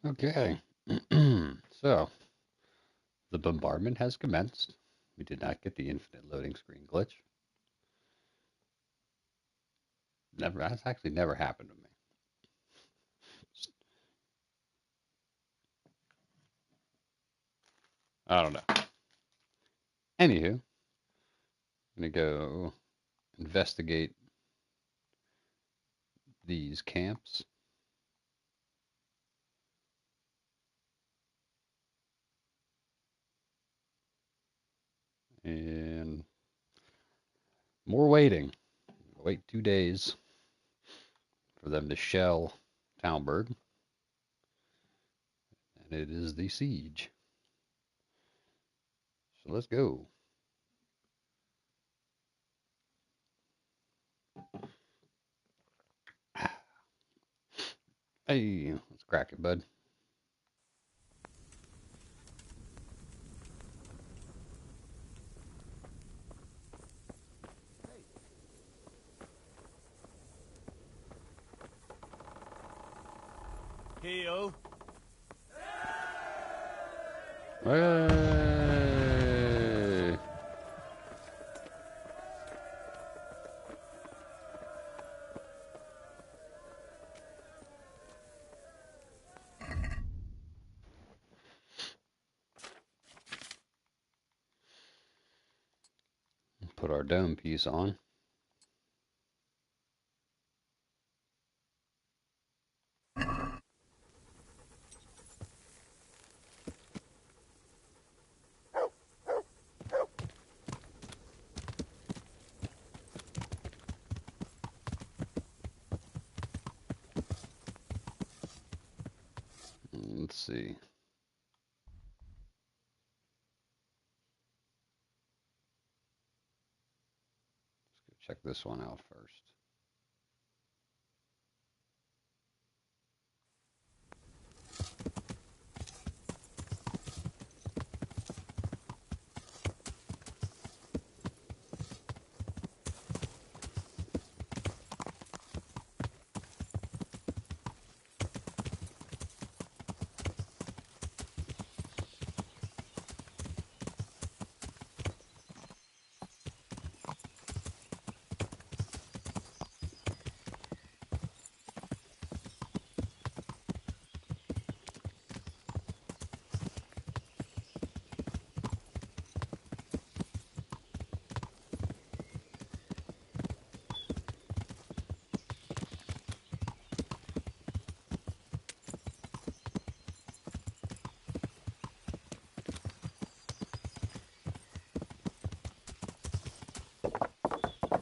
Okay. So, the bombardment has commenced. We did not get the infinite loading screen glitch. Never, that's actually never happened to me. I don't know. Anywho, I'm gonna go investigate these camps. And more waiting. Wait 2 days for them to shell Talmberg. And it is the siege. So let's go. Hey, let's crack it, bud. Heyo. Hey! Put our dome piece on. Let's see. Let's go check this one out first.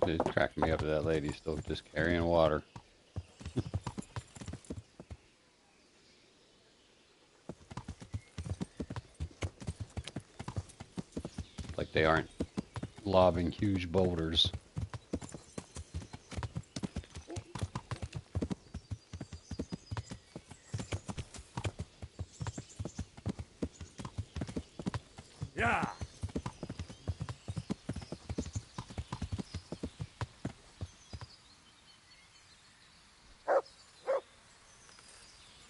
It cracked me up that that lady's still just carrying water. Like they aren't lobbing huge boulders. Yeah.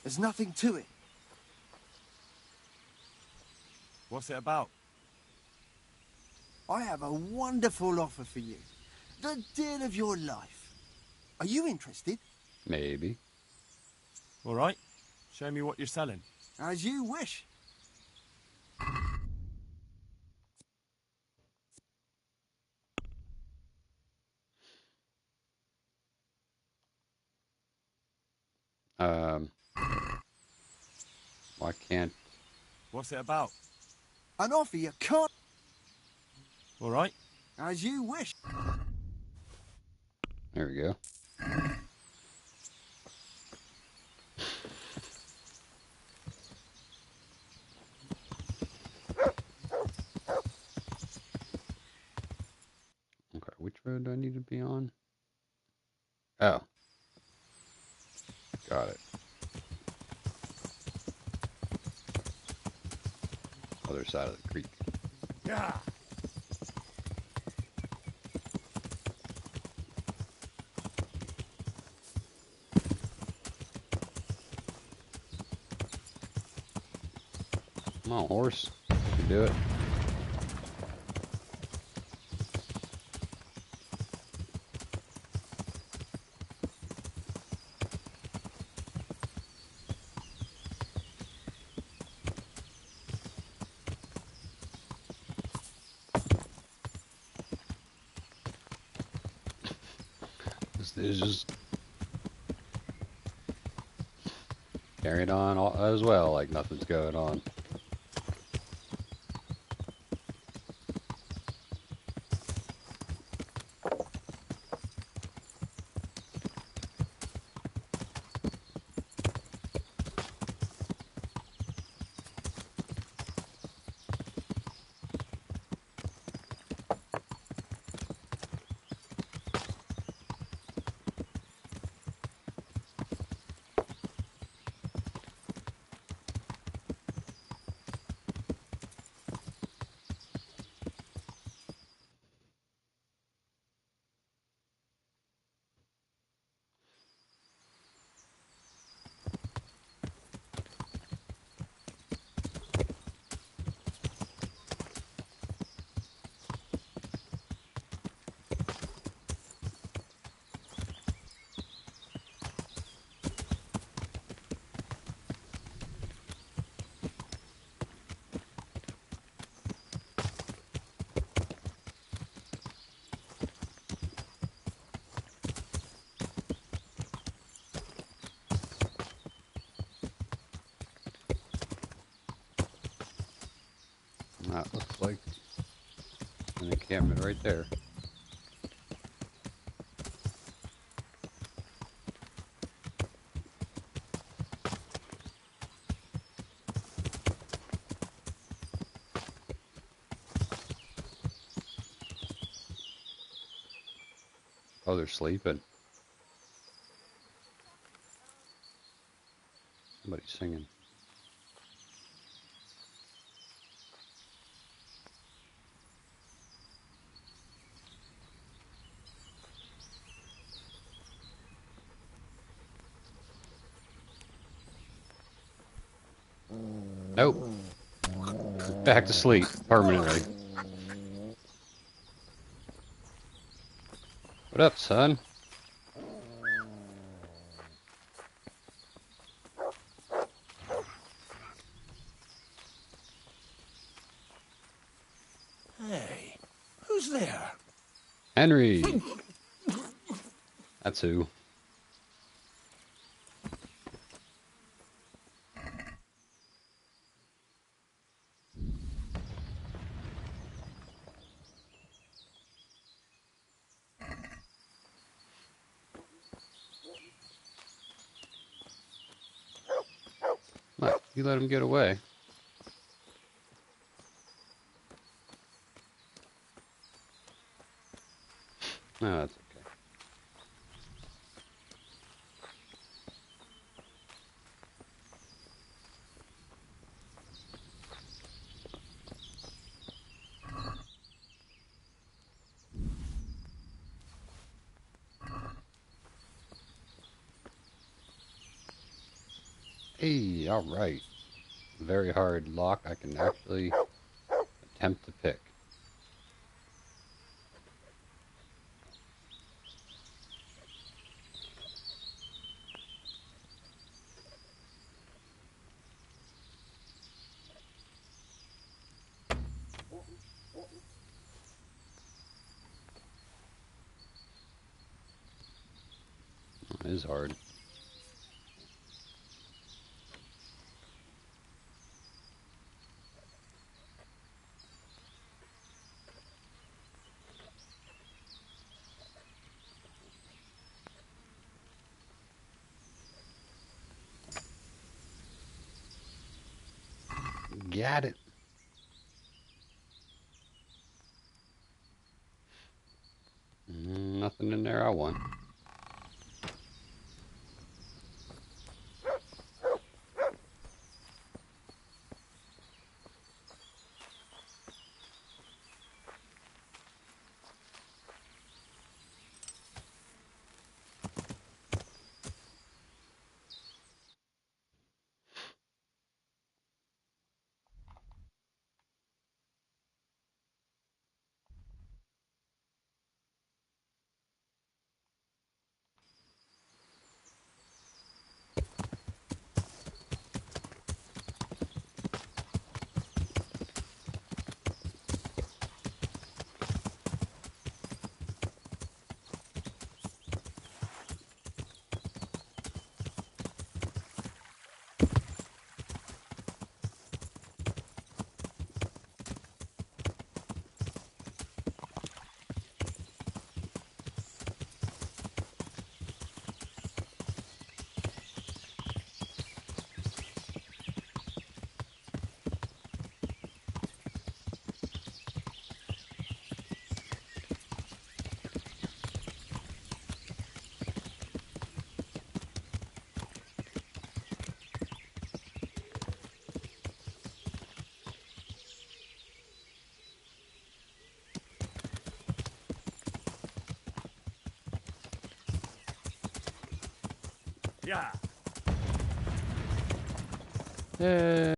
There's nothing to it. What's it about? I have a wonderful offer for you. The deal of your life. Are you interested? Maybe. All right. Show me what you're selling. As you wish. Um, why can't... What's it about? An offer you can't. All right. As you wish. There we go. Okay, which road do I need to be on? Oh, got it. Other side of the creek. Yeah. Come on, horse. You can do it. This is just carrying on as well, like nothing's going on. That looks like an encampment right there. Oh, they're sleeping. Somebody's singing. Nope. Back to sleep permanently. What up, son? Hey, who's there? Henry. That's who. What? You let him get away. No, that's okay. Hey, alright. Very hard lock I can actually attempt to pick. It is hard. Got it. Nothing in there I want. Yeah. Yay.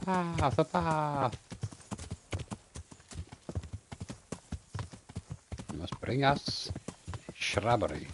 Path, a path. You must bring us shrubbery.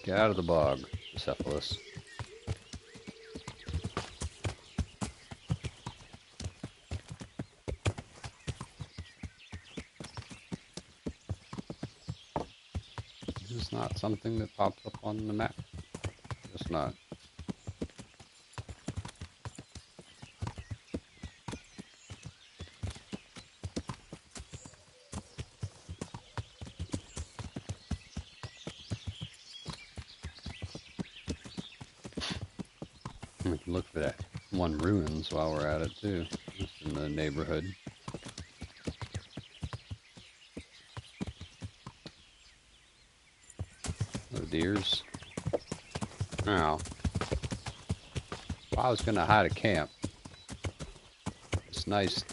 Get out of the bog, Cephalus. This is not something that pops up on the map. Just not. We can look for that one ruins while we're at it too. Just in the neighborhood. Oh, deers. Now, if I was gonna hide a camp, this nice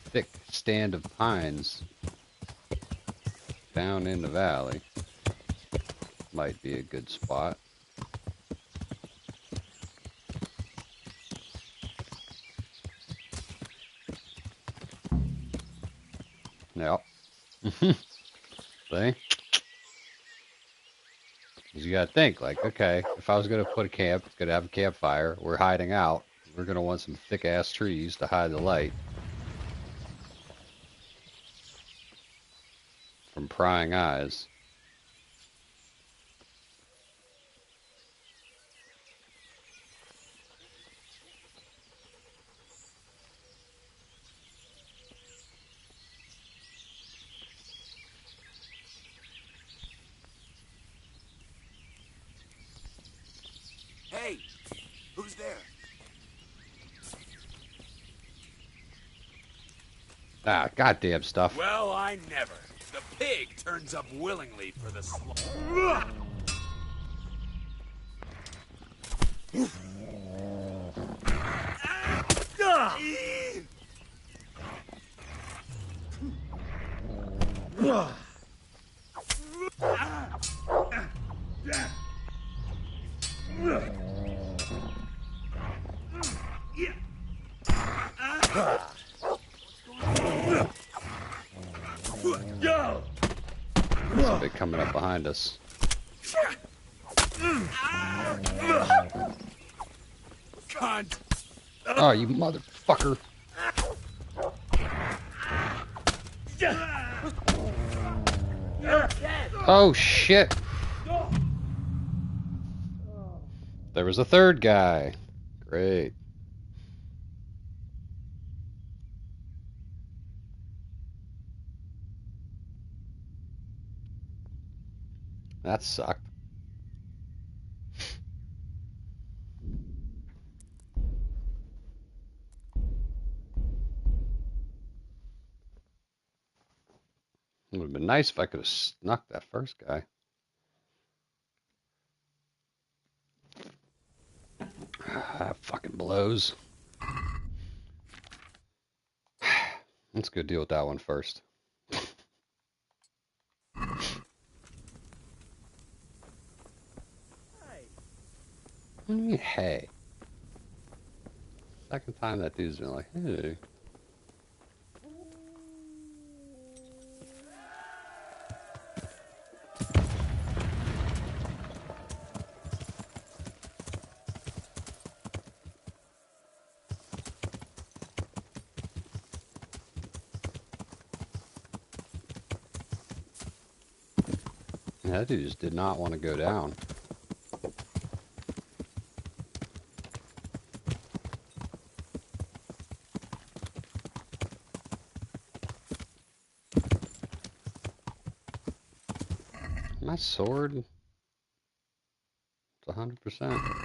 thick stand of pines down in the valley might be a good spot. Yep. See? Because you gotta think, like, okay, if I was gonna put a camp, gonna have a campfire, we're hiding out, we're gonna want some thick ass trees to hide the light from prying eyes. Hey, who's there? Ah, goddamn stuff. Well, I never. The pig turns up willingly for the slaughter. Somebody coming up behind us. Cunt! Oh, you motherfucker. Oh, shit. There was a third guy. Great. That sucked. It would have been nice if I could have snuck that first guy. That fucking blows. Let's go deal with that one first. What do you mean, hey? Second time that dude's been like, hey. And that dude just did not want to go down. My sword, it's 100%.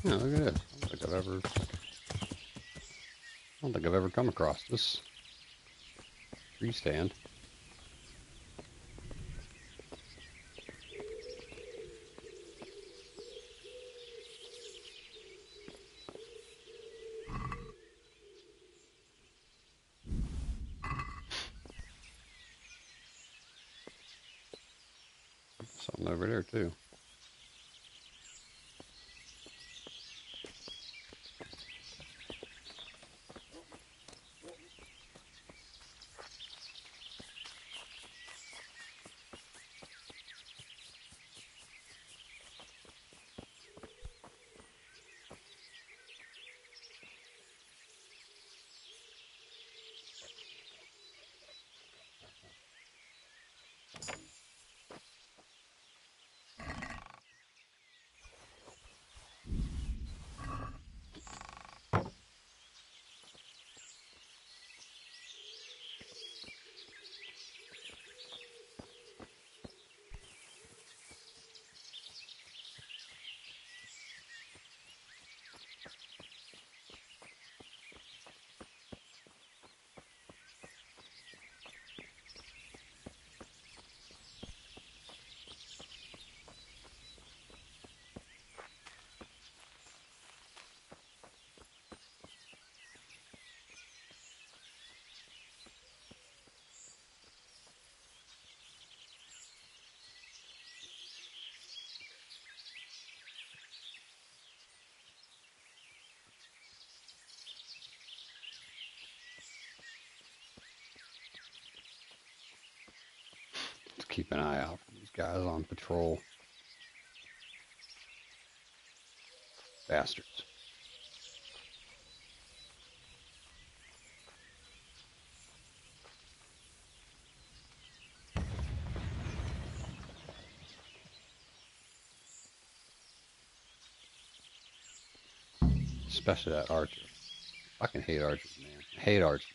Yeah, look at this. I don't think I've ever come across this tree stand. Something over there too. Let's keep an eye out for these guys on patrol. Bastards. Especially that archer. Fucking hate archers, man. I hate archers.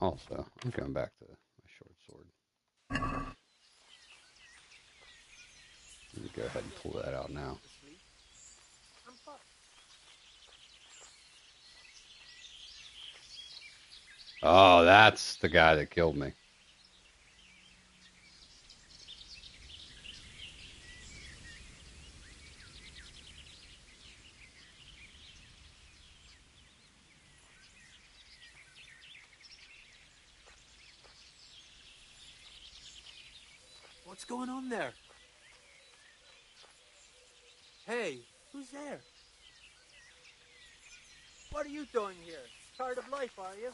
Also, I'm going back to my short sword. Let me go ahead and pull that out now. Oh, that's the guy that killed me. What's going on there? Hey, who's there? What are you doing here? Tired of life, are you?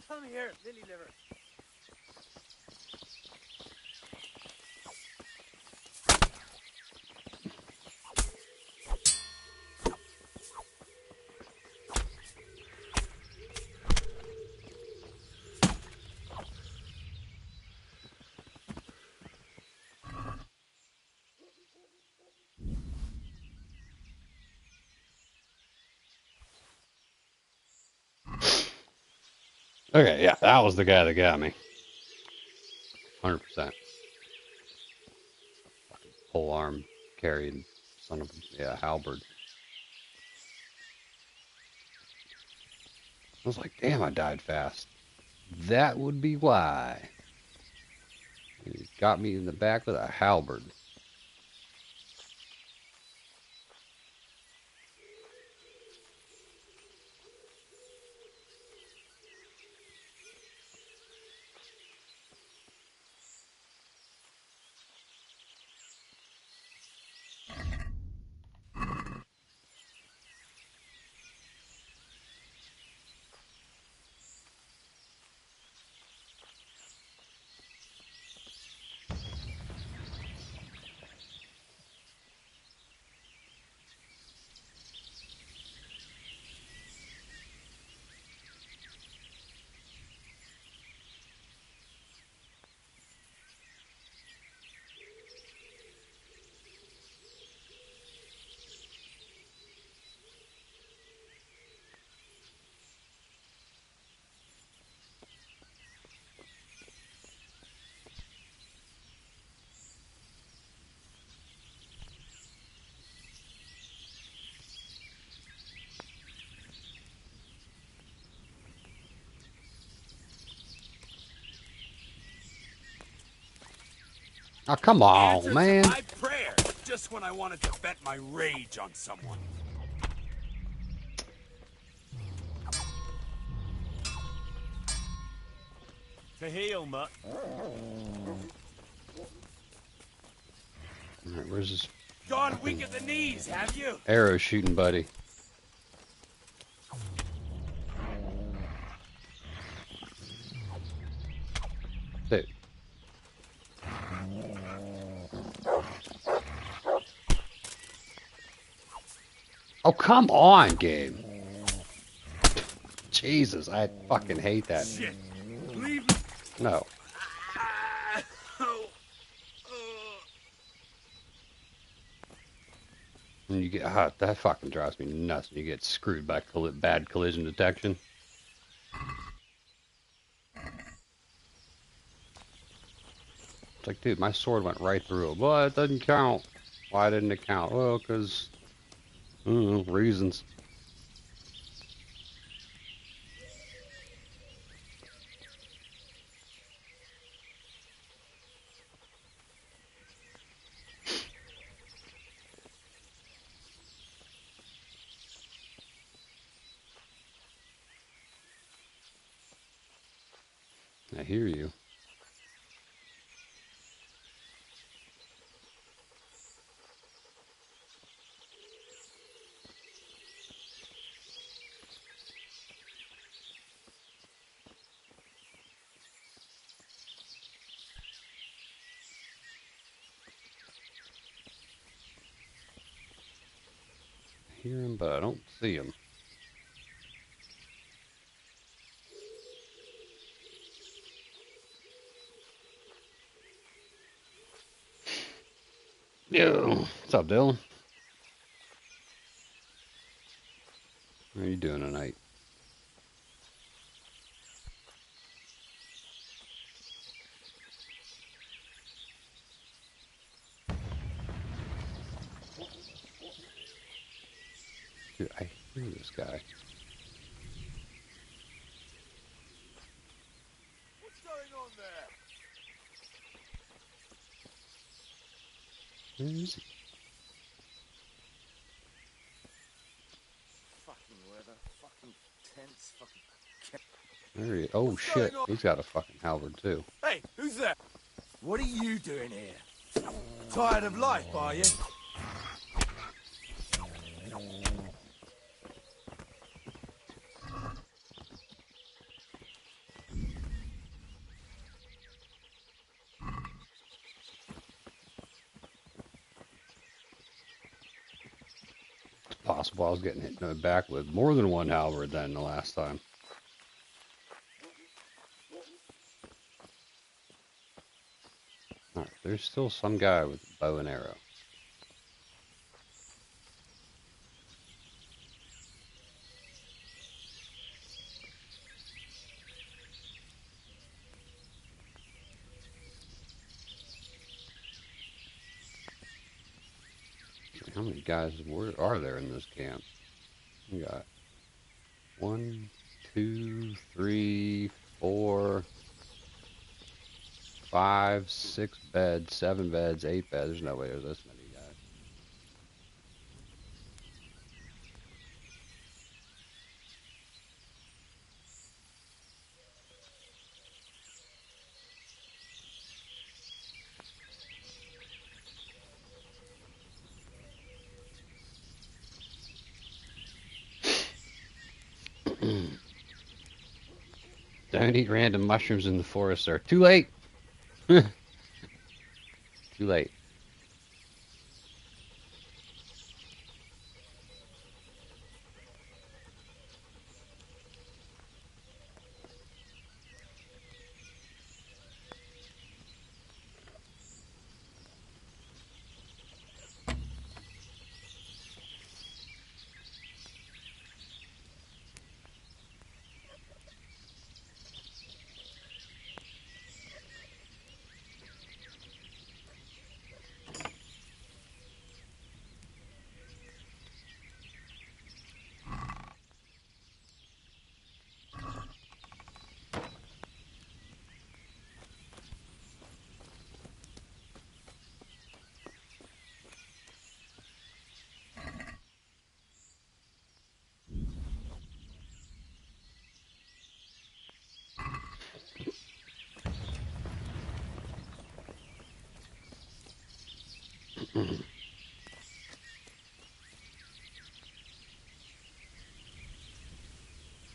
Come here, lily liver. Okay, yeah, that was the guy that got me. 100%. Fucking pole arm carried son of a, yeah, halberd. I was like, damn, I died fast. That would be why. He got me in the back with a halberd. Oh, come on, Answer to man. my prayer, just when I wanted to vent my rage on someone. To heal, mutt. Alright, where's this Gone weak at the knees, have you? arrow shooting buddy? Dude. Oh, come on, game. Jesus, I fucking hate that. Shit. Leave me. No. Ah, oh, And you get, that fucking drives me nuts. You get screwed by bad collision detection. It's like, dude, my sword went right through it. Well, it doesn't count. Why didn't it count? Well, because, reasons. I hear you. I hear him, but I don't see him. Yo, what's up, Dylan? How are you doing tonight? Dude, I hear this guy. What's going on there? Where is he? Fucking weather, fucking tense, fucking. There he. Oh What's shit, going on? he's got a fucking halberd too. Hey, who's that? What are you doing here? Tired of life, are you? possible I was getting hit in the back with more than one halberd than the last time. Alright, there's still some guy with a bow and arrow. How many guys are there in this camp? We got 1, 2, 3, 4, 5, 6 beds, 7 beds, 8 beds. There's no way there's this many guys. Don't eat random mushrooms in the forest, sir. Too late. Too late.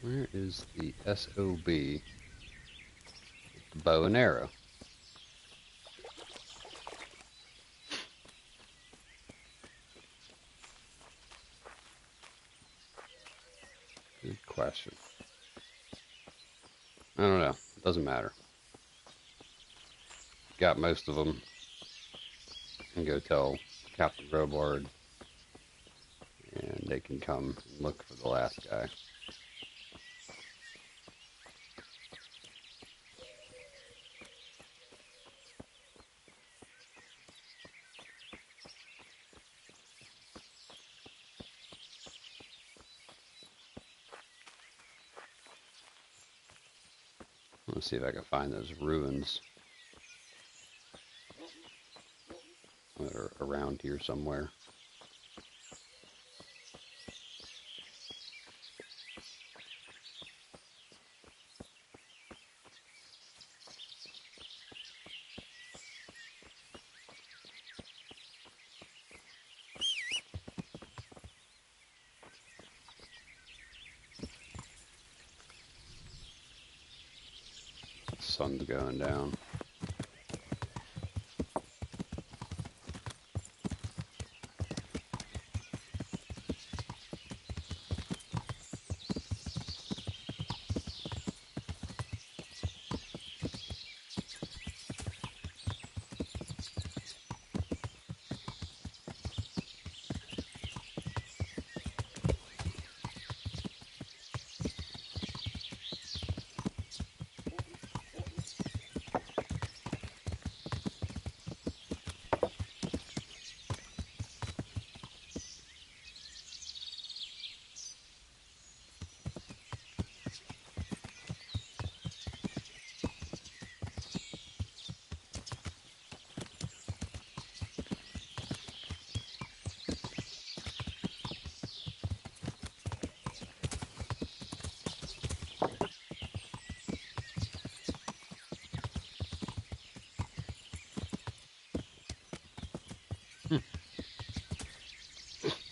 Where is the SOB? The bow and arrow. Good question. I don't know. It doesn't matter. Got most of them. And go tell Captain Robard, and they can come and look for the last guy. Let's see if I can find those ruins that are around here somewhere. Sun's going down.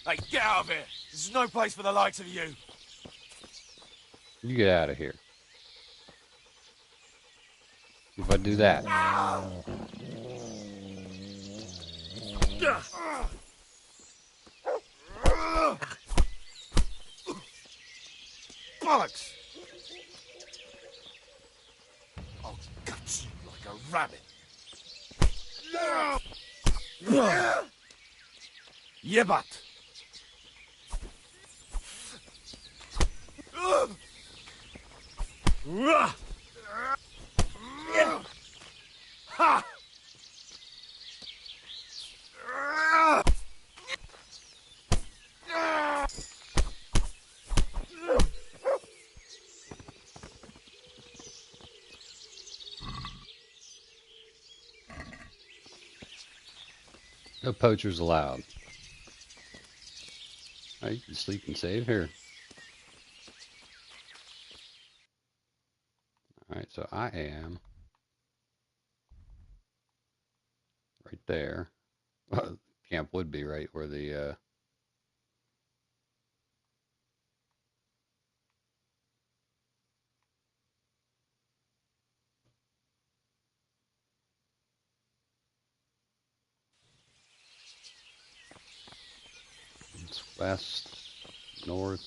Hey, get out of here! This is no place for the likes of you. You get out of here. If I do that. Yebat! Ha! No poachers allowed. Oh, you can sleep and save here. Alright, so I am right there. Camp would be right where the it's west, north.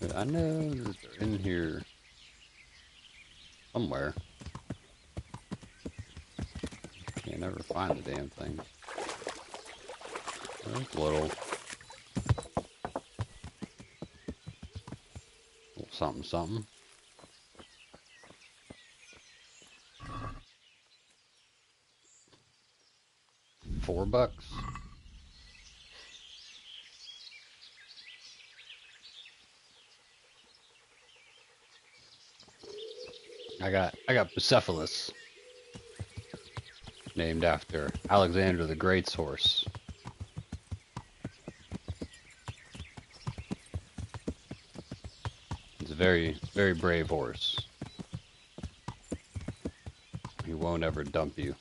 But I know that they're in here somewhere. Can't never find the damn thing. That's little something something. $4. I got Bucephalus, named after Alexander the Great's horse. He's a very brave horse. He won't ever dump you.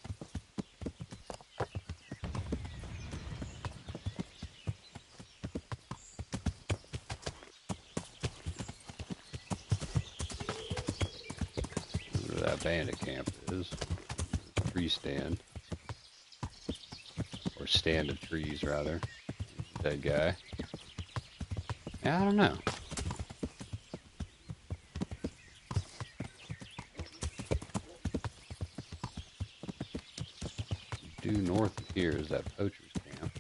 Where that bandit camp is. Tree stand. Or stand of trees, rather. Dead guy. Yeah, I don't know. Due north of here is that poacher's camp.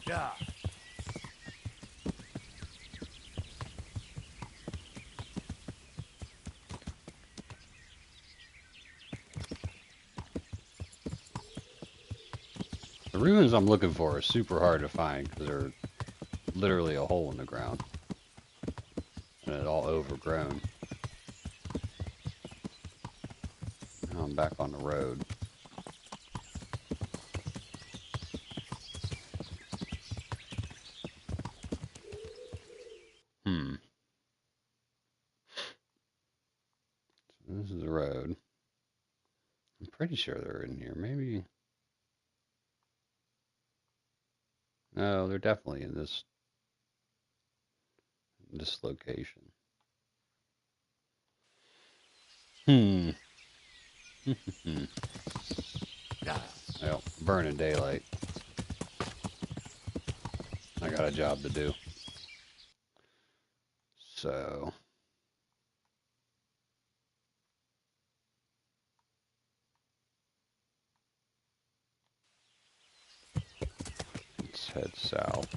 Yeah. The ruins I'm looking for are super hard to find because they're literally a hole in the ground. And it's all overgrown. Now I'm back on the road. So this is the road. I'm pretty sure they're in here. Maybe No, they're definitely in this location. Hmm. Well, burning daylight. I got a job to do. So let's head south.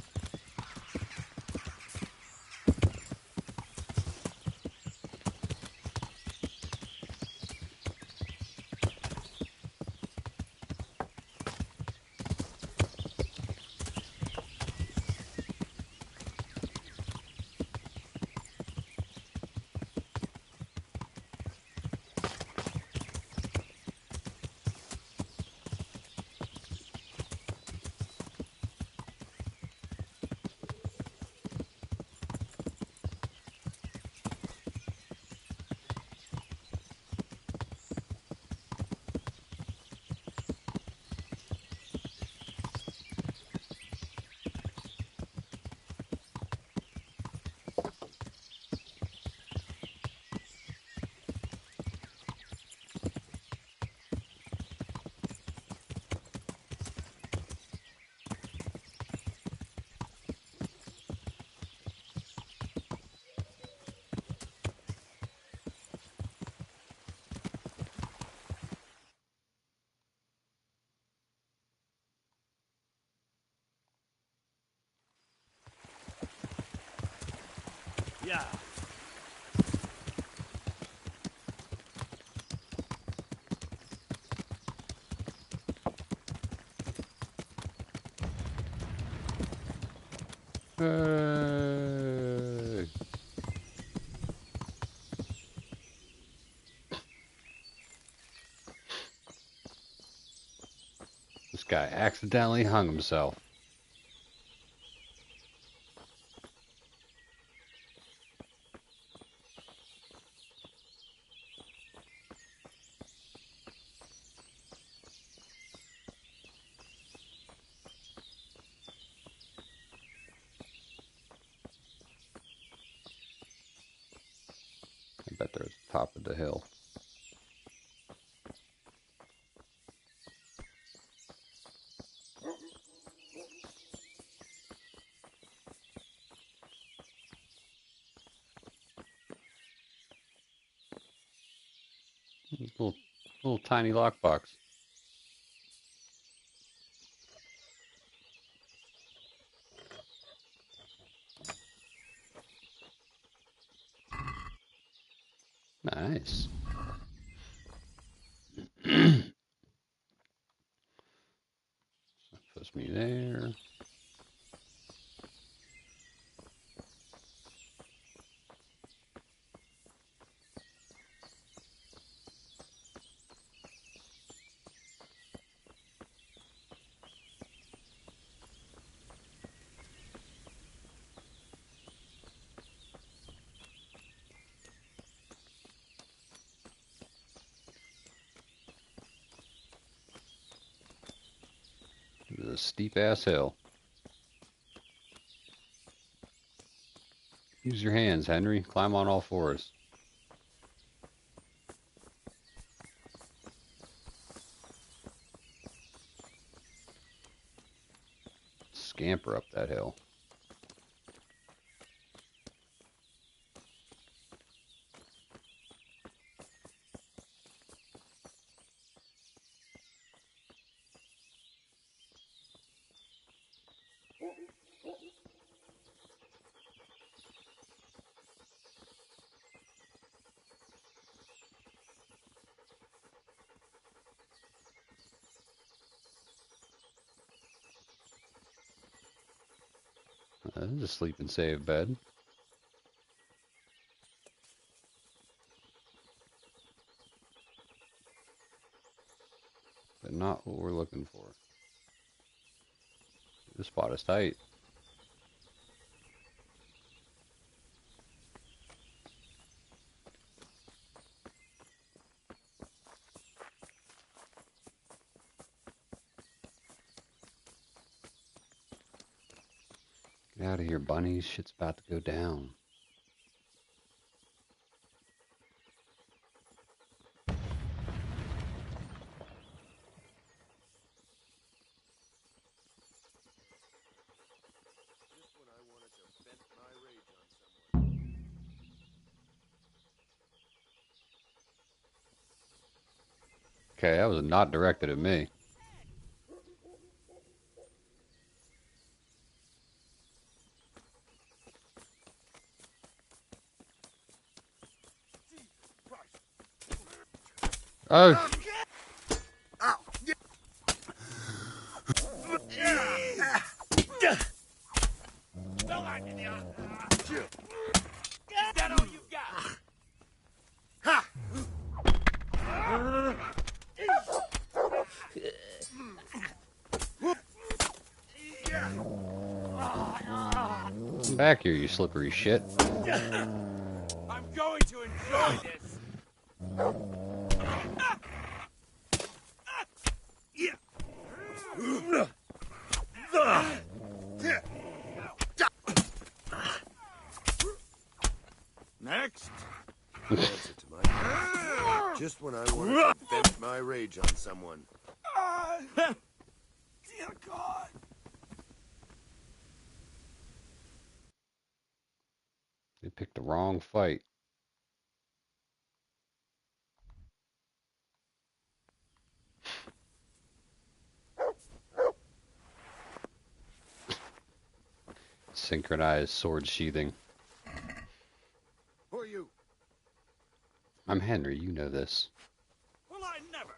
Yeah. Hey. This guy accidentally hung himself. I bet they're at the top of the hill. Little tiny lockbox. Nice. Puts me there. This is a steep ass hill. Use your hands, Henry. Climb on all fours. Scamper up that hill. This is a sleep and save bed. But not what we're looking for. This spot is tight. Get out of here, bunnies. Shit's about to go down. Okay, that was not directed at me. Oh, Is that all you got? come back here, you slippery shit. I'm going to enjoy this. Next. Answer to my just when I want to vent my rage on someone. Dear God. They picked the wrong fight. Synchronized sword sheathing. Who are you? I'm Henry, you know this. Well, I never.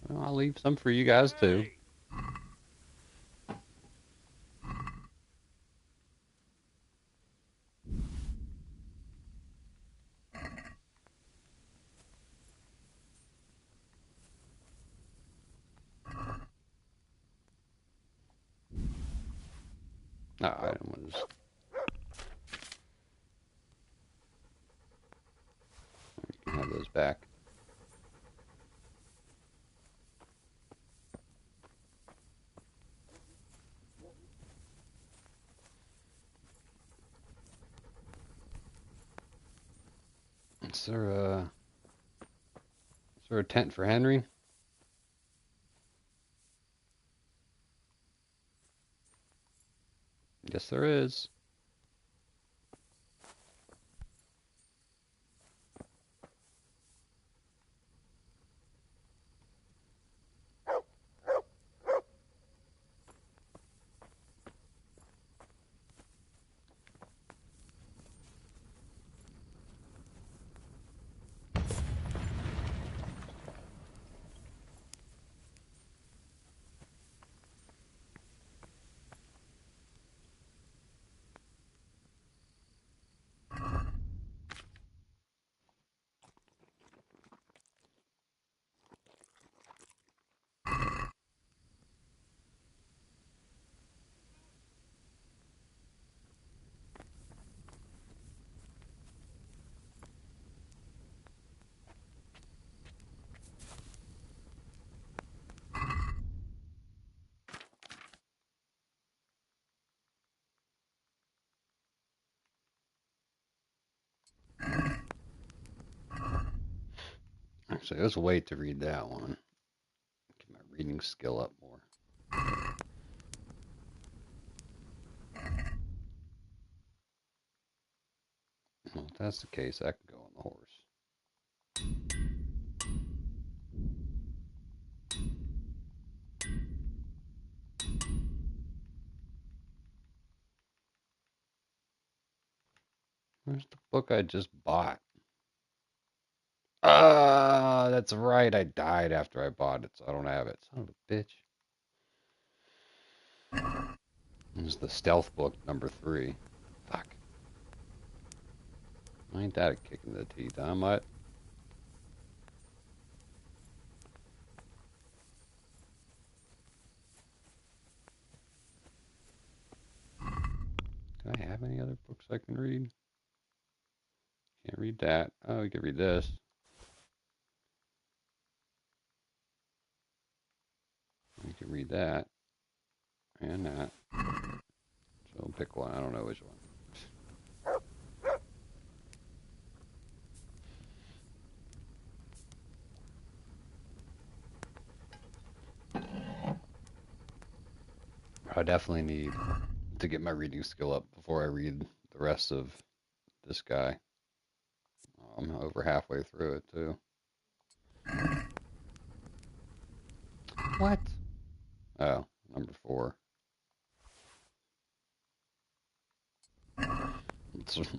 Well, I'll leave some for you guys too. Hey. No, I don't want to just... You can have those back. Is there a tent for Henry? Yes, there is. Actually, let's wait to read that one. Get my reading skill up more. Well, if that's the case, I can go on the horse. Where's the book I just bought? Ah, that's right. I died after I bought it, so I don't have it. Son of a bitch. This is the stealth book number 3. Fuck. Ain't that a kick in the teeth, huh, Mutt? Do I have any other books I can read? Can't read that. Oh, we can read this. We can read that. And that. pick one. I don't know which one. I definitely need to get my reading skill up before I read the rest of this guy. I'm over halfway through it, too. What? Oh, number 4.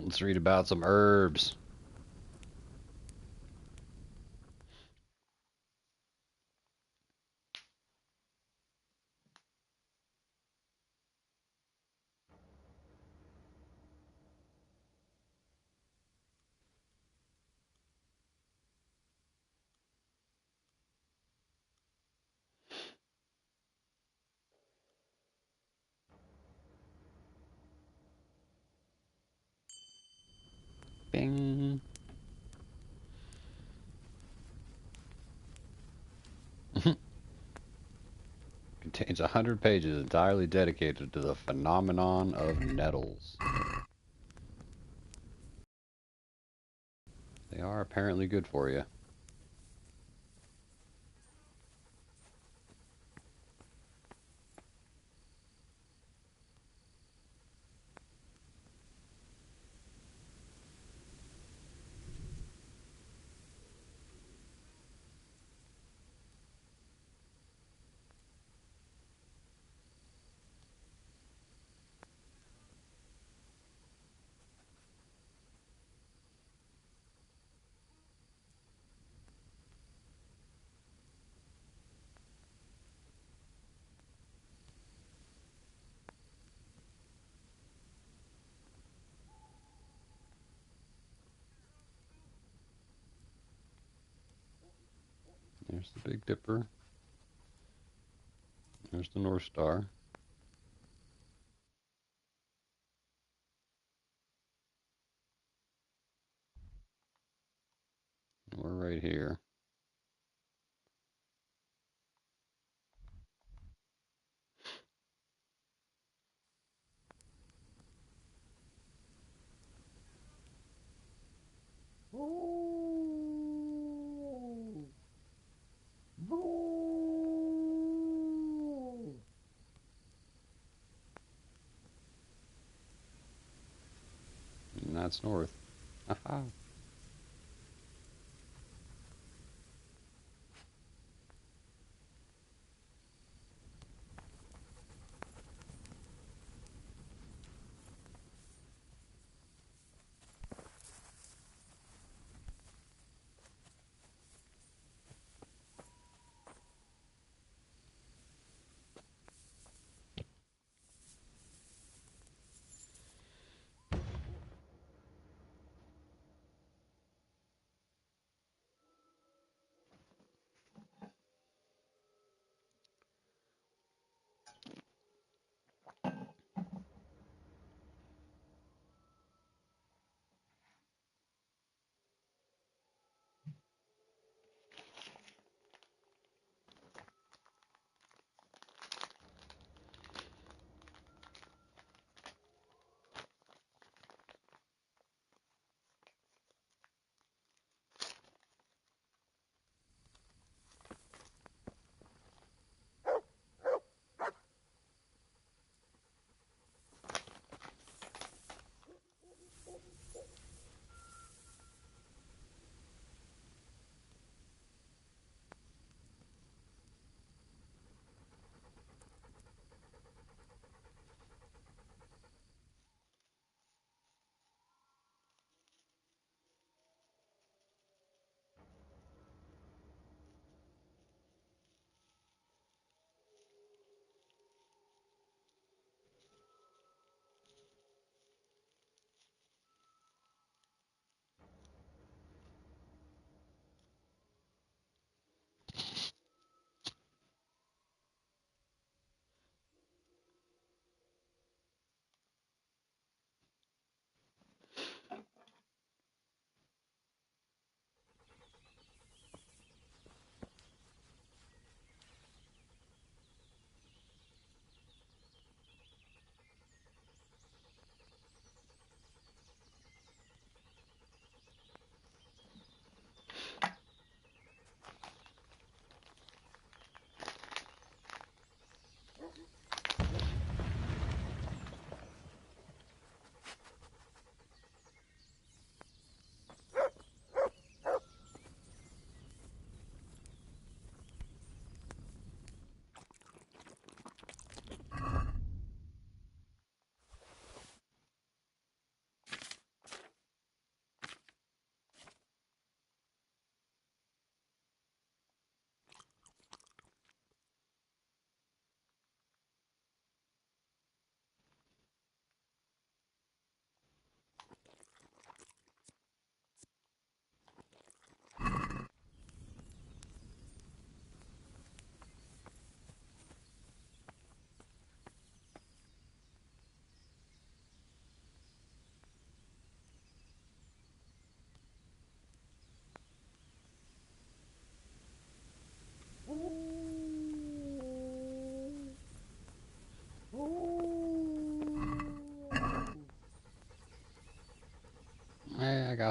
Let's read about some herbs. Bing. Contains 100 pages entirely dedicated to the phenomenon of nettles. They are apparently good for you. There's the Big Dipper. There's the North Star. We're right here. And that's north. Haha.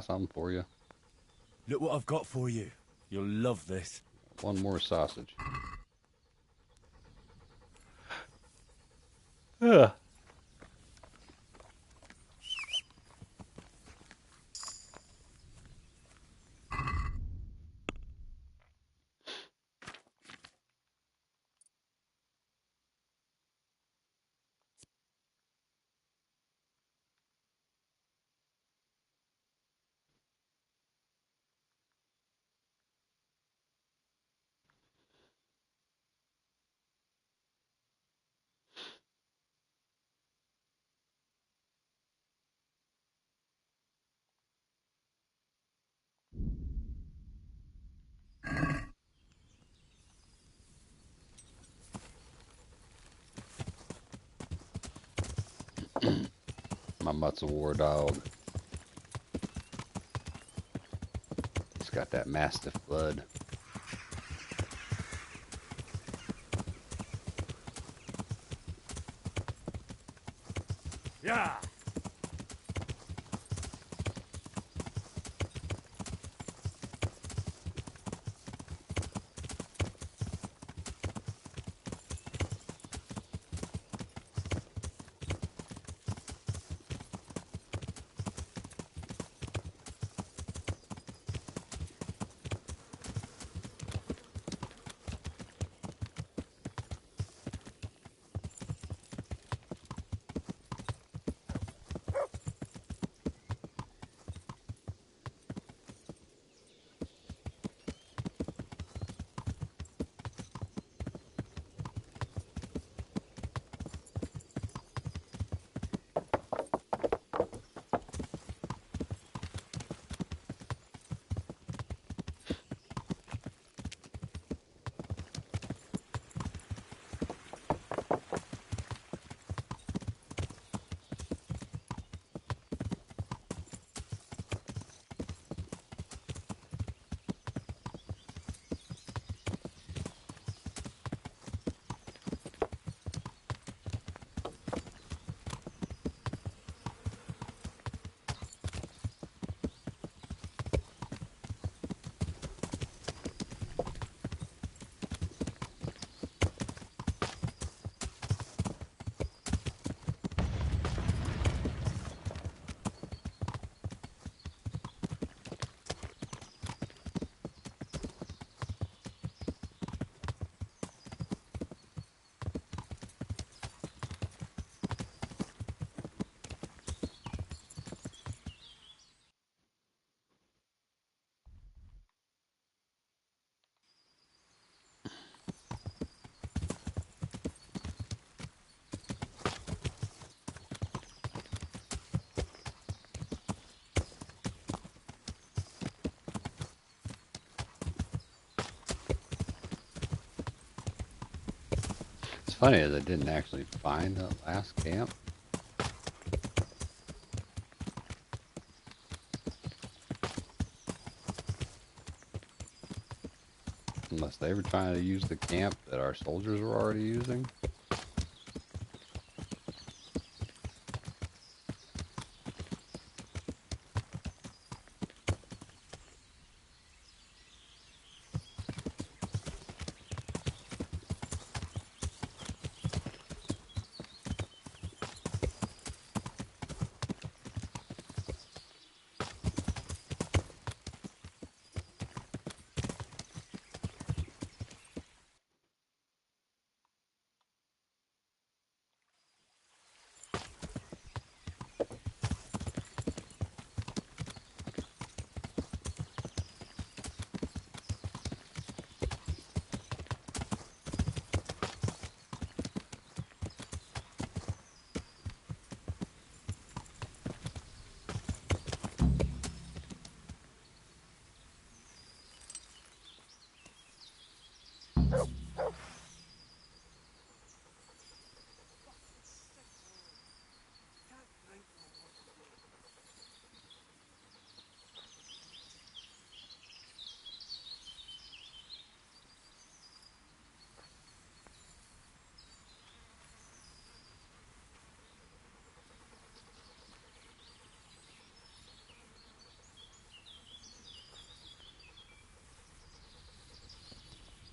got something for you. Look what I've got for you. You'll love this. One more sausage. Yeah. My mutt's a war dog. He's got that mastiff blood. Yeah. It's funny as I didn't actually find the last camp. Unless they were trying to use the camp that our soldiers were already using.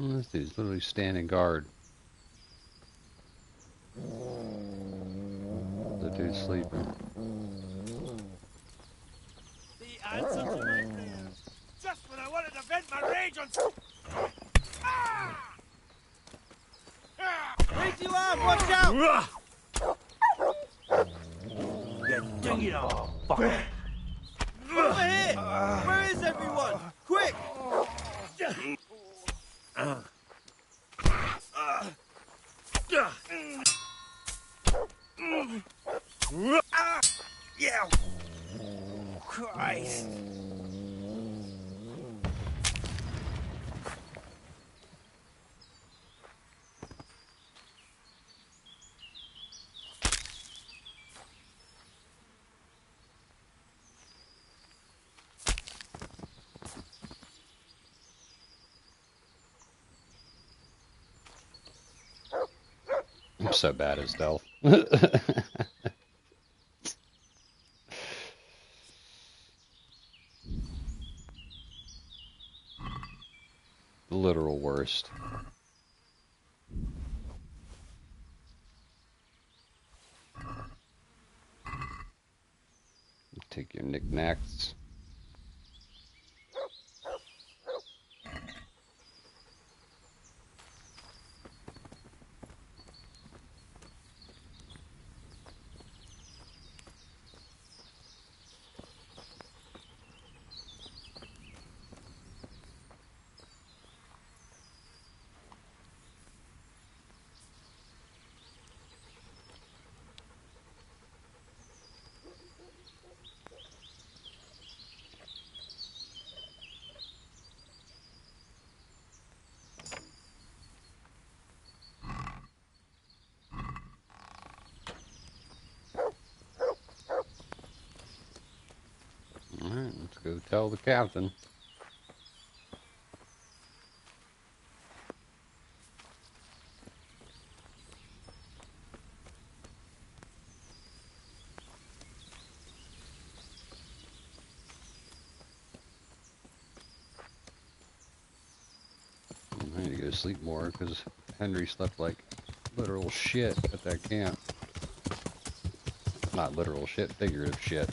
This dude's literally standing guard. The dude's sleeping. The answer to my prayers. Just when I wanted to vent my rage on. Wait you up! Watch out! Dang it all. Fuck. Over here! Where is everyone? Quick! Yeah. Christ. I'm so bad at stealth. Literal worst. Take your knickknacks. Alright, let's go tell the captain. I need to go to sleep more because Henry slept like literal shit at that camp. Not literal shit, figurative shit.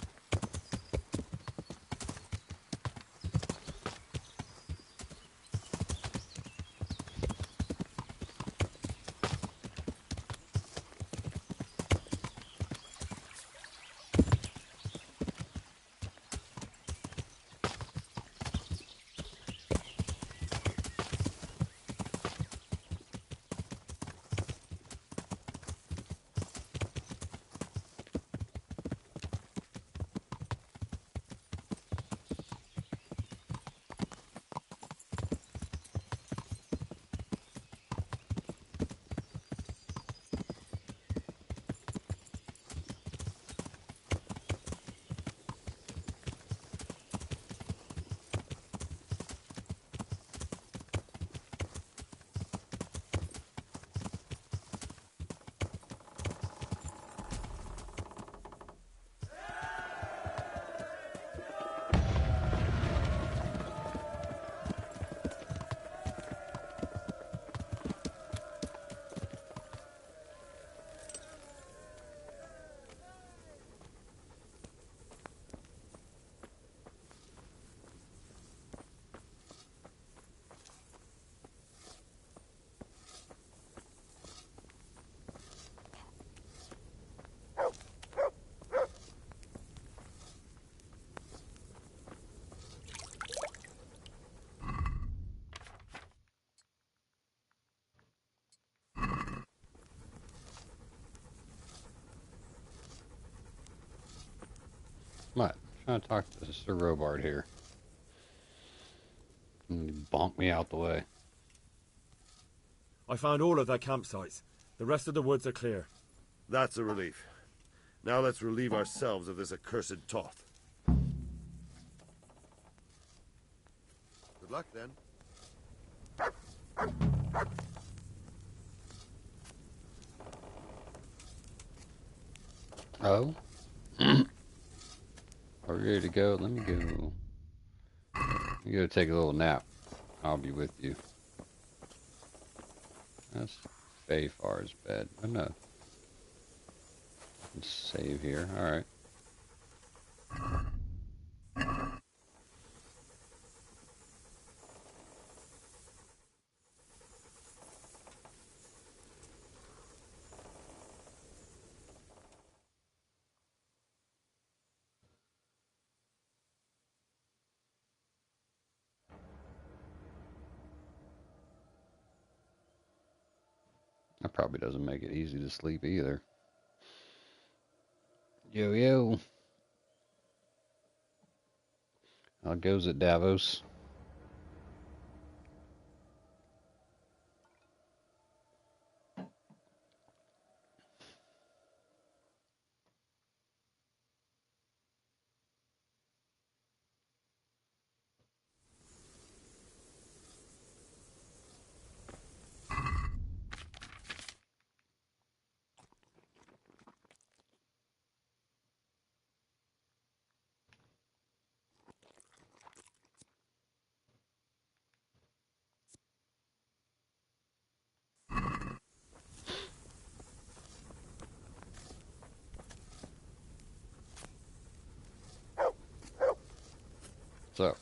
What? I'm trying to talk to Sir Robard here. Bonk me out the way. I found all of their campsites. The rest of the woods are clear. That's a relief. Now let's relieve ourselves of this accursed Toth. Good luck, then. Oh? Are we ready to go? Let me go. Let me go take a little nap. I'll be with you. That's Bayfar's bed. Oh no. Let's save here. Alright. That probably doesn't make it easy to sleep either. Yo, yo. How goes it, Davos? So,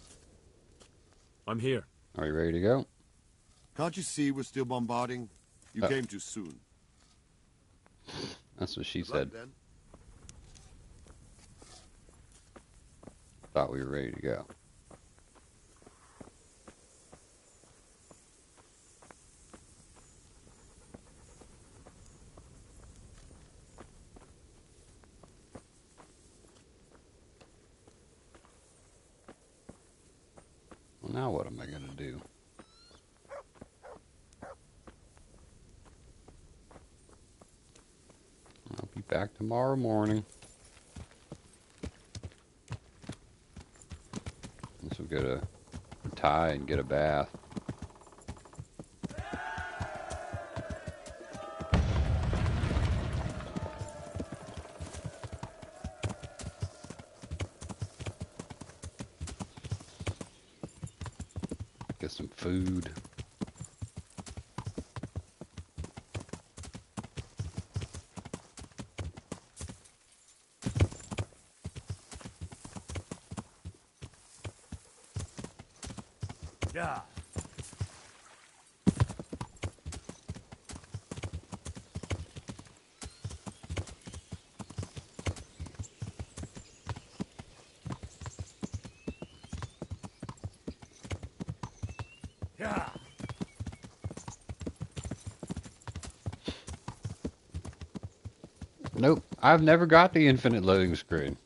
I'm here. are you ready to go? Can't you see we're still bombarding? You came too soon. That's what she Good luck, said. then. Thought we were ready to go. Well, now what am I going to do? I'll be back tomorrow morning. Guess we'll go to Thai and get a bath. Get some food. Yeah. Yeah. Nope, I've never got the infinite loading screen.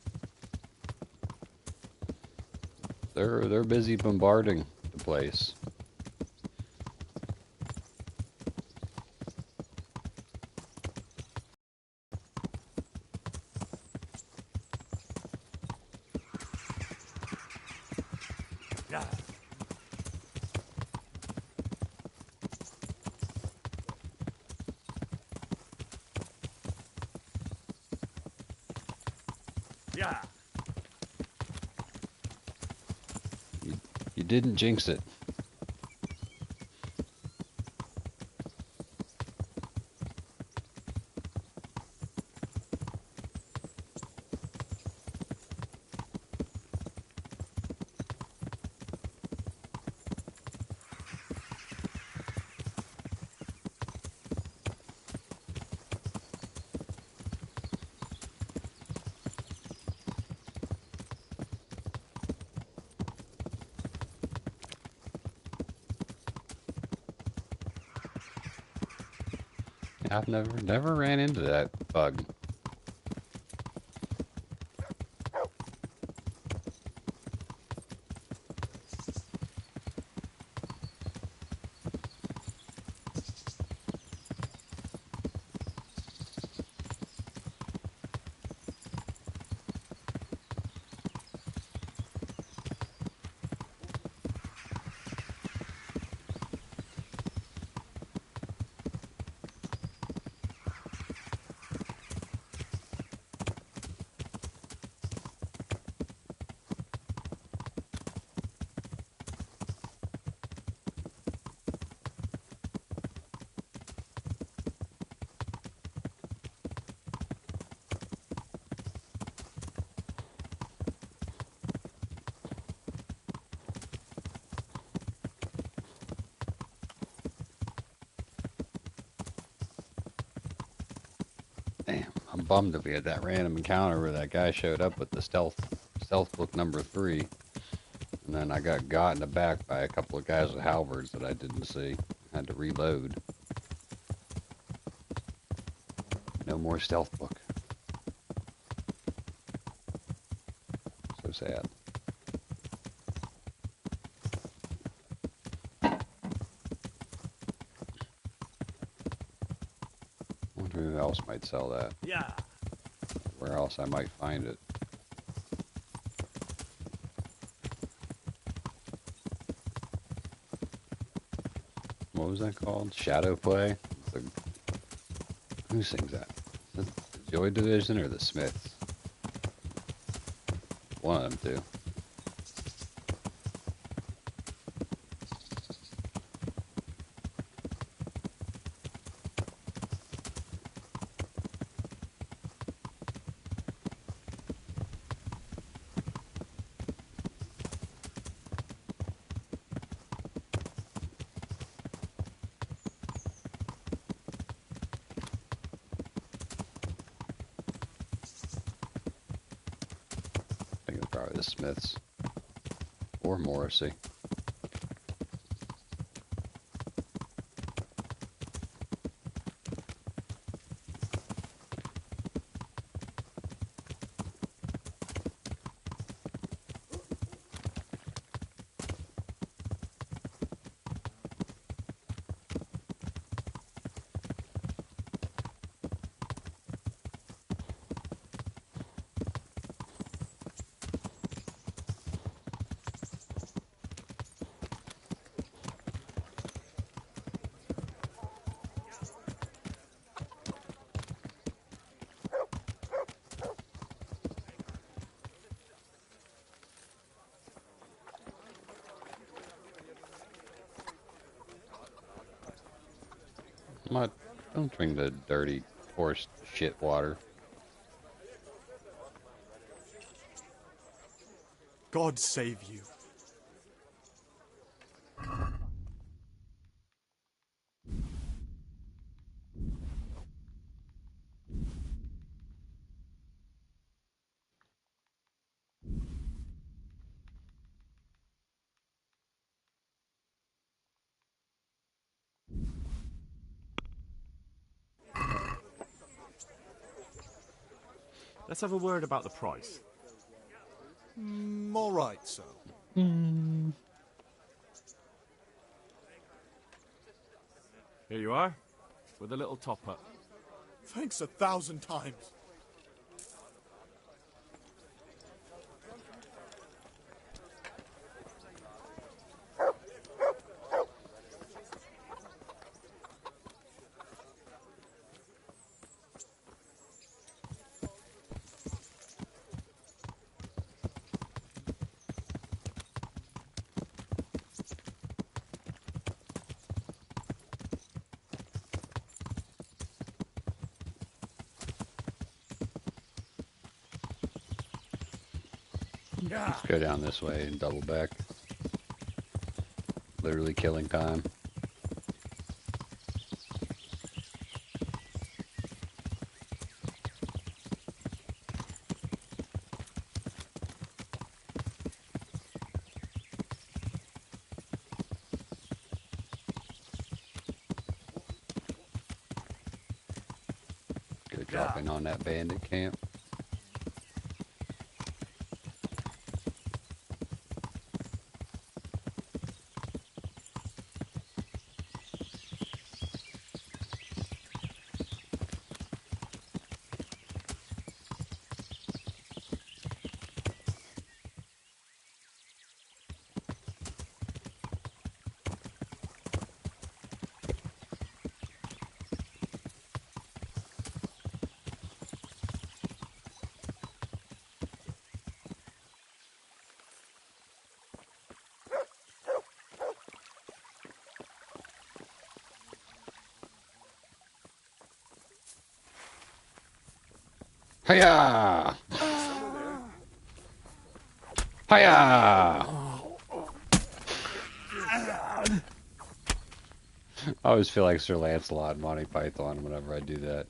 They're busy bombarding the place. Yeah. Yeah. You didn't jinx it. I've never ran into that bug. bummed that we had that random encounter where that guy showed up with the stealth book number 3, and then I got in the back by a couple of guys with halberds that I didn't see. Had to reload. No more stealth book. So sad. Wonder who else might sell that. Yeah. Where else I might find it. What was that called? Shadow Play? Who sings that? Is it the Joy Division or the Smiths? One of them two. I think it's probably the Smiths. Or Morrissey. Don't drink the dirty, horse shit water. God save you. Let's have a word about the price. All right, sir. Here you are, with a little top-up. Thanks 1,000 times. Let's go down this way and double back. Literally killing time. Go dropping on that bandit camp. Hiya! Hiya! I always feel like Sir Lancelot in Monty Python whenever I do that.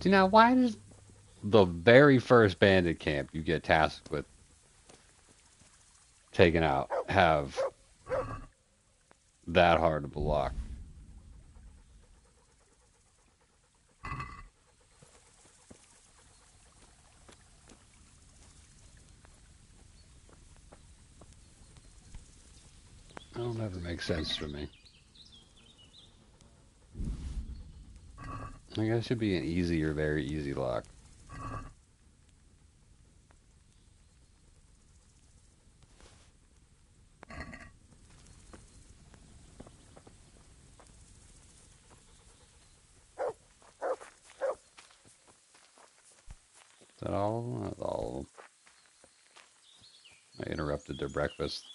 See, now, why does the very first bandit camp you get tasked with taking out have that hard of a lock? That'll never make sense to me. I guess it should be an easy or very easy lock. Is that all? That's all. I interrupted their breakfast.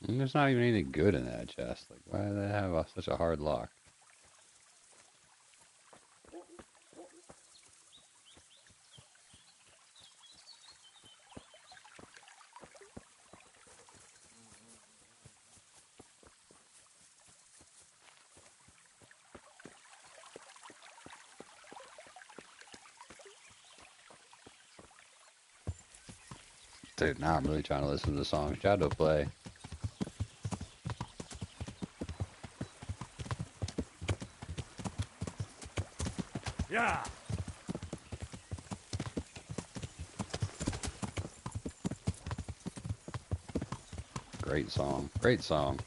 And there's not even anything good in that chest. Like, why do they have such a hard lock? Dude, now I'm really trying to listen to the song Shadow play. Yeah. Great song. Great song.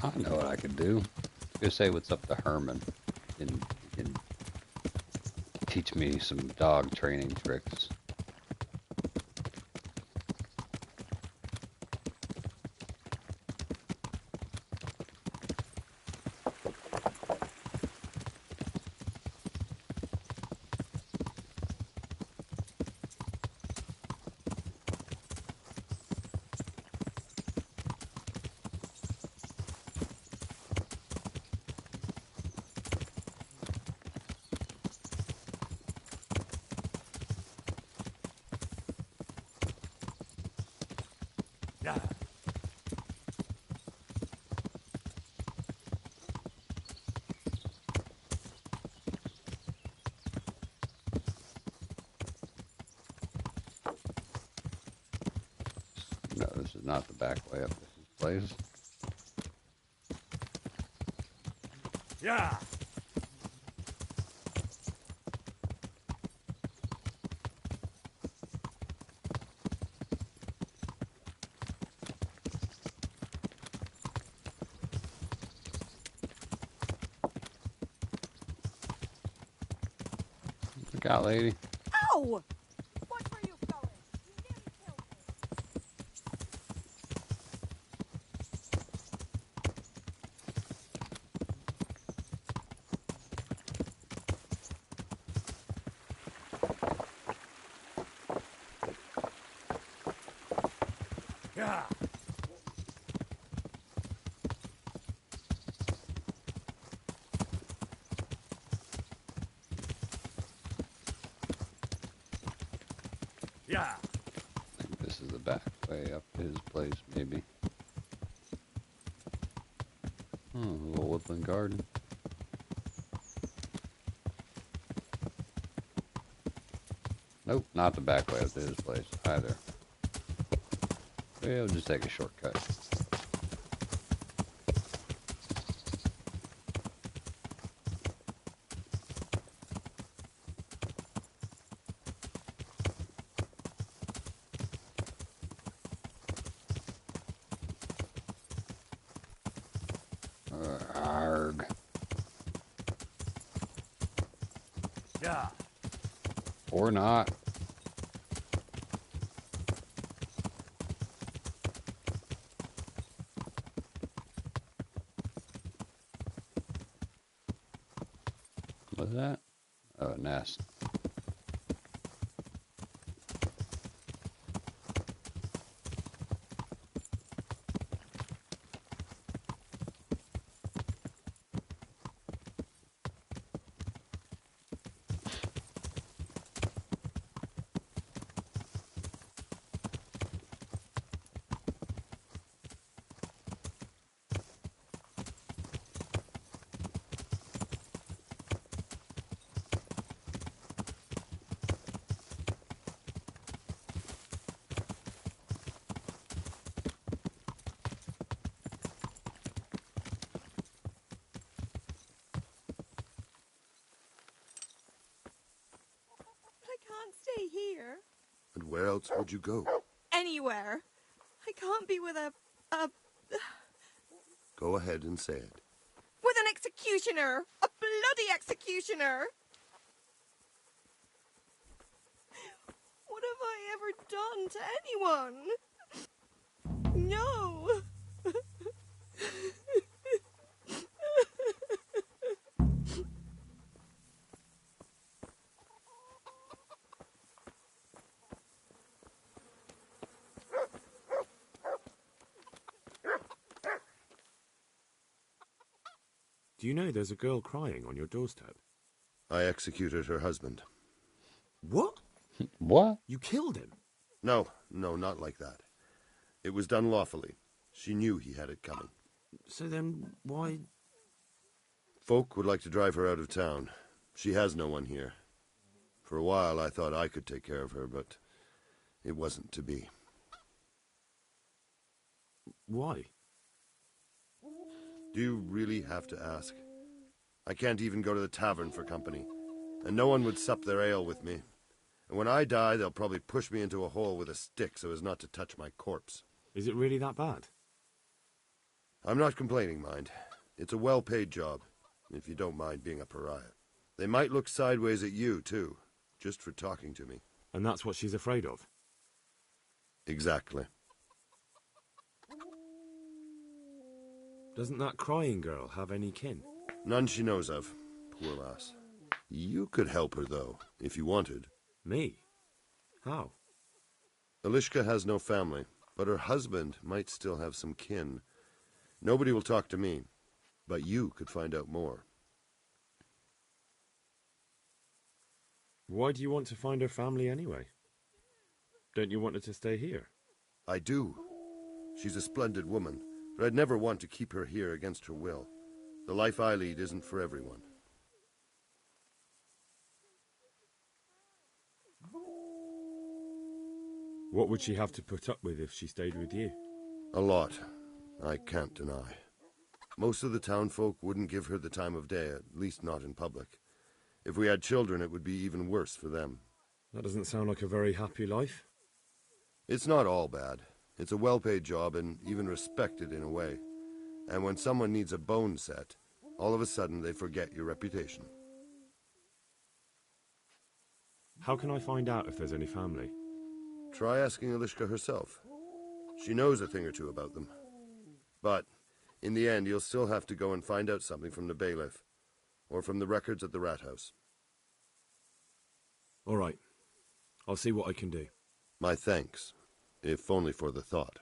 I know what I could do. Go say what's up to Herman and teach me some dog training tricks. Yeah. No, this is not the back way up this place. Yeah. Look out, lady. Ow! Watch where you're going. You nearly killed me. Yeah. Yeah. I think this is the back way up to his place, maybe. Oh, a little woodland garden. Nope, not the back way up to his place either. We'll just take a shortcut. Arg. Yeah. Or not. What's that? Oh, nest. I can't stay here. And where else would you go? Anywhere. I can't be with a Go ahead and say it. with an executioner. A bloody executioner. What have I ever done to anyone? No. Do you know there's a girl crying on your doorstep? I executed her husband. What? What? You killed him? No, not like that. It was done lawfully. She knew he had it coming. So then why... Folk would like to drive her out of town. She has no one here. For a while I thought I could take care of her, but it wasn't to be. Why? Do you really have to ask? I can't even go to the tavern for company, and no one would sup their ale with me. And when I die, they'll probably push me into a hole with a stick so as not to touch my corpse. Is it really that bad? I'm not complaining, mind. It's a well-paid job, if you don't mind being a pariah. They might look sideways at you, too, just for talking to me. And that's what she's afraid of? Exactly. Doesn't that crying girl have any kin? None she knows of. Poor lass. You could help her, though, if you wanted. Me? How? Elishka has no family, but her husband might still have some kin. Nobody will talk to me, but you could find out more. Why do you want to find her family anyway? Don't you want her to stay here? I do. She's a splendid woman, but I'd never want to keep her here against her will. The life I lead isn't for everyone. What would she have to put up with if she stayed with you? A lot, I can't deny. Most of the townfolk wouldn't give her the time of day, at least not in public. If we had children, it would be even worse for them. That doesn't sound like a very happy life. It's not all bad. It's a well-paid job and even respected in a way. And when someone needs a bone set, all of a sudden they forget your reputation. How can I find out if there's any family? Try asking Elishka herself. She knows a thing or two about them. But, in the end, you'll still have to go and find out something from the bailiff, or from the records at the rat house. All right. I'll see what I can do. My thanks, if only for the thought.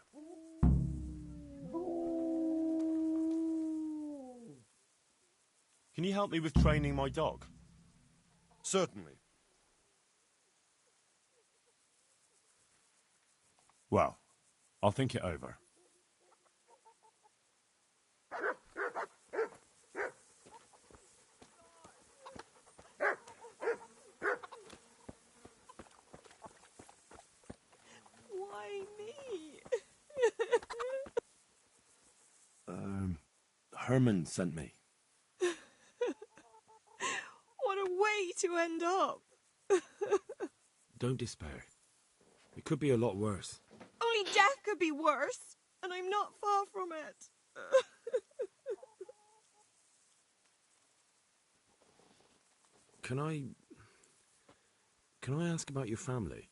Can you help me with training my dog? Certainly. Well, I'll think it over. Herman sent me. What a way to end up. Don't despair. It could be a lot worse. Only death could be worse, and I'm not far from it. Can I ask about your family?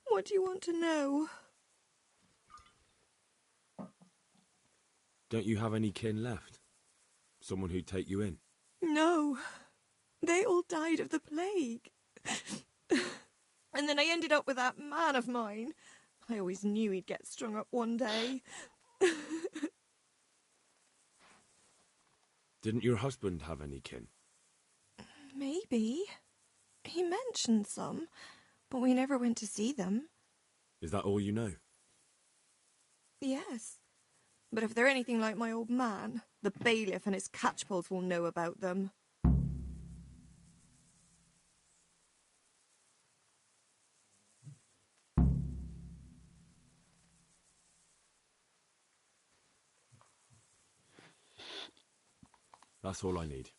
What do you want to know? Don't you have any kin left? Someone who'd take you in? No. They all died of the plague. And then I ended up with that man of mine. I always knew he'd get strung up one day. Didn't your husband have any kin? Maybe. He mentioned some, but we never went to see them. Is that all you know? Yes. But if they're anything like my old man, the bailiff and his catchpolls will know about them. That's all I need.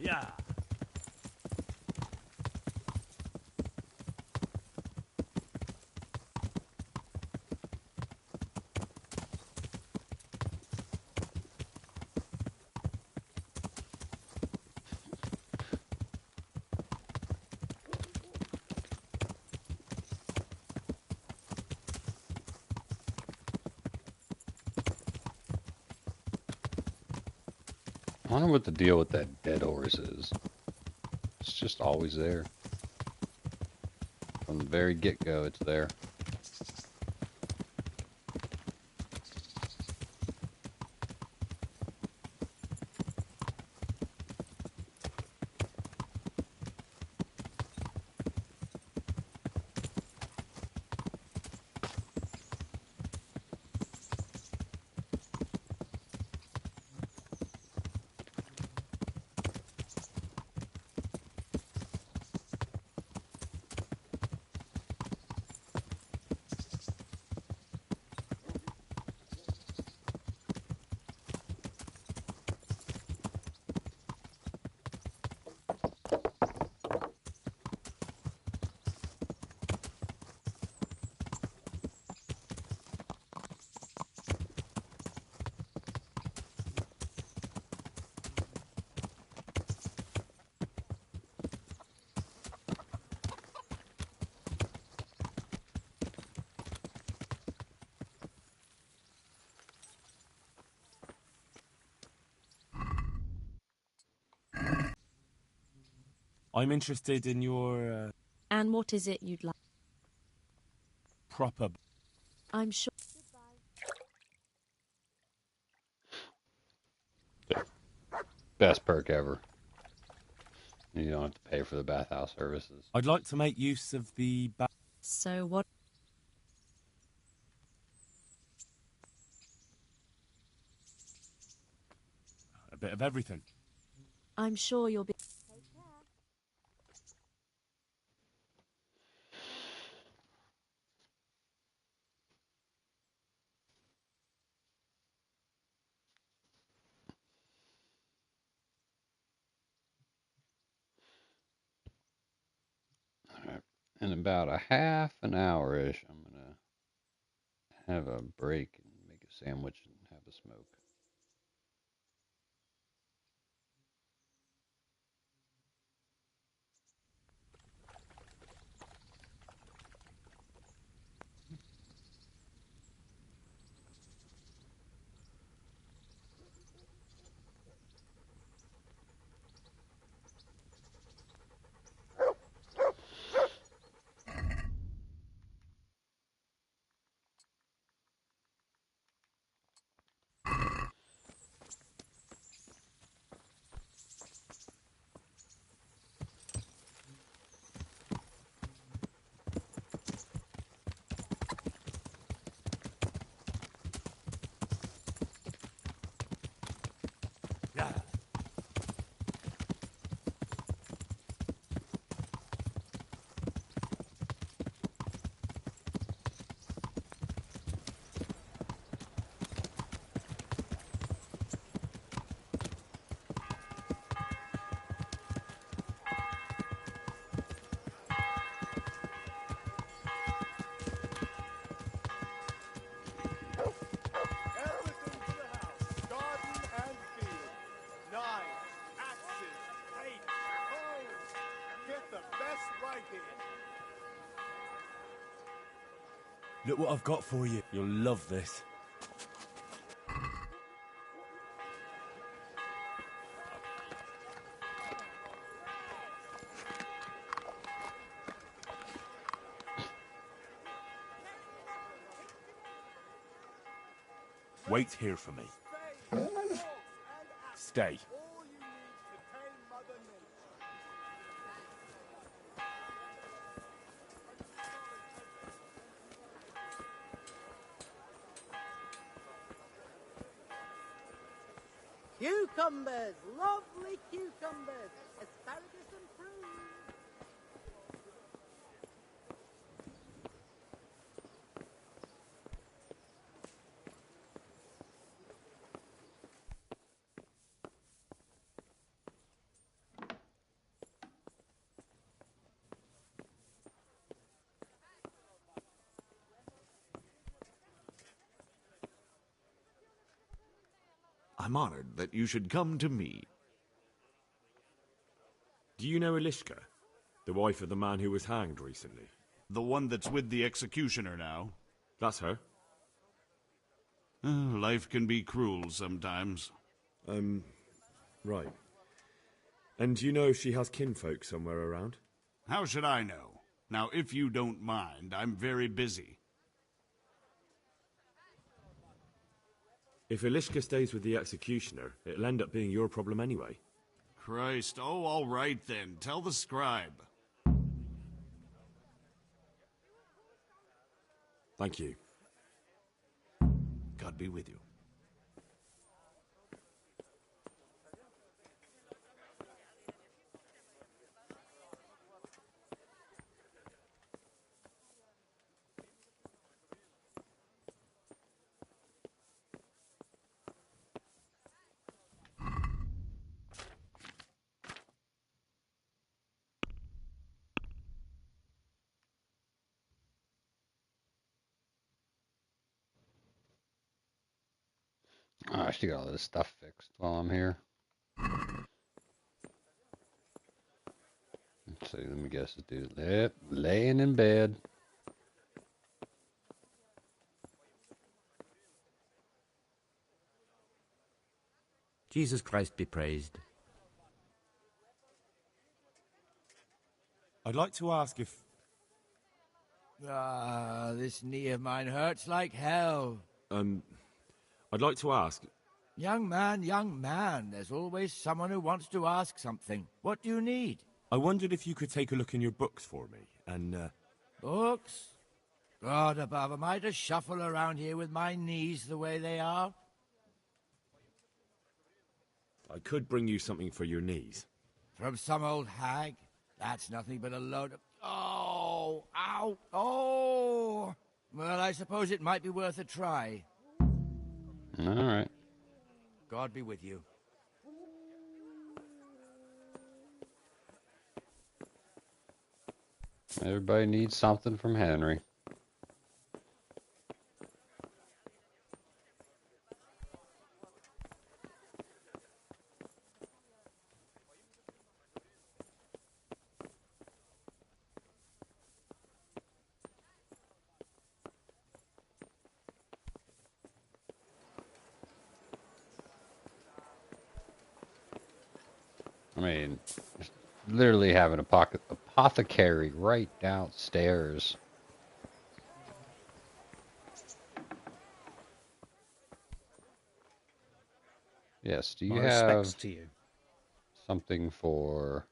Yeah. I wonder what the deal with that dead horse is. It's just always there. From the very get-go, it's there. I'm interested in your And what is it you'd like? proper... I'm sure. Best perk ever. You don't have to pay for the bathhouse services. I'd like to make use of the... So what? a bit of everything. I'm sure you'll be. Alright. In about a half an hour-ish, I'm going to have a break and make a sandwich and have a smoke. Look what I've got for you. You'll love this. Wait here for me. Stay. Cucumbers, lovely cucumbers, asparagus and prunes. I'm honored that you should come to me. Do you know Elishka? The wife of the man who was hanged recently? The one that's with the executioner now? That's her. Life can be cruel sometimes. Right. And do you know if she has kinfolk somewhere around? How should I know? Now, if you don't mind, I'm very busy. If Elishka stays with the executioner, it'll end up being your problem anyway. Christ, oh, all right then. Tell the scribe. Thank you. God be with you. Oh, I should get all this stuff fixed while I'm here. Let's see, let me guess this dude. Yep, laying in bed. Jesus Christ be praised. I'd like to ask if... This knee of mine hurts like hell. I'd like to ask... Young man, there's always someone who wants to ask something. What do you need? I wondered if you could take a look in your books for me, and, Books? God above, am I to shuffle around here with my knees the way they are? I could bring you something for your knees. From some old hag? That's nothing but a load of... Oh! Ow! Oh! Well, I suppose it might be worth a try. All right. God be with you. Everybody needs something from Henry. I mean, literally having a apothecary right downstairs. Yes, do you My have respects to you. something for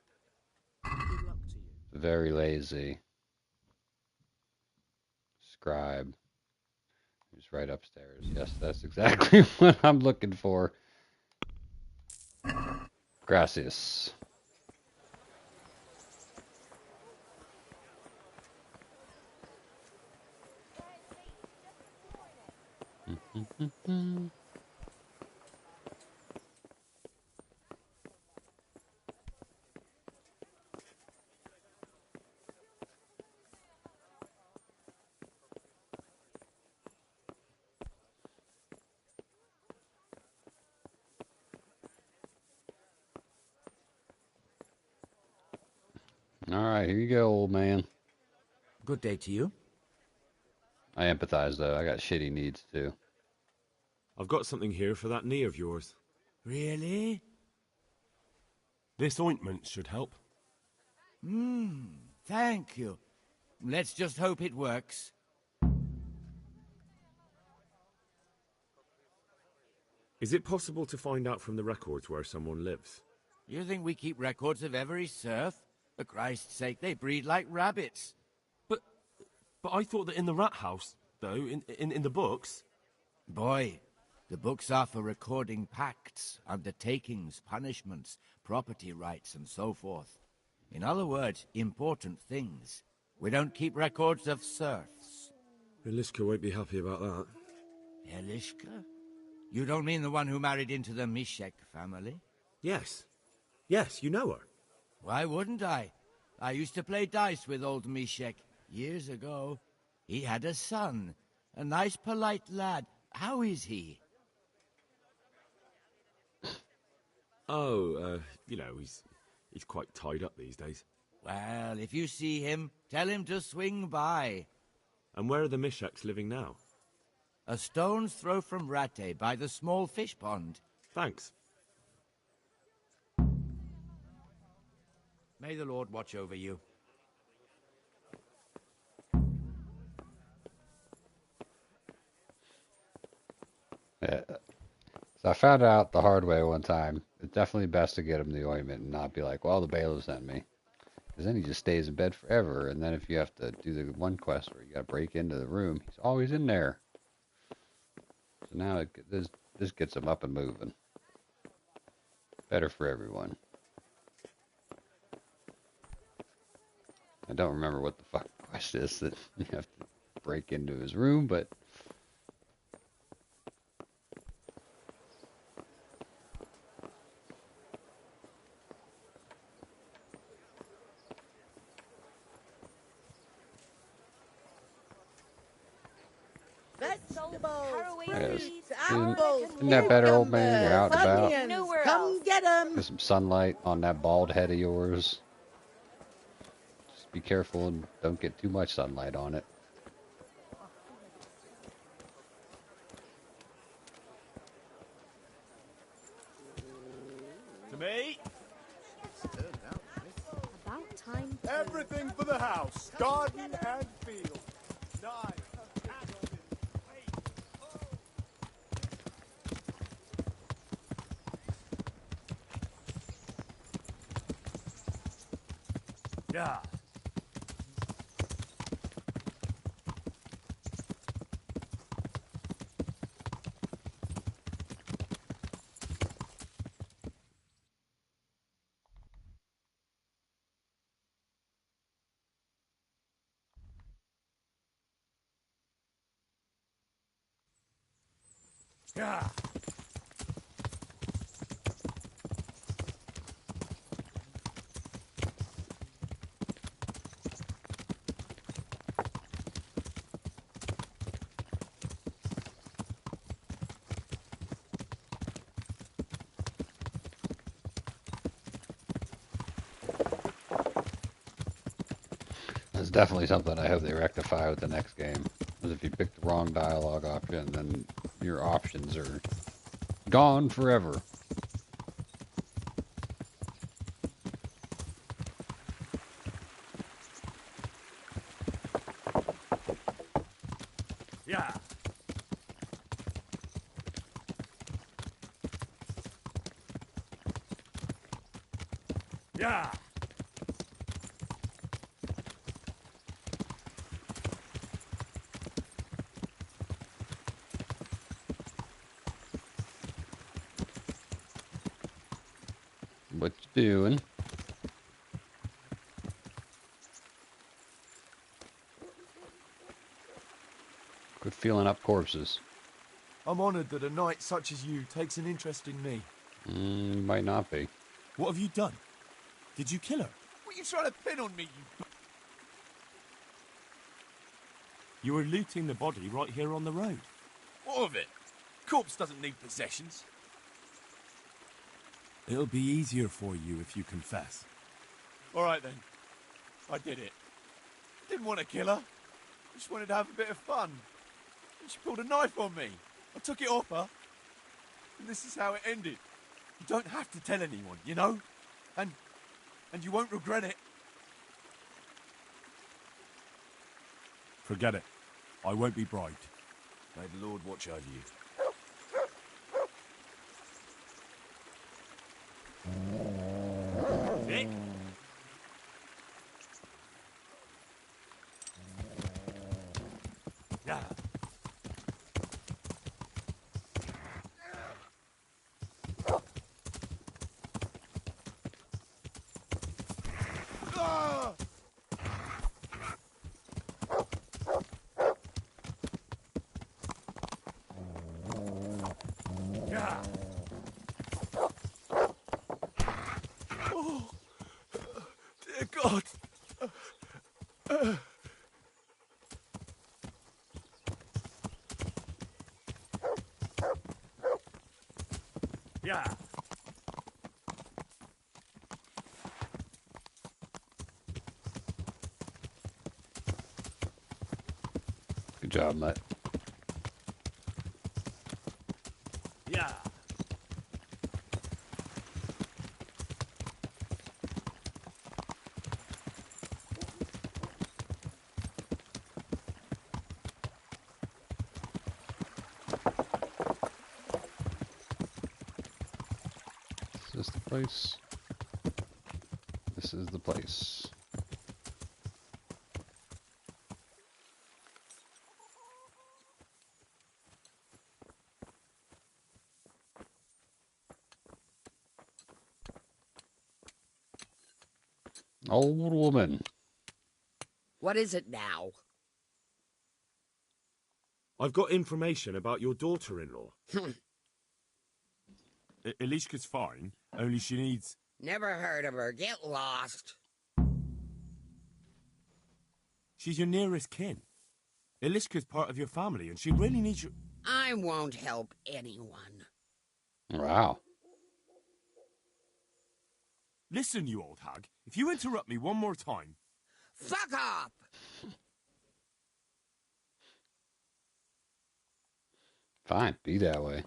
the very lazy scribe who's right upstairs? Yes, that's exactly what I'm looking for. Gracias. All right, here you go, old man. Good day to you. I empathize, though. I got shitty needs, too. I've got something here for that knee of yours. Really? This ointment should help. Thank you. Let's just hope it works. Is it possible to find out from the records where someone lives? You think we keep records of every serf? For Christ's sake, they breed like rabbits. But I thought that in the rat house, though, in the books... Boy, the books are for recording pacts, undertakings, punishments, property rights, and so forth. In other words, important things. We don't keep records of serfs. Eliska won't be happy about that. Eliska? You don't mean the one who married into the Mishek family? Yes. Yes, you know her. Why wouldn't I? I used to play dice with old Mishek years ago. He had a son, a nice, polite lad. How is he? Oh, you know, he's quite tied up these days. Well, if you see him, tell him to swing by. And where are the Mishaks living now? A stone's throw from Ratte by the small fish pond. Thanks. May the Lord watch over you. Yeah. So I found out the hard way one time. It's definitely best to get him the ointment and not be like, well, the bailiff sent me. Because then he just stays in bed forever. And then if you have to do the one quest where you got to break into the room, he's always in there. So now this gets him up and moving. Better for everyone. I don't remember what the fuck quest is that you have to break into his room, but... Vegetables, Isn't that better, old man? You're out and about. onions, come get 'em. Get some sunlight on that bald head of yours. Just be careful and don't get too much sunlight on it. To me, About time. everything for the house, garden and field. Nice. Yeah. Yeah. That's definitely something I hope they rectify with the next game. Because if you pick the wrong dialogue option, then your options are gone forever. Yeah. Yeah. What you doing? Quit feeling up corpses. I'm honored that a knight such as you takes an interest in me. Might not be. What have you done? Did you kill her? What are you trying to pin on me, you... You were looting the body right here on the road. What of it? Corpse doesn't need possessions. It'll be easier for you if you confess. All right, then. I did it. Didn't want to kill her. Just wanted to have a bit of fun. And she pulled a knife on me. I took it off her. And this is how it ended. You don't have to tell anyone, you know? And you won't regret it. Forget it. I won't be bribed. May the Lord watch over you. Nick? Yeah. Oh, dear God. Yeah. Good job, Mutt. Yeah. Is this the place? This is the place. Old woman. What is it now? I've got information about your daughter-in-law. Elishka's fine, only she needs... Never heard of her. Get lost. She's your nearest kin. Elishka's part of your family, and she really needs you... I won't help anyone. Wow. Listen, you old hag. If you interrupt me one more time... Fuck off! Fine, be that way.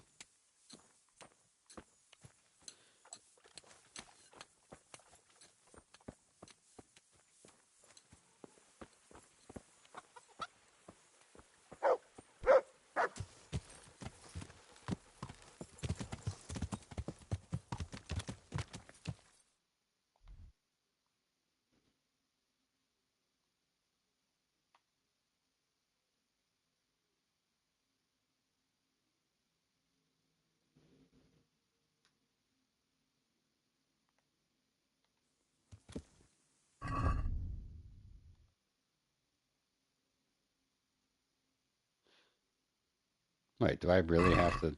Wait, do I really have to...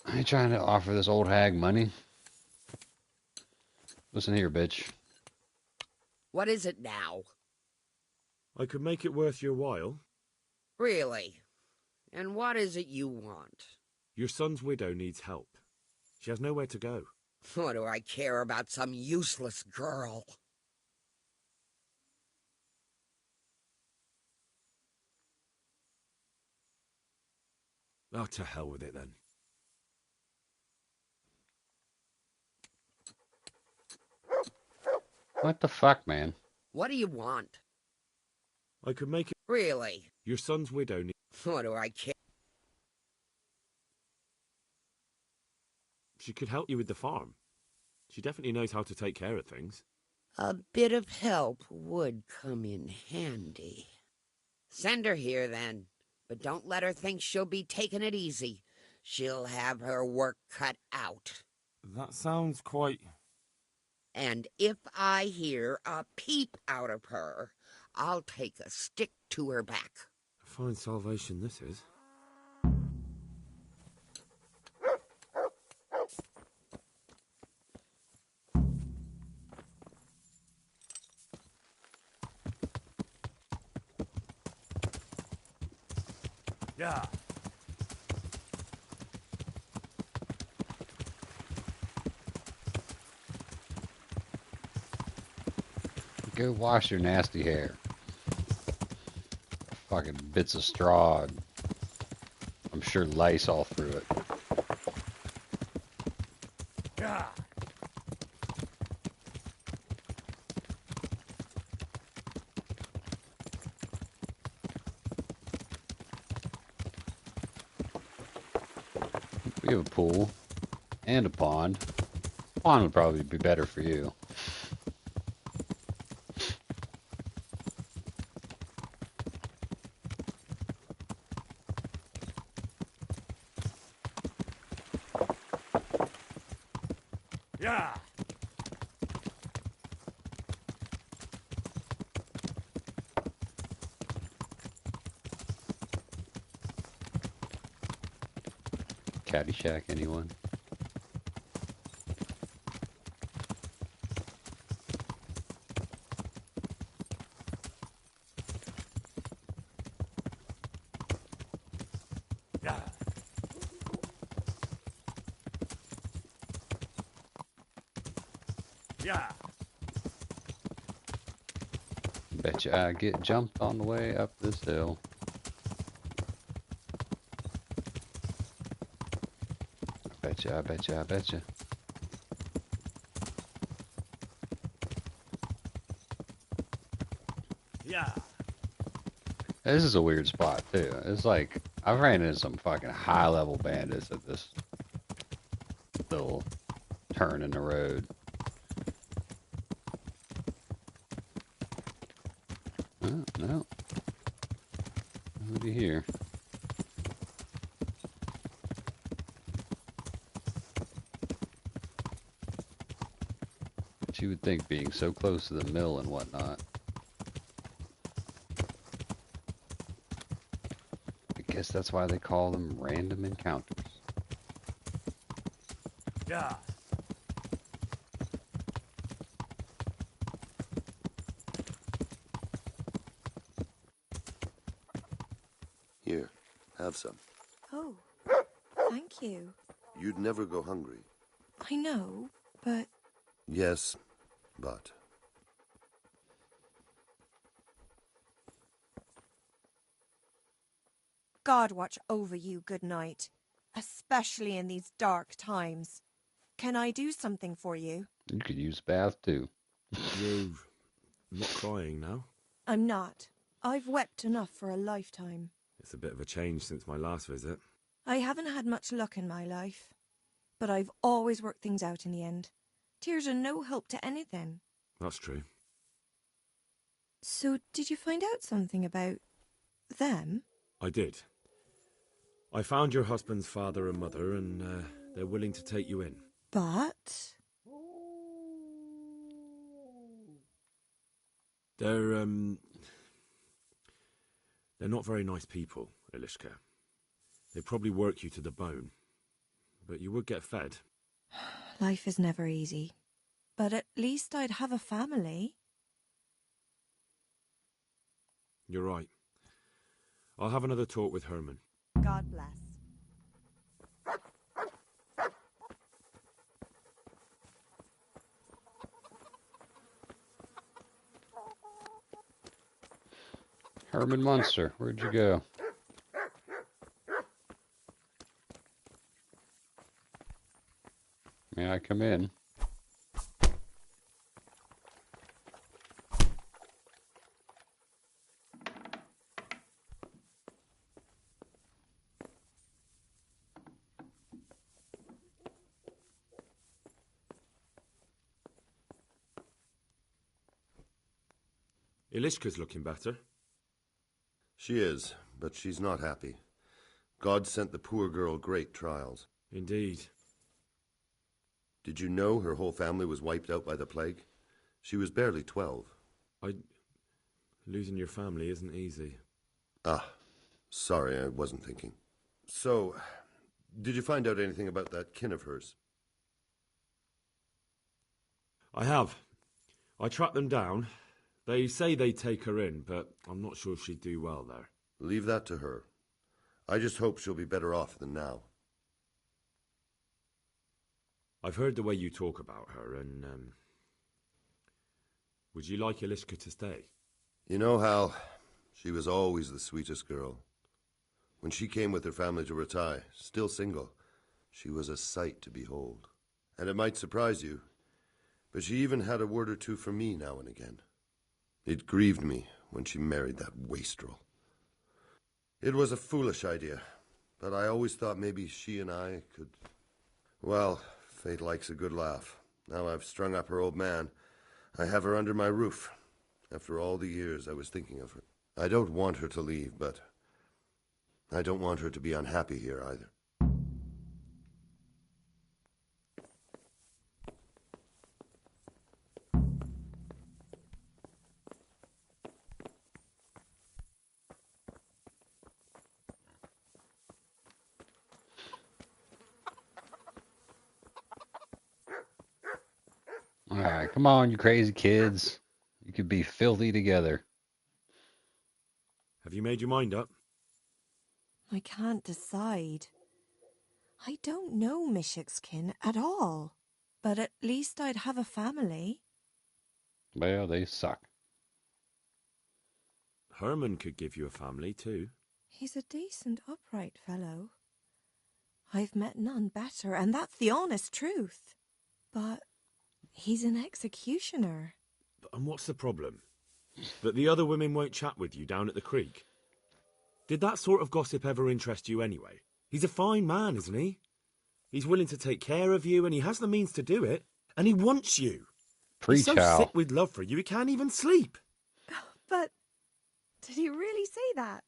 Are you trying to offer this old hag money? Listen here, bitch. What is it now? I could make it worth your while. Really? And what is it you want? Your son's widow needs help. She has nowhere to go. What do I care about some useless girl? Oh, to hell with it then. What the fuck, man? What do you want? I could make it... Really? Your son's widow needs... What do I care? She could help you with the farm. She definitely knows how to take care of things. A bit of help would come in handy. Send her here, then. But don't let her think she'll be taking it easy. She'll have her work cut out. That sounds quite... And if I hear a peep out of her, I'll take a stick to her back. A fine salvation this is. Yeah. Go wash your nasty hair. Fucking bits of straw. I'm sure lice all through it. Yeah. We have a pool and a pond. Pond would probably be better for you. Yeah. Caddyshack, anyone? Yeah. Yeah. Betcha I get jumped on the way up this hill. I betcha. Yeah. This is a weird spot, too. It's like, I've ran into some fucking high-level bandits at this little turn in the road. Oh, no. Nobody here. But you would think being so close to the mill and whatnot. I guess that's why they call them random encounters. Yeah. Here, have some. Oh, thank you. You'd never go hungry. I know, but... Yes, but... God watch over you, good night. Especially in these dark times. Can I do something for you? You could use a bath, too. You're not crying now? I'm not. I've wept enough for a lifetime. It's a bit of a change since my last visit. I haven't had much luck in my life. But I've always worked things out in the end. Tears are no help to anything. That's true. So, did you find out something about them? I did. I found your husband's father and mother, and they're willing to take you in. But... They're not very nice people, Elishka. They'd probably work you to the bone. But you would get fed. Life is never easy. But at least I'd have a family. You're right. I'll have another talk with Herman. God bless. Herman Munster, where'd you go? May I come in? Elishka's looking better. She is, but she's not happy. God sent the poor girl great trials. Indeed. Did you know her whole family was wiped out by the plague? She was barely 12. Losing your family isn't easy. Ah, sorry, I wasn't thinking. So, did you find out anything about that kin of hers? I have. I tracked them down. They say they'd take her in, but I'm not sure she'd do well there. Leave that to her. I just hope she'll be better off than now. I've heard the way you talk about her, and Would you like Eliska to stay? You know, Hal, she was always the sweetest girl. When she came with her family to Ratai, still single, she was a sight to behold. And it might surprise you, but she even had a word or two for me now and again. It grieved me when she married that wastrel. It was a foolish idea, but I always thought maybe she and I could... Well, fate likes a good laugh. Now I've strung up her old man. I have her under my roof. After all the years I was thinking of her. I don't want her to leave, but I don't want her to be unhappy here either. All right, come on, you crazy kids. You could be filthy together. Have you made your mind up? I can't decide. I don't know Mishik's kin at all. But at least I'd have a family. Well, they suck. Herman could give you a family, too. He's a decent, upright fellow. I've met none better, and that's the honest truth. But he's an executioner. And what's the problem? That the other women won't chat with you down at the creek? Did that sort of gossip ever interest you anyway? He's a fine man, isn't he? He's willing to take care of you, and he has the means to do it. And he wants you. He's so sick with love for you, he can't even sleep. But did he really say that?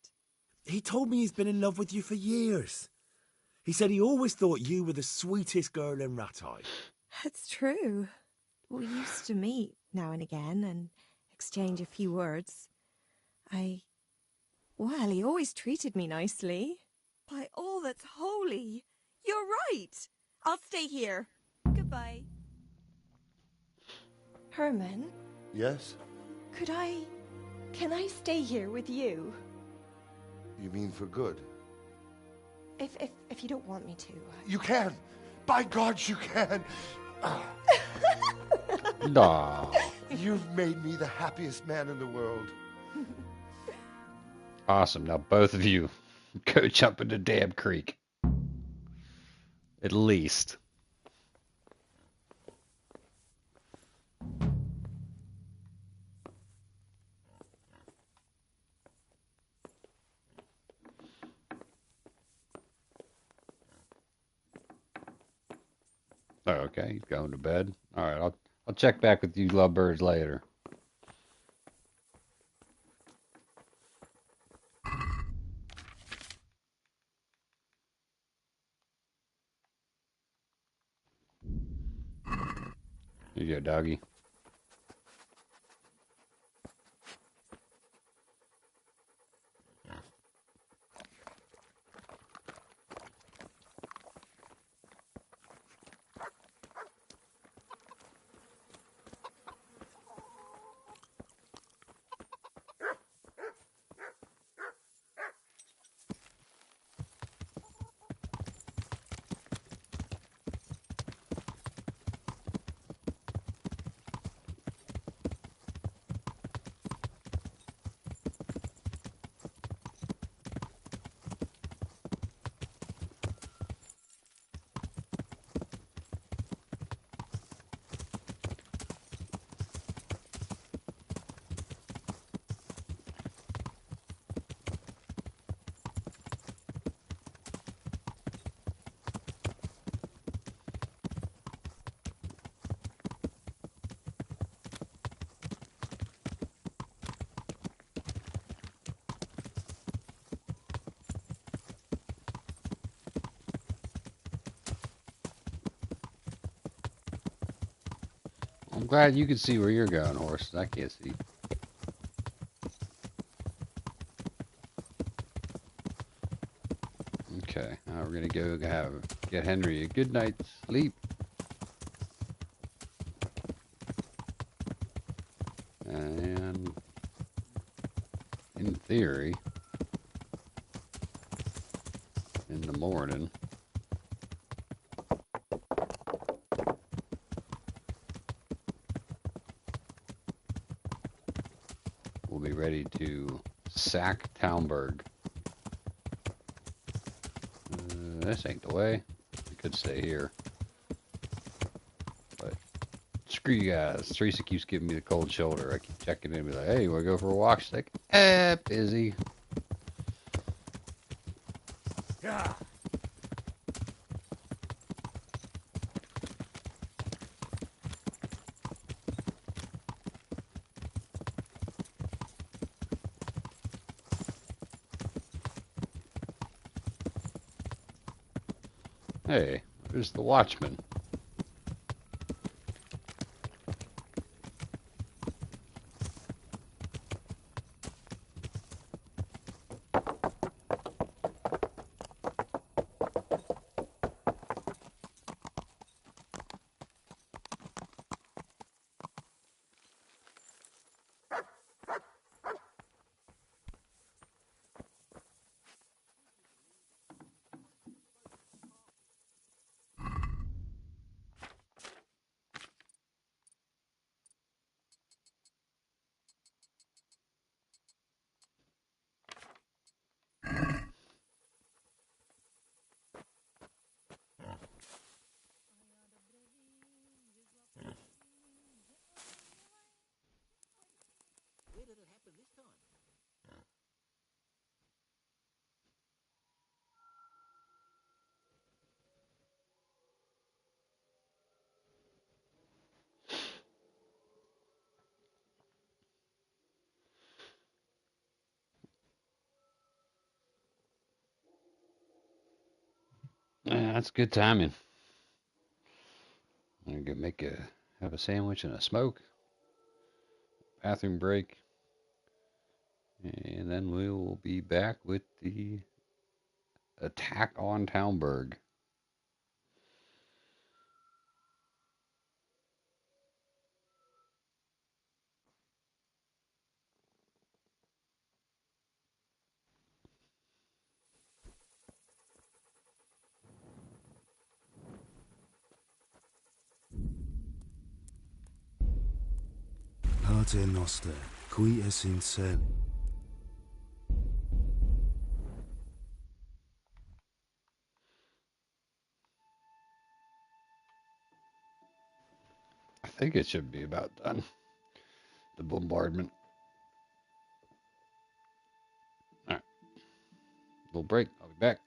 He told me he's been in love with you for years. He said he always thought you were the sweetest girl in Ratai. That's true. We used to meet now and again and exchange a few words. Well, he always treated me nicely. By all that's holy, you're right. I'll stay here. Goodbye. Herman? Yes? Can I stay here with you? You mean for good? If you don't want me to. You can! By God, you can! Nah. You've made me the happiest man in the world. Awesome. Now both of you go jump in the damn creek. At least. Oh, okay, he's going to bed. All right, I'll check back with you lovebirds later. Here you go, doggy. I'm glad you can see where you're going, horse. I can't see. Okay, now we're gonna go get Henry a good night's sleep. And in theory, in the morning, ready to sack Townburg. This ain't the way. We could stay here. But screw you guys. Teresa keeps giving me the cold shoulder. I keep checking in and be like, hey, you want to go for a walk? She's like, busy. Yeah. Hey, where's the watchman? Yeah, that's good timing. I'm gonna have a sandwich and a smoke, bathroom break, and then we will be back with the attack on Townburg. Pater noster, qui es in celi. I think it should be about done. The bombardment. All right, little break. I'll be back.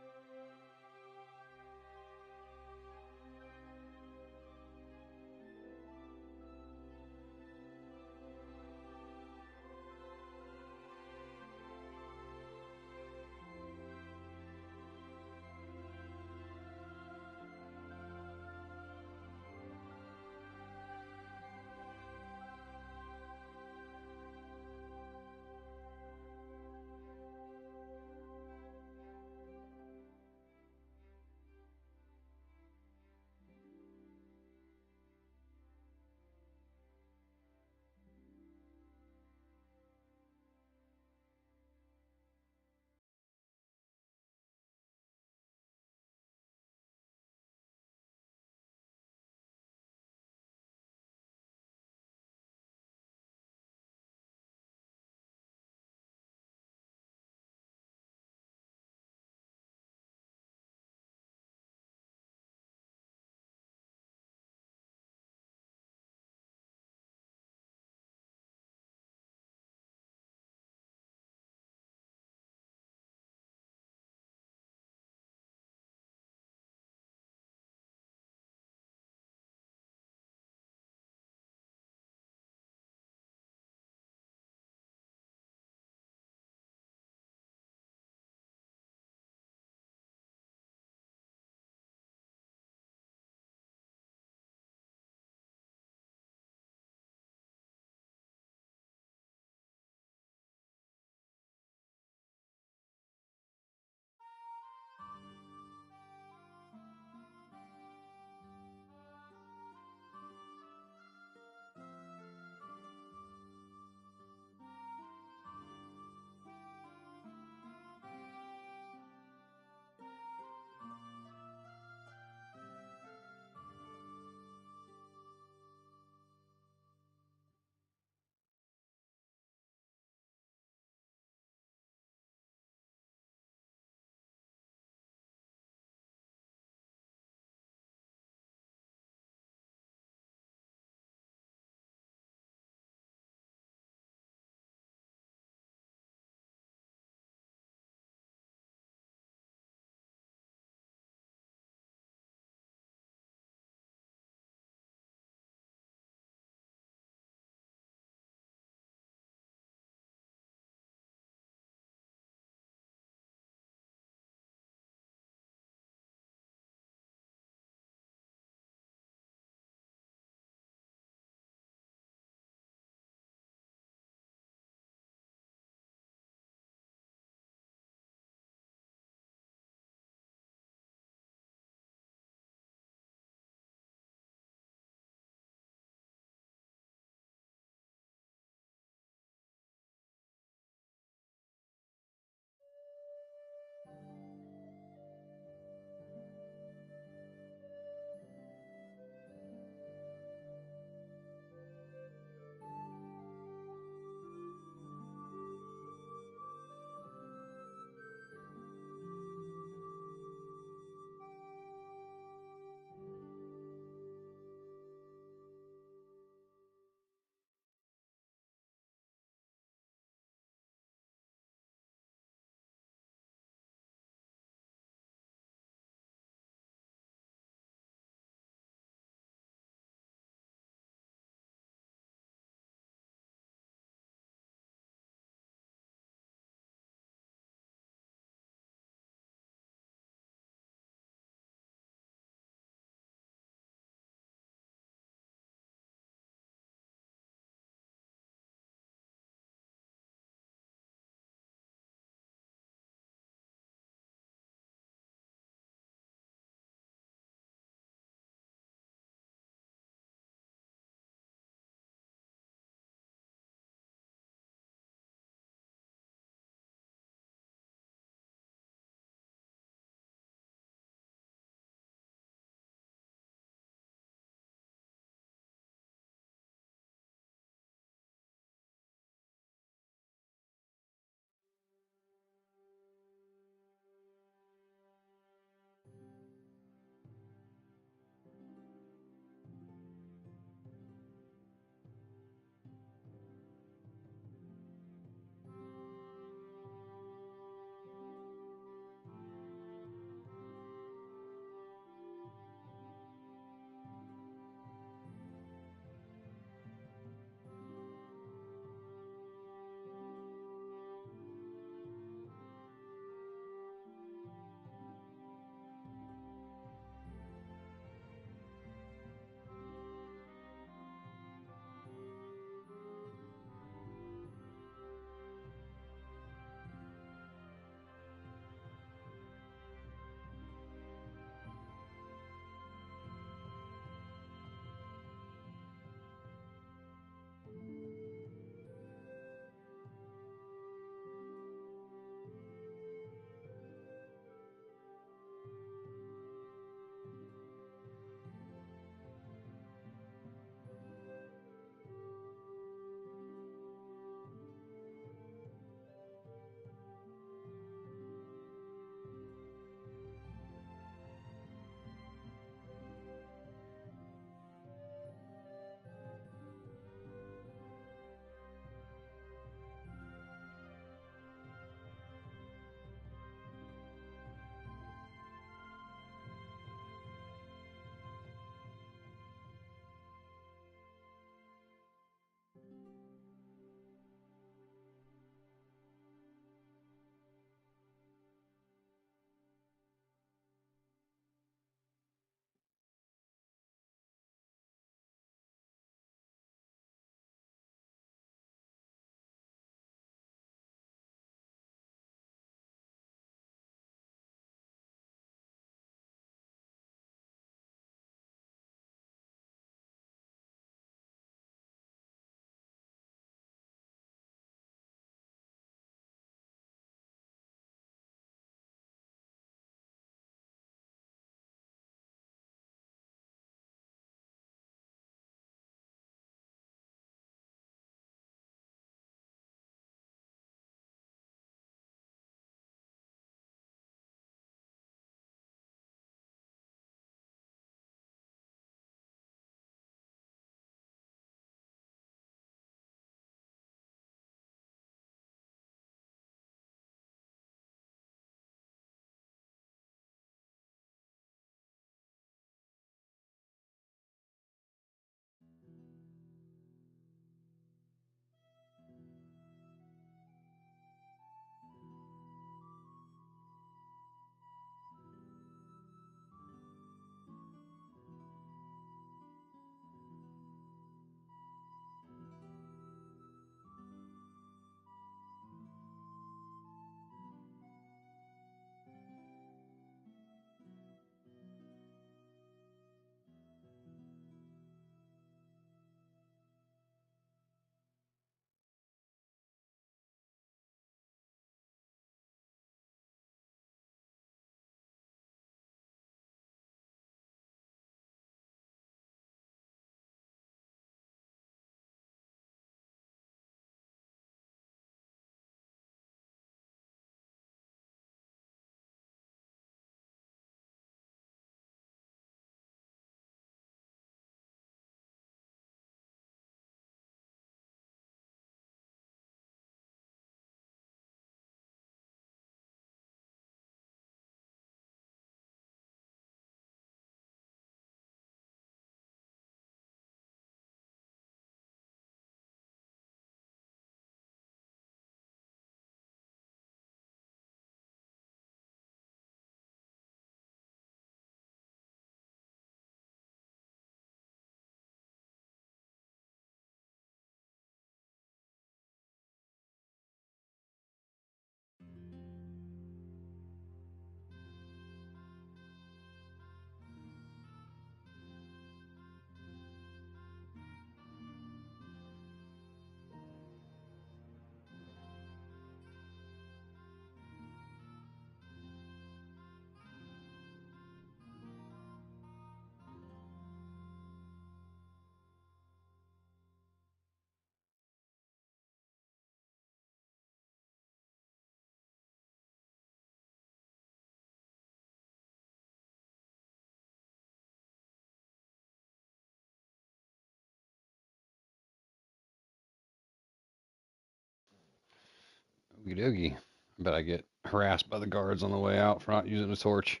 Okie dokie. I bet I get harassed by the guards on the way out for not using a torch.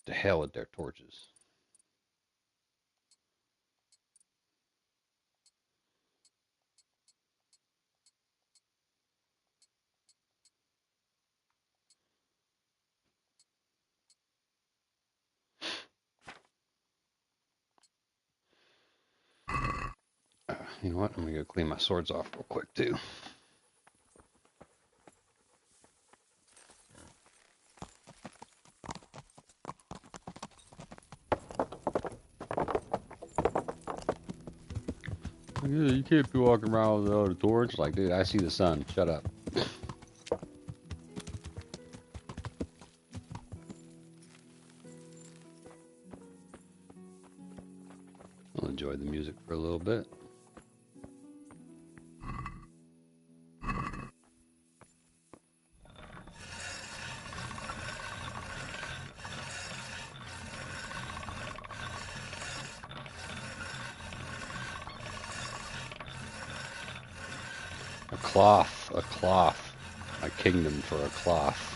To hell with their torches. You know what? I'm gonna go clean my swords off real quick too. Yeah, you can't be walking around without a torch. Like, dude, I see the sun. Shut up. I'll enjoy the music for a little bit. A cloth, a cloth. A kingdom for a cloth.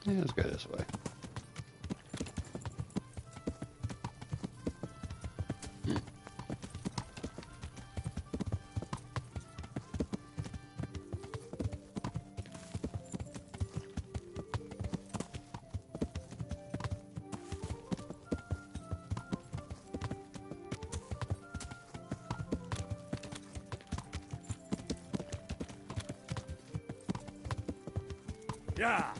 Yeah, let's go this way. Yeah.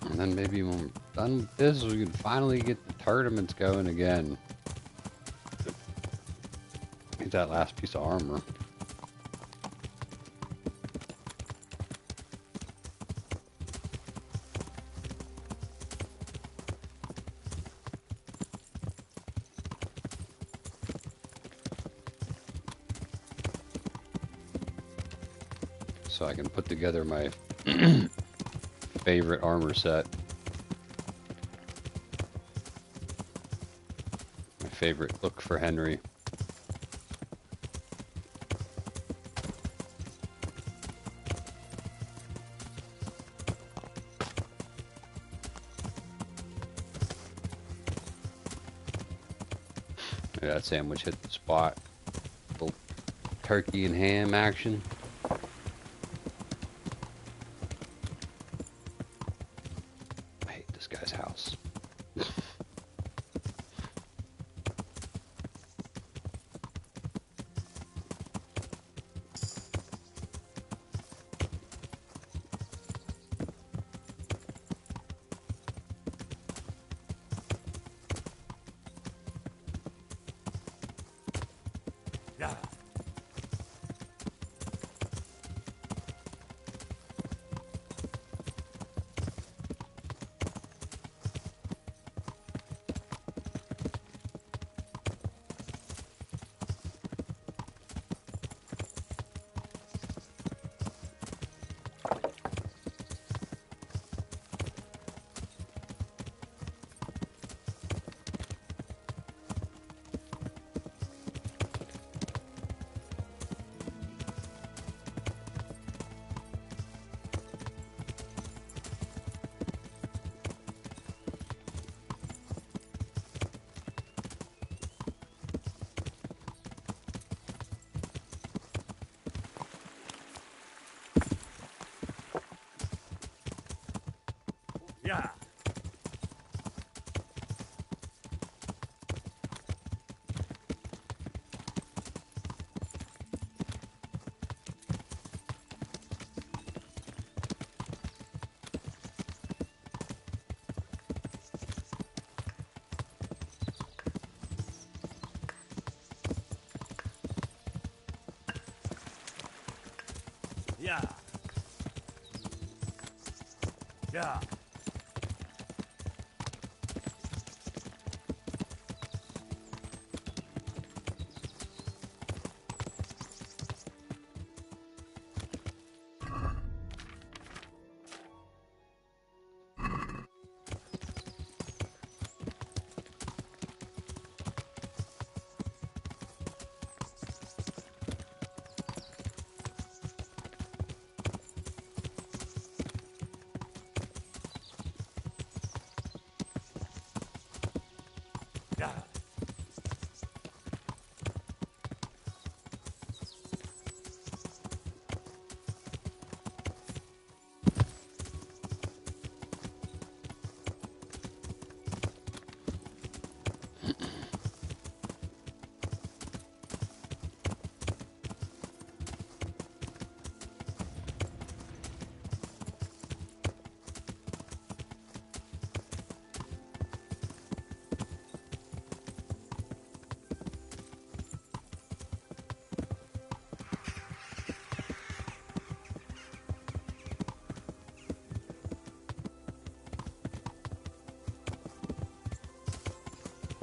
And then maybe when we're done with this, we can finally get the tournaments going again. Get that last piece of armor. So I can put together my favorite armor set. My favorite look for Henry. Yeah, that sandwich hit the spot. Little turkey and ham action. I hate this guy's house. Yeah. Yeah.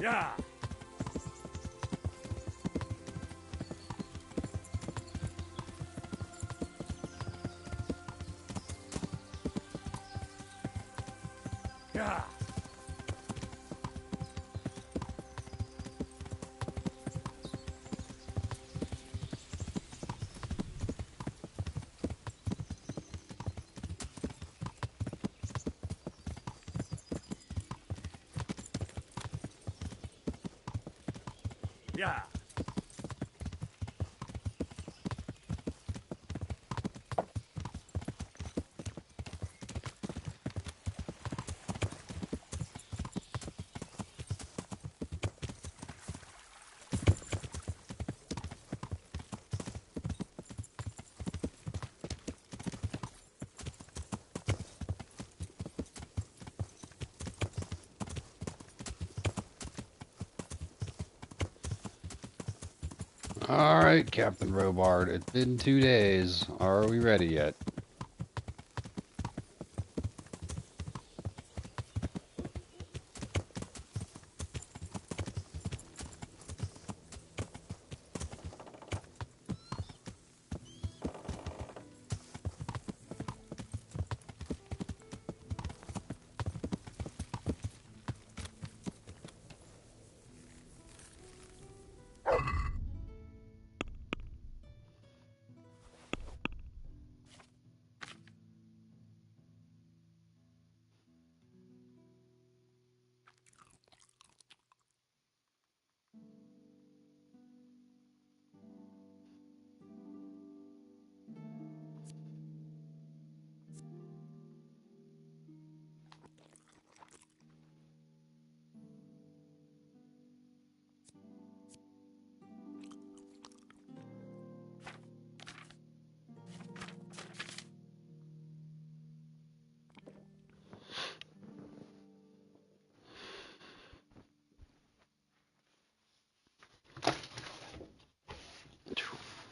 Yeah. Yeah. Yeah. Yeah. All right, Captain Robard. It's been 2 days. Are we ready yet?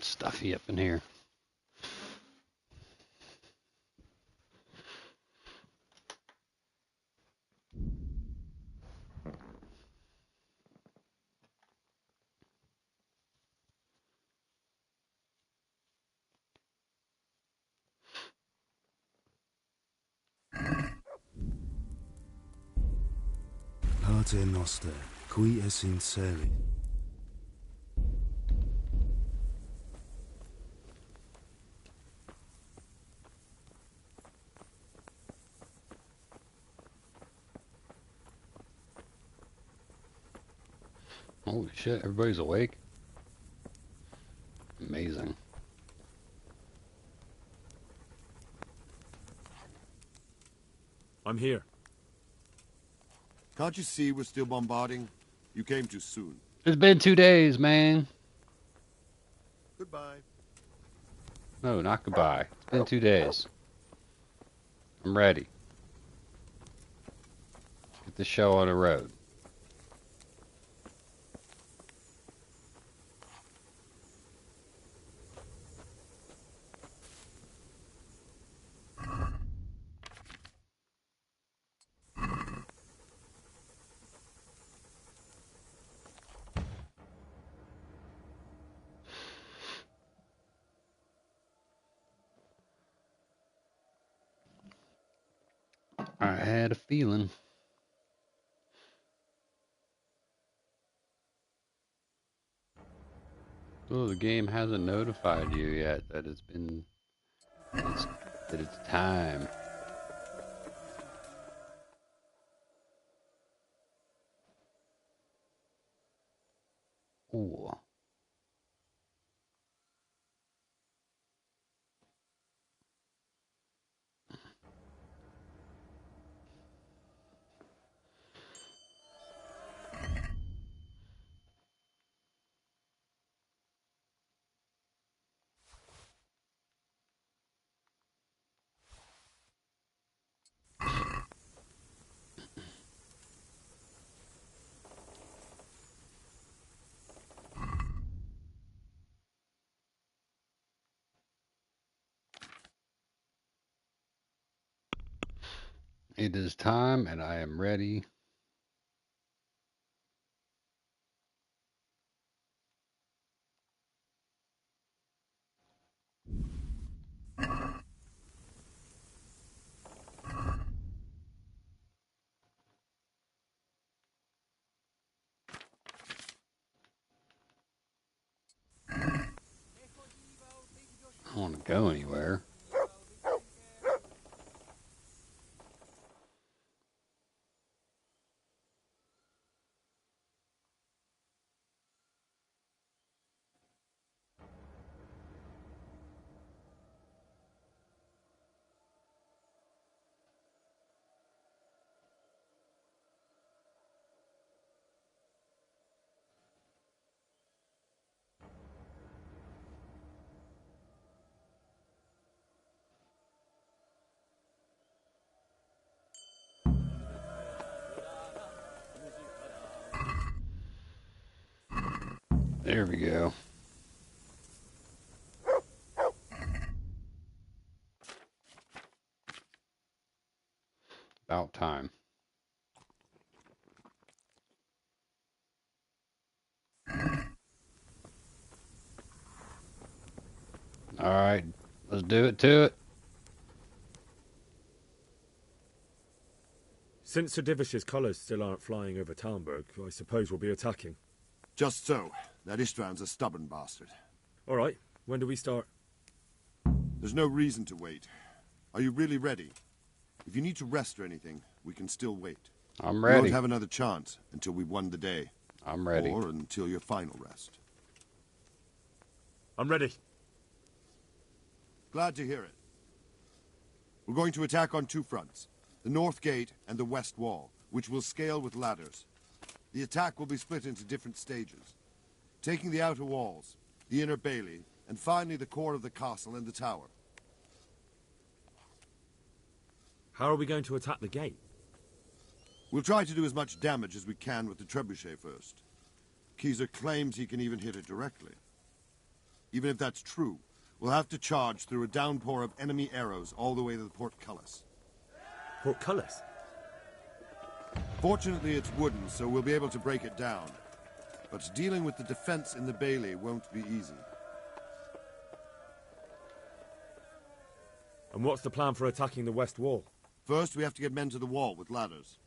Stuffy up in here. Pater noster, qui es in celi. Holy shit, everybody's awake? Amazing. I'm here. Can't you see we're still bombarding? You came too soon. It's been 2 days, man. Goodbye. No, not goodbye. It's been 2 days. I'm ready. Get the show on the road. I had a feeling. Oh, the game hasn't notified you yet that it's time. Ooh. It is time, and I am ready. I don't want to go anywhere. There we go. About time. All right, let's do it to it. Since Sir Divish's colours still aren't flying over Talmberg, I suppose we'll be attacking. Just so. That István's a stubborn bastard. All right, when do we start? There's no reason to wait. Are you really ready? If you need to rest or anything, we can still wait. I'm We ready. won't have another chance until we've won the day. I'm ready. Or until your final rest. I'm ready. Glad to hear it. We're going to attack on two fronts. The North Gate and the West Wall, which will scale with ladders. The attack will be split into different stages. Taking the outer walls, the inner bailey, and finally the core of the castle and the tower. How are we going to attack the gate? We'll try to do as much damage as we can with the trebuchet first. Keyser claims he can even hit it directly. Even if that's true, we'll have to charge through a downpour of enemy arrows all the way to the portcullis. Portcullis? Fortunately, it's wooden, so we'll be able to break it down. But dealing with the defense in the bailey won't be easy. And what's the plan for attacking the West Wall? First, we have to get men to the wall with ladders,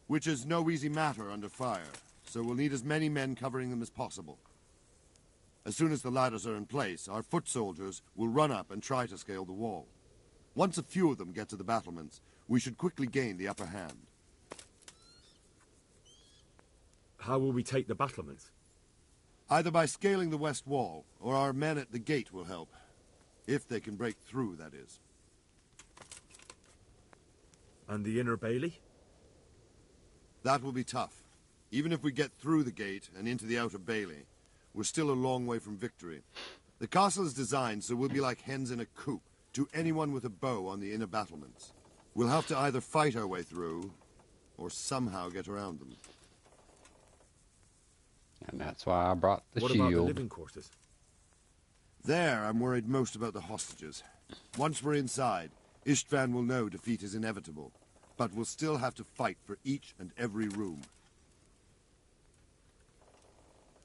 which is no easy matter under fire, so we'll need as many men covering them as possible. As soon as the ladders are in place, our foot soldiers will run up and try to scale the wall. Once a few of them get to the battlements, we should quickly gain the upper hand. How will we take the battlements? Either by scaling the west wall, or our men at the gate will help. If they can break through, that is. And the inner bailey? That will be tough. Even if we get through the gate and into the outer bailey, we're still a long way from victory. The castle is designed so we'll be like hens in a coop to anyone with a bow on the inner battlements. We'll have to either fight our way through, or somehow get around them. And that's why I brought the What shield. about the living quarters? There, I'm worried most about the hostages. Once we're inside, István will know defeat is inevitable, but we'll still have to fight for each and every room.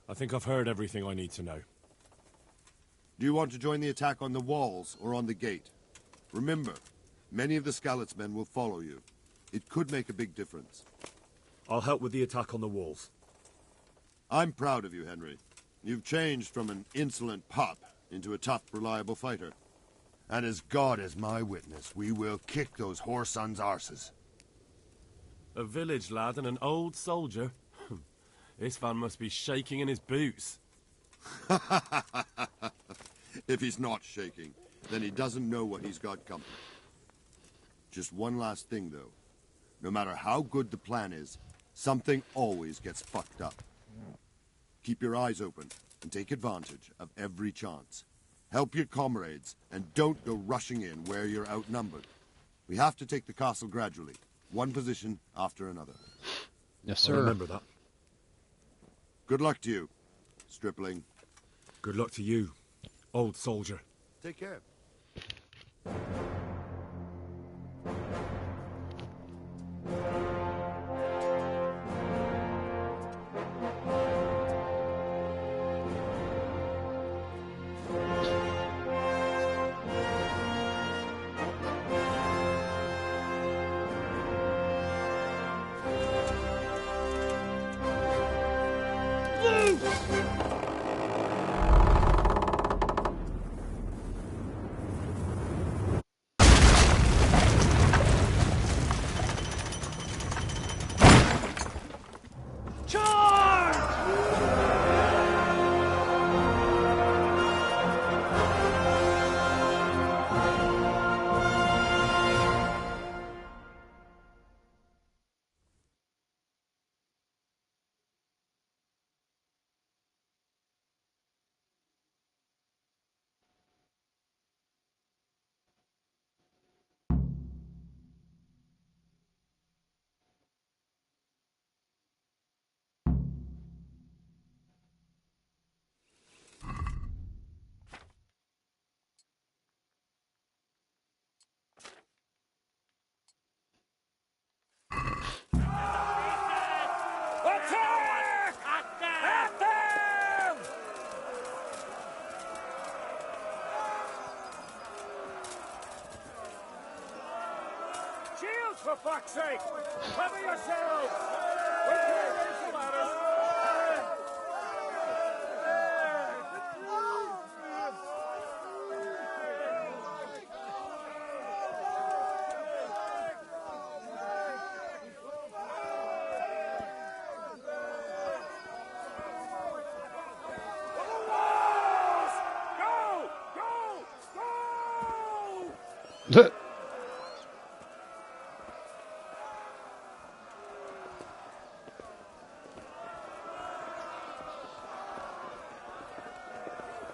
I think I've heard everything I need to know. Do you want to join the attack on the walls or on the gate? Remember, many of the Skalitz men will follow you. It could make a big difference. I'll help with the attack on the walls. I'm proud of you, Henry. You've changed from an insolent pup into a tough, reliable fighter. And as God is my witness, we will kick those whore sons' arses. A village lad and an old soldier? This man must be shaking in his boots. If he's not shaking, then he doesn't know what he's got coming. Just one last thing, though. No matter how good the plan is, something always gets fucked up. Keep your eyes open and take advantage of every chance. Help your comrades, and don't go rushing in where you're outnumbered. We have to take the castle gradually, one position after another. Yes, sir. I'll remember that. Good luck to you, stripling. Good luck to you, old soldier. Take care. Attack! At them! Shields, for fuck's sake! Cover yourselves! Okay, there's the ladders.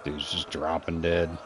Dude's just dropping dead.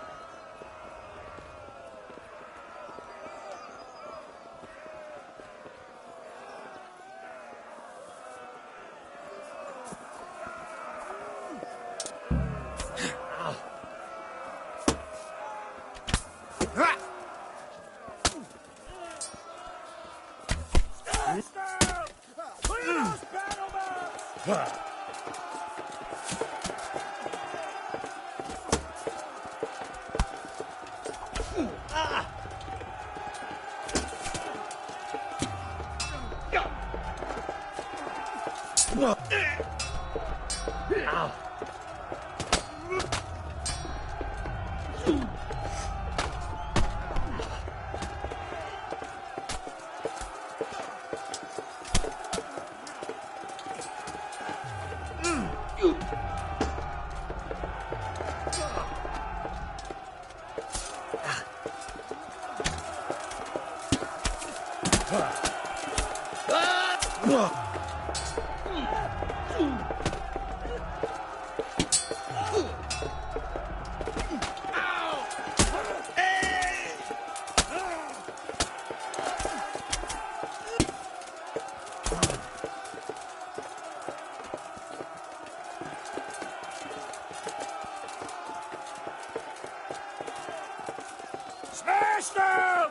Smash them!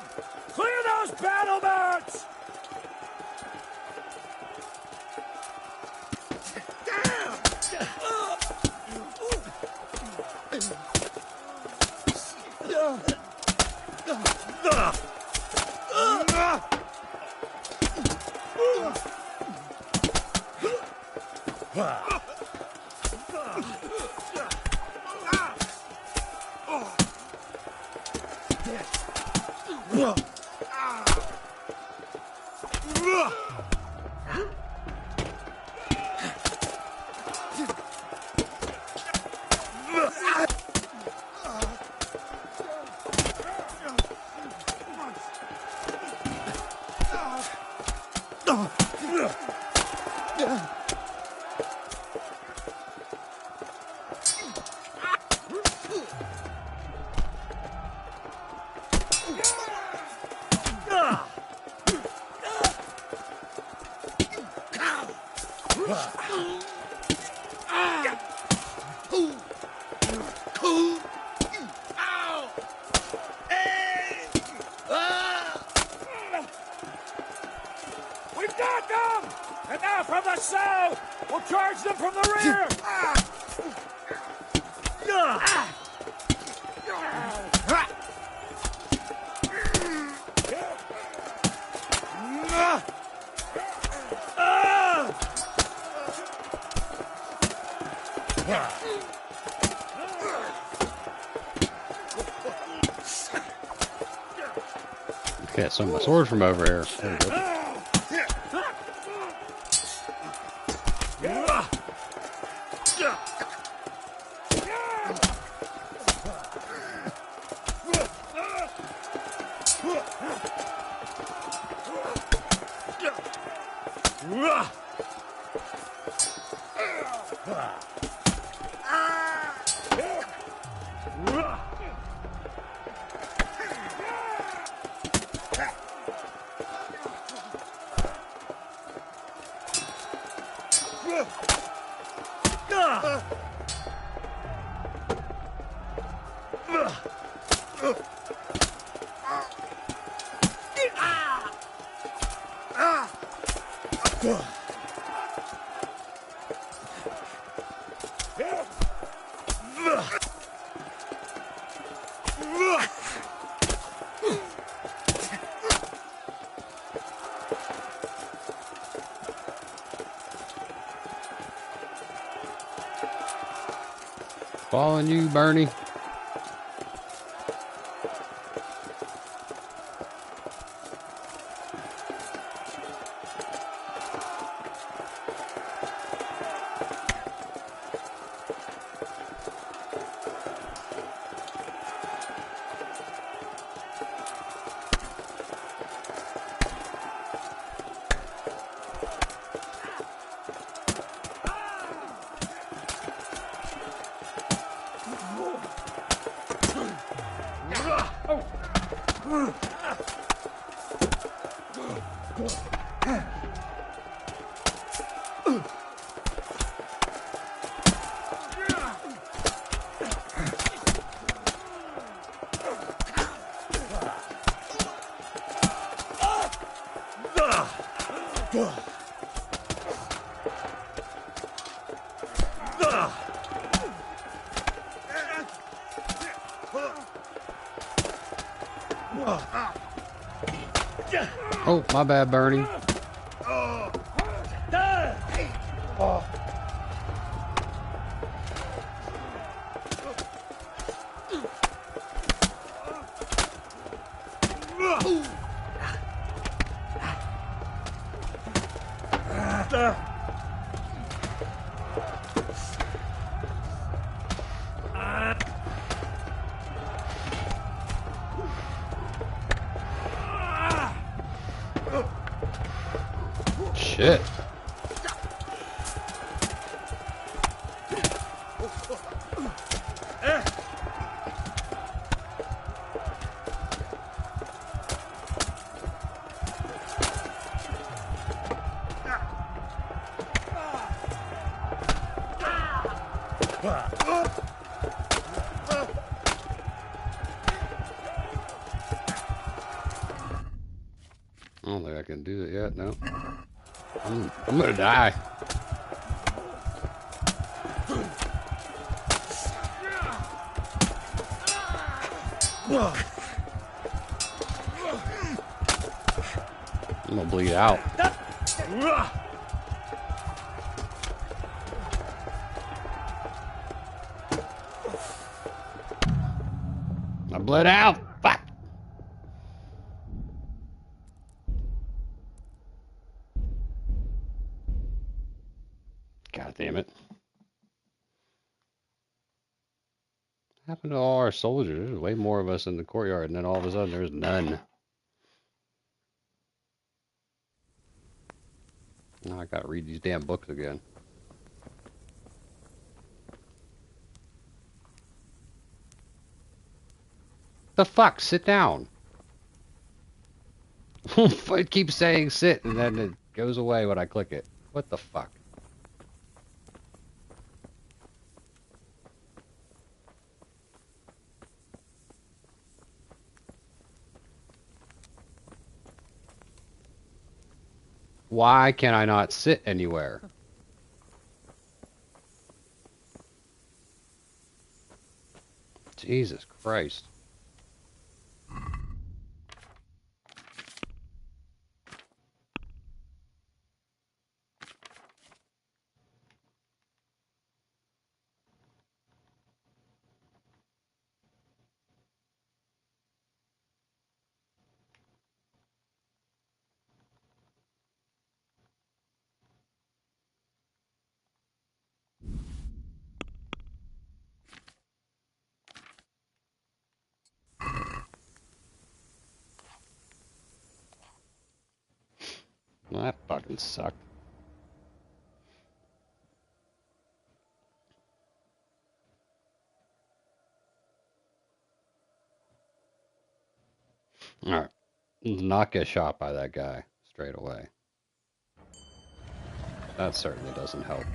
Clear those battlements! We got them! And now from the south! We'll charge them from the rear! Okay, so my sword from over here. There we go. Following you, Bernie. Oh, my bad, Bernie. Shit. I don't think I can do it yet, no. I'm gonna die. I'm gonna bleed out. I bled out. Fuck. God damn it. What happened to all our soldiers? There's way more of us in the courtyard, and then all of a sudden there's none. Now I gotta read these damn books again. The fuck? Sit down. It keeps saying sit, and then it goes away when I click it. What the fuck? Why can I not sit anywhere? Jesus Christ. Well, that fucking sucked. Alright. Let's not get shot by that guy straight away. That certainly doesn't help.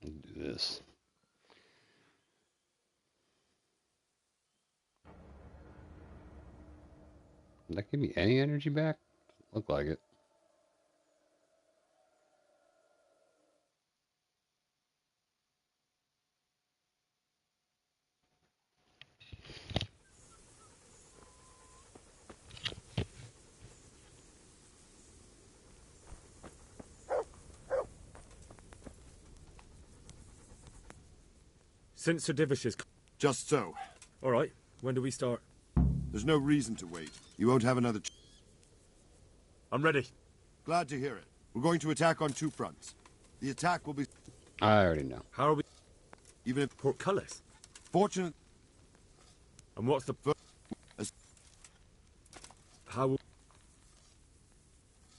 Do this. Did that give me any energy back? Look like it. Since Sir Divish is... Just so. All right. When do we start? There's no reason to wait. You won't have another... I'm ready. Glad to hear it. We're going to attack on two fronts. The attack will be... I already know. How are we... Even if... Portcullis? Fortunate... And what's the... How...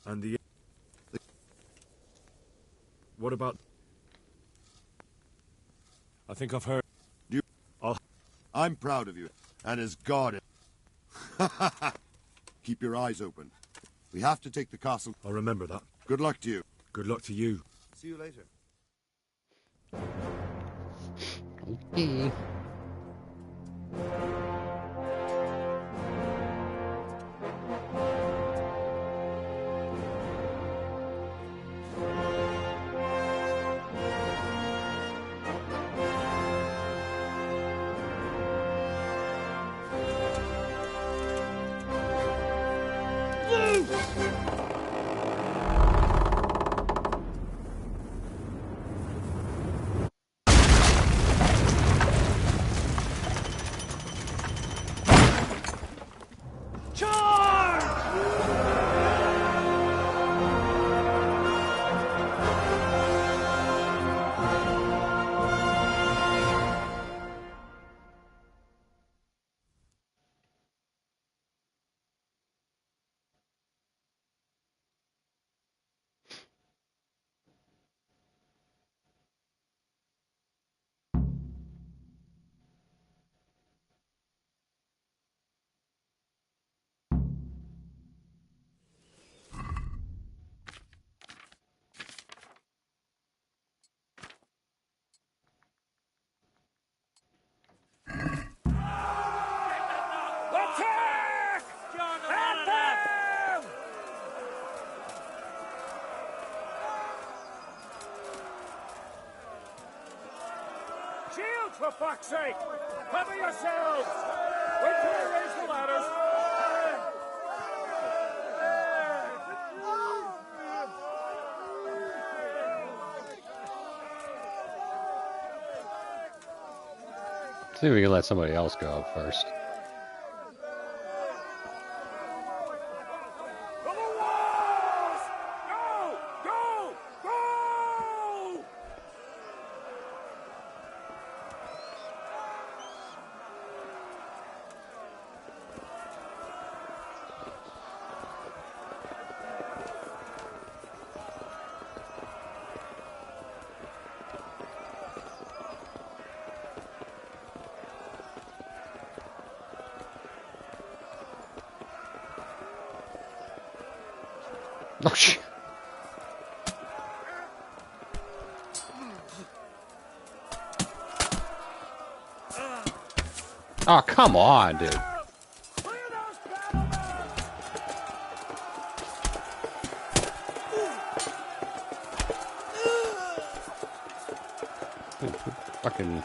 And the... What about... I think I've heard... You... I'm proud of you. And as God... Keep your eyes open. We have to take the castle. I'll remember that. Good luck to you. Good luck to you. See you later. Okay. Shields, for fuck's sake! Cover yourselves! Wait till I raise the ladders! See if we can let somebody else go up first. Oh, shit. Oh, come on, dude. Fucking...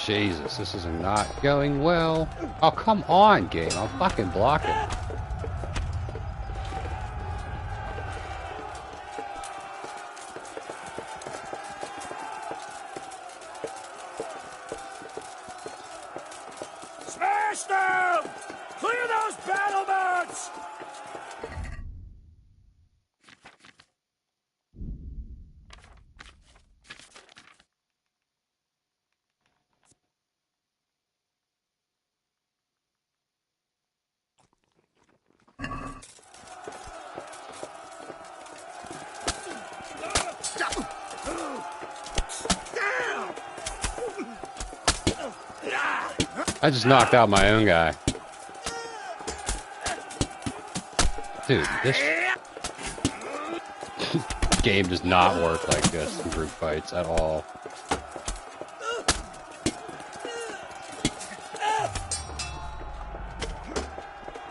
Jesus, this is not going well. Oh, come on, game. I'm fucking blocking. Smash them! Clear those battlements! I just knocked out my own guy. Dude, this game does not work like this in group fights at all.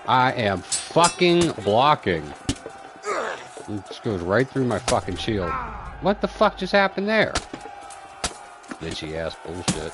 I am fucking blocking. It just goes right through my fucking shield. What the fuck just happened there? Glitchy ass bullshit.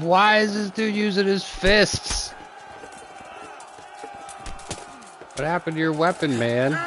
Why is this dude using his fists? What happened to your weapon, man?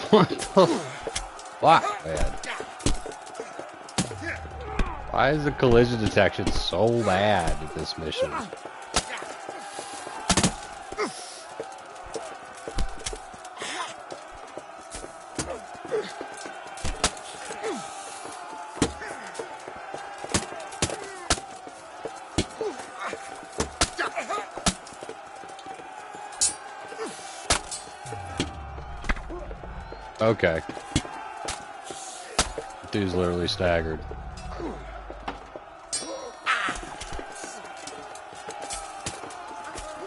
What the fuck, man? Why is the collision detection so bad at this mission? Okay. Dude's literally staggered.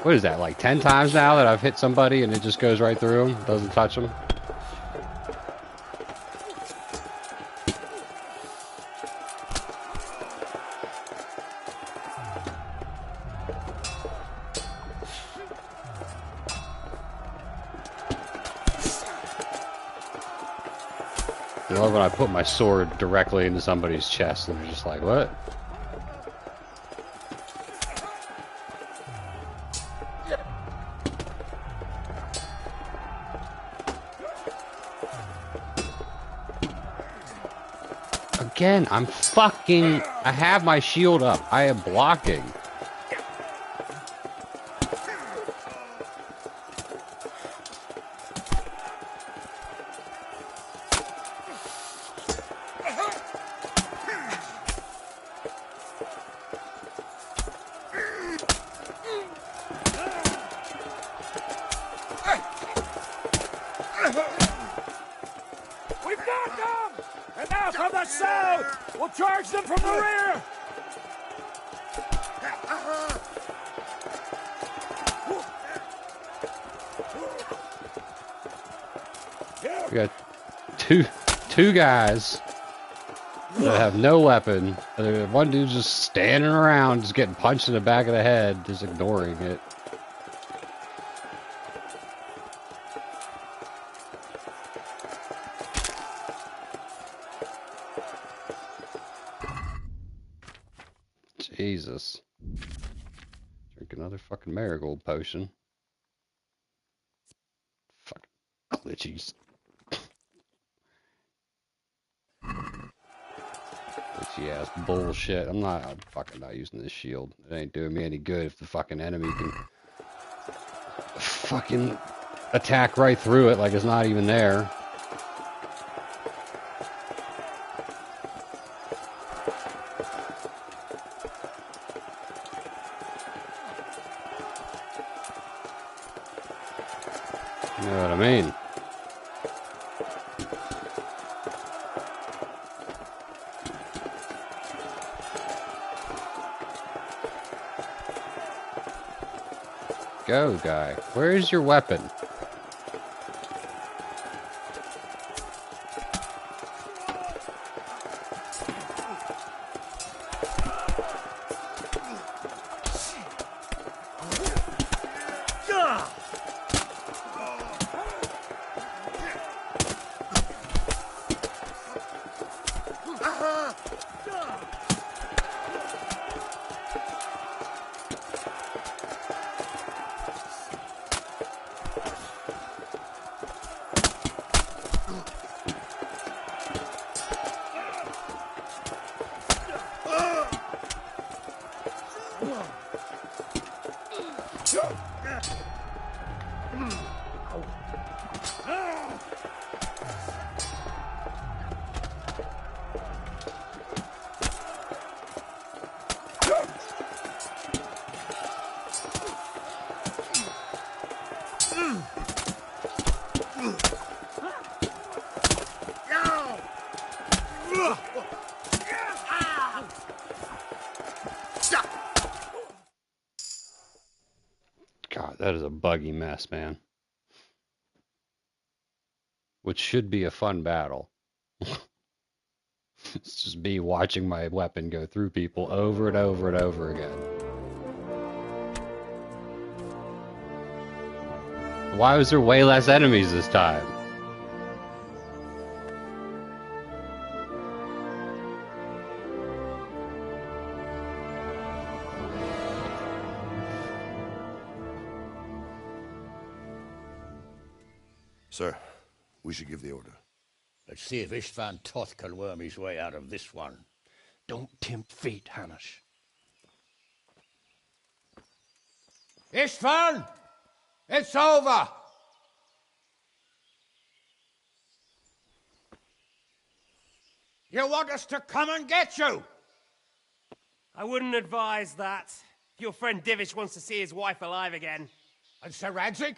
What is that, like 10 times now that I've hit somebody and it just goes right through them? Doesn't touch them? I love when I put my sword directly into somebody's chest and they're just like, what? Again, I have my shield up. I am blocking. We've got them! And now from the south! We'll charge them from the rear! We got two guys that have no weapon. And one dude's just standing around, just getting punched in the back of the head, just ignoring it. Jesus. Drink another fucking marigold potion. Fucking glitchies. Glitchy ass bullshit. I'm fucking not using this shield. It ain't doing me any good if the fucking enemy can fucking attack right through it like it's not even there. You know what I mean? Go, guy. Where's your weapon? God, that is a buggy mess, man. Which should be a fun battle. It's just me watching my weapon go through people over and over and over again. Why was there way less enemies this time? Sir, we should give the order. Let's see if Istvan Toth can worm his way out of this one. Don't tempt fate, Hanish. Istvan! It's over! You want us to come and get you? I wouldn't advise that. If your friend Divish wants to see his wife alive again. And Sir Radzig?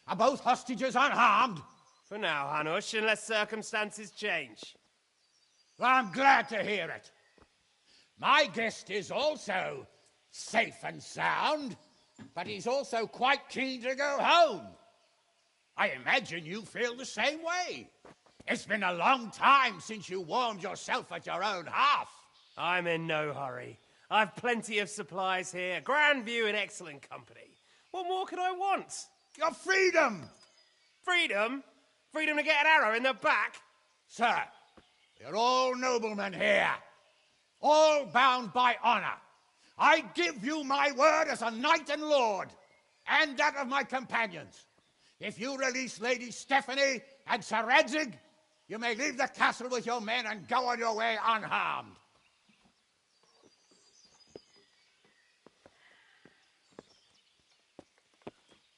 Are both hostages unharmed? For now, Hanush, unless circumstances change. Well, I'm glad to hear it. My guest is also safe and sound, but he's also quite keen to go home. I imagine you feel the same way. It's been a long time since you warmed yourself at your own hearth. I'm in no hurry. I've plenty of supplies here, grand view and excellent company. What more could I want? Your freedom! Freedom? Freedom to get an arrow in the back? Sir, you're all noblemen here, all bound by honor. I give you my word as a knight and lord, and that of my companions. If you release Lady Stephanie and Sir Radzig, you may leave the castle with your men and go on your way unharmed.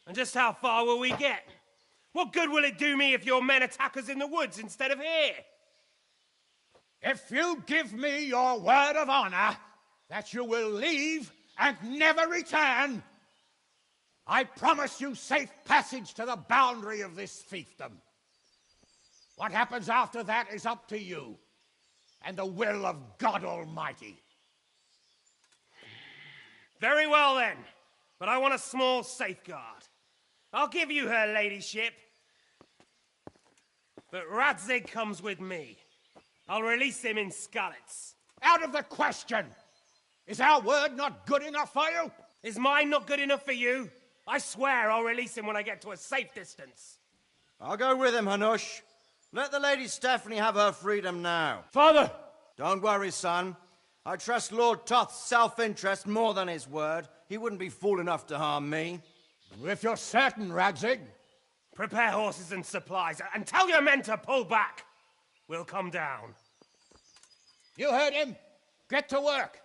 And just how far will we get? What good will it do me if your men attack us in the woods instead of here? If you give me your word of honor that you will leave and never return, I promise you safe passage to the boundary of this fiefdom. What happens after that is up to you and the will of God Almighty. Very well then, but I want a small safeguard. I'll give you her ladyship, but Radzig comes with me. I'll release him in Skalitz. Out of the question! Is our word not good enough for you? Is mine not good enough for you? I swear I'll release him when I get to a safe distance. I'll go with him, Hanush. Let the Lady Stephanie have her freedom now. Father! Don't worry, son. I trust Lord Toth's self-interest more than his word. He wouldn't be fool enough to harm me. If you're certain, Radzig. Prepare horses and supplies, and tell your men to pull back. We'll come down. You heard him. Get to work.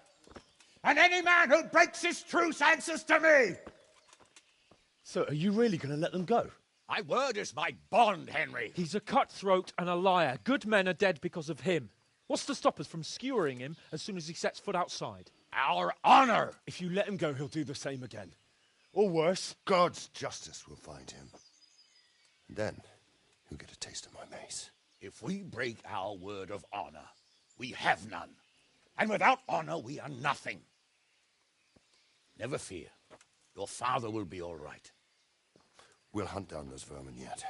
And any man who breaks this truce answers to me. So are you really going to let them go? My word is my bond, Henry. He's a cutthroat and a liar. Good men are dead because of him. What's to stop us from skewering him as soon as he sets foot outside? Our honor! If you let him go, he'll do the same again. Or worse. God's justice will find him. Then he'll get a taste of my mace. If we break our word of honor, we have none. And without honor, we are nothing. Never fear. Your father will be all right. We'll hunt down those vermin yet.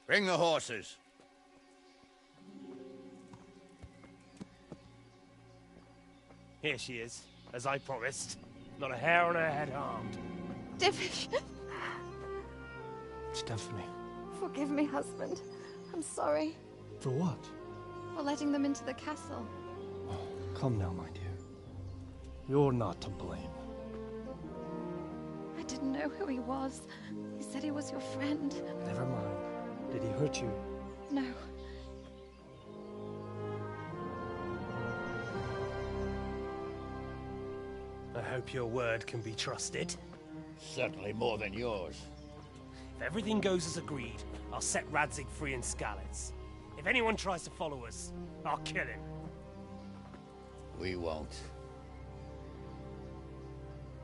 Bring the horses. Here she is, as I promised. Not a hair on her head harmed. Divish! Stephanie. Forgive me, husband. I'm sorry For what? for letting them into the castle. Come now, my dear. You're not to blame. I didn't know who he was. He said he was your friend. Never mind. Did he hurt you? No. I hope your word can be trusted. Certainly more than yours. If everything goes as agreed, I'll set Radzig free in Skalitz. If anyone tries to follow us, I'll kill him. We won't.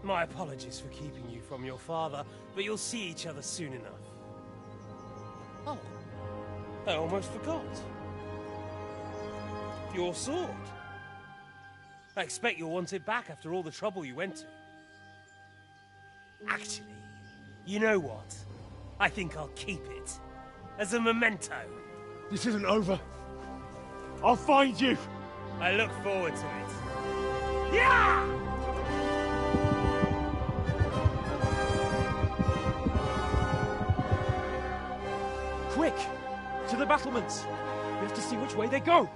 My apologies for keeping you from your father, but you'll see each other soon enough. Oh, I almost forgot. Your sword. I expect you'll want it back after all the trouble you went to. Actually, you know what? I think I'll keep it. As a memento. This isn't over. I'll find you. I look forward to it. Yeah! Quick! To the battlements! We have to see which way they go!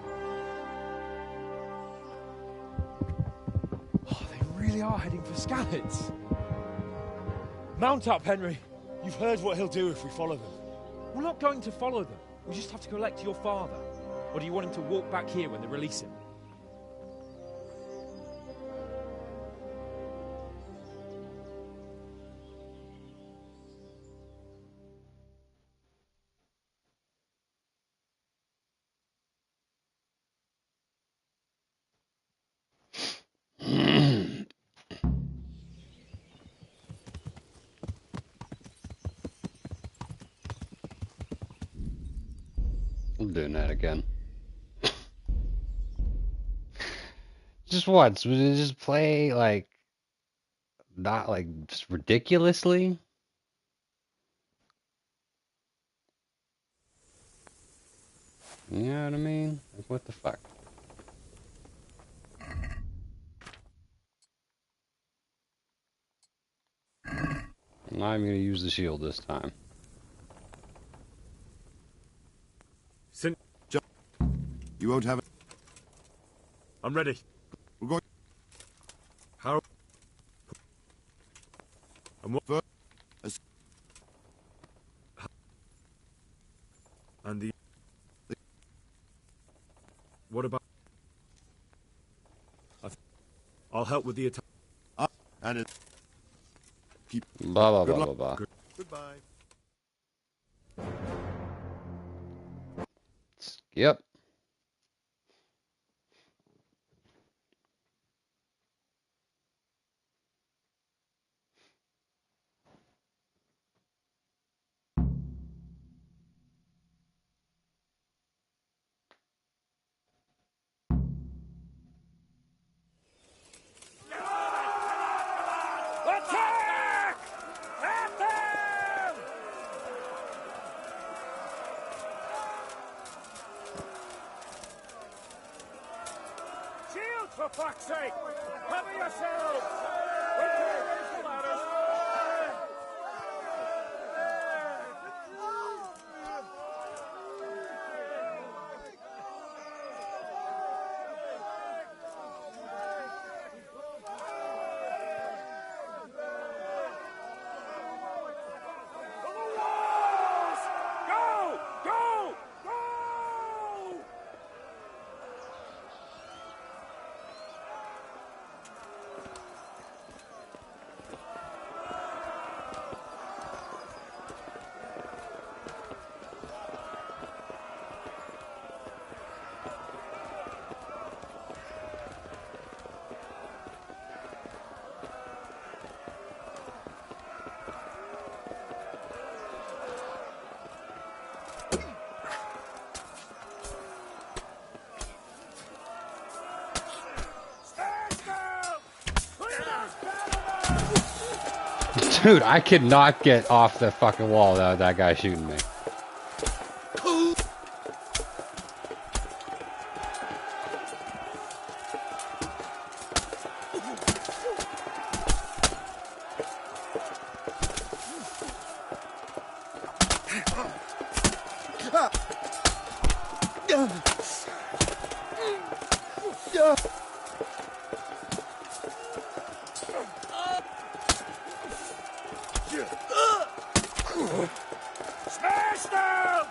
Oh, they really are heading for Skalitz. Mount up, Henry. You've heard what he'll do if we follow them. We're not going to follow them. We just have to collect your father. Or do you want him to walk back here when they release him? I'm doing that again. Just once. Would it just play like not like just ridiculously? You know what I mean? Like what the fuck? I'm not even gonna use the shield this time. You won't have it. I'm ready. We're going. How? And what? And the. What about? I'll help with the attack. And it. Keep. Blah blah Good blah luck. blah blah. Goodbye. Yep. Attack! At them! Shield, for fuck's sake! Cover yourselves! Winter, raise the ladders! Go! Go! Go! Dude, I could not get off the fucking wall without that guy shooting me. Smash them!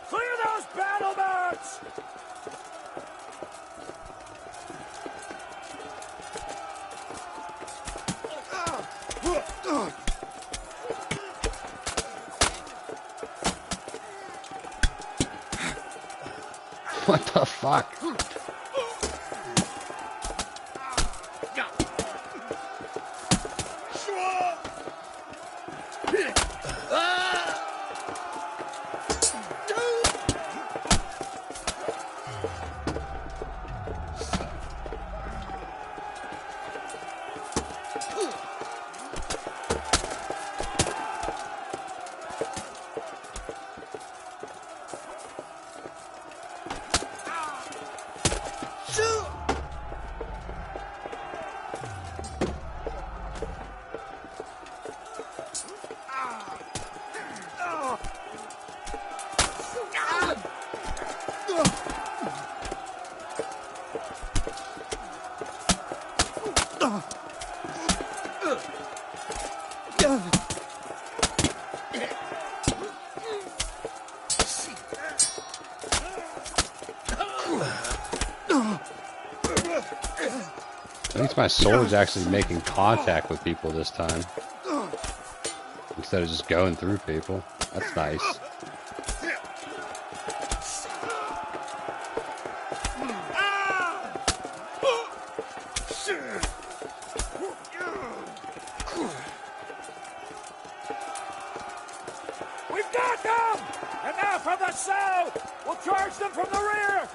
Clear those battlements! What the fuck? At least my sword's actually making contact with people this time. Instead of just going through people. That's nice. We've got them! And now from the south! We'll charge them from the rear!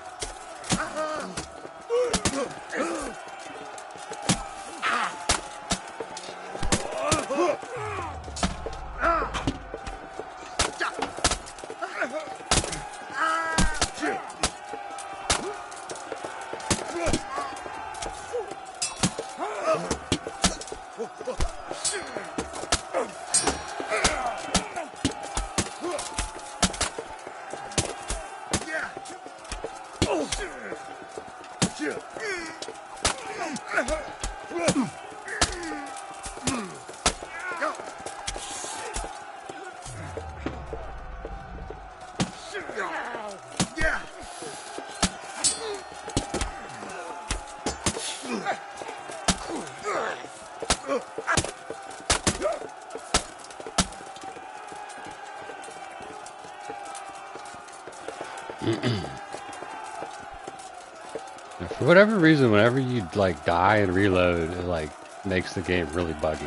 For whatever reason, whenever you like die and reload, it like makes the game really buggy.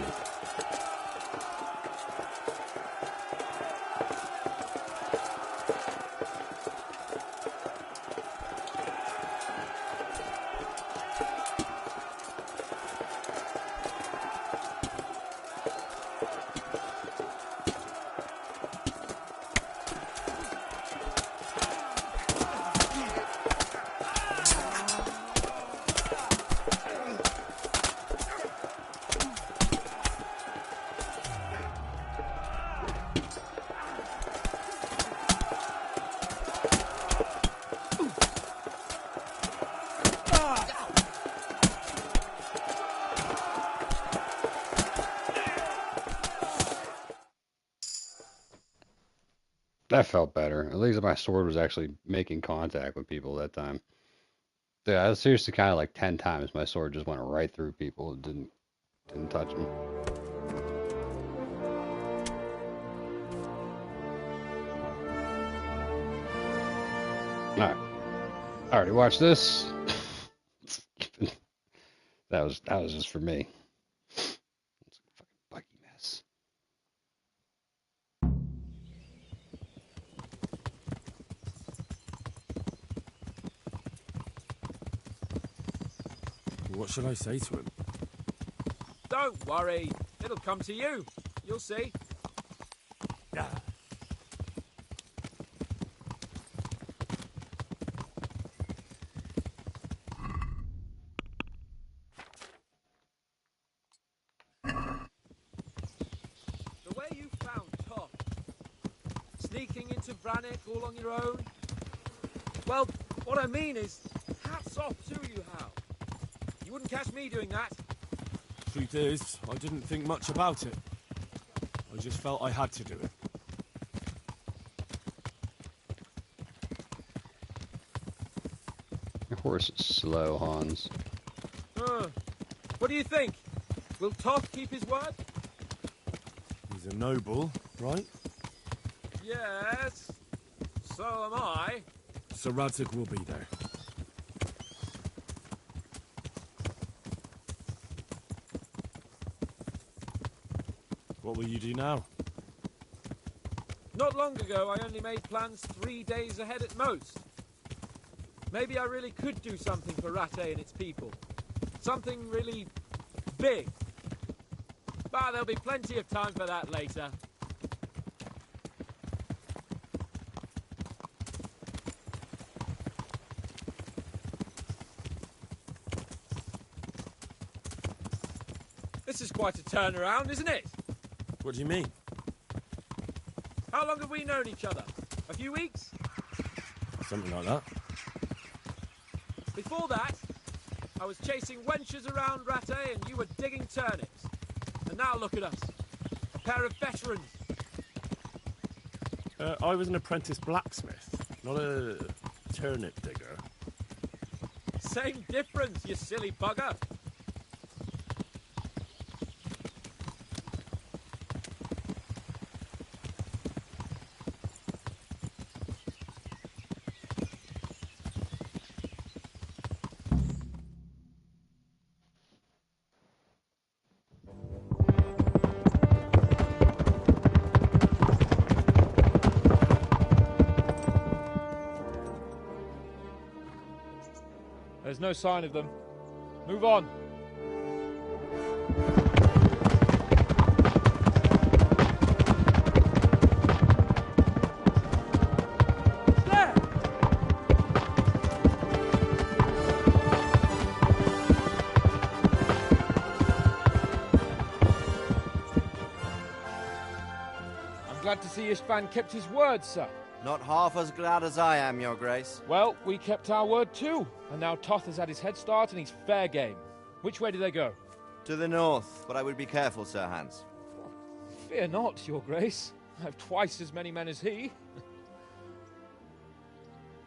That felt better. At least my sword was actually making contact with people that time. Yeah, I was seriously kind of like 10 times my sword just went right through people. It didn't touch them. Alright. I already watched this. that was just for me. It's a fucking buggy mess. What should I say to him? Don't worry. It'll come to you. You'll see. The way you found Tom, sneaking into Brannick all on your own. Well, what I mean is, hats off to you, Hal. You wouldn't catch me doing that. Truth is, I didn't think much about it. I just felt I had to do it. Your horse is slow, Hans. What do you think? Will Toth keep his word? He's a noble, right? Yes. So am I. Sir Radzig will be there. What will you do now? Not long ago, I only made plans 3 days ahead at most. Maybe I really could do something for Rattay and its people. Something really big. But there'll be plenty of time for that later. This is quite a turnaround, isn't it? What do you mean? How long have we known each other? A few weeks? Something like that. Before that, I was chasing wenches around Rattay and you were digging turnips. And now look at us. A pair of veterans. I was an apprentice blacksmith, not a turnip digger. Same difference, you silly bugger. There's no sign of them. Move on. There! I'm glad to see Istvan kept his word, sir. Not half as glad as I am, Your Grace. Well, we kept our word too, and now Toth has had his head start and he's fair game. Which way do they go? To the north, but I would be careful, Sir Hans. Fear not, Your Grace. I have twice as many men as he.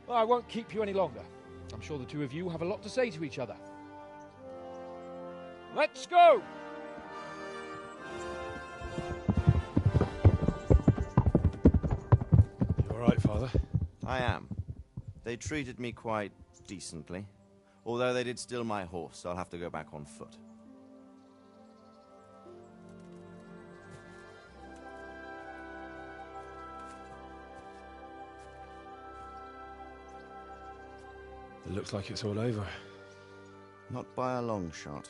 Well, I won't keep you any longer. I'm sure the two of you have a lot to say to each other. Let's go! You all right, Father? I am. They treated me quite decently. Although they did steal my horse, so I'll have to go back on foot. It looks like it's all over. Not by a long shot.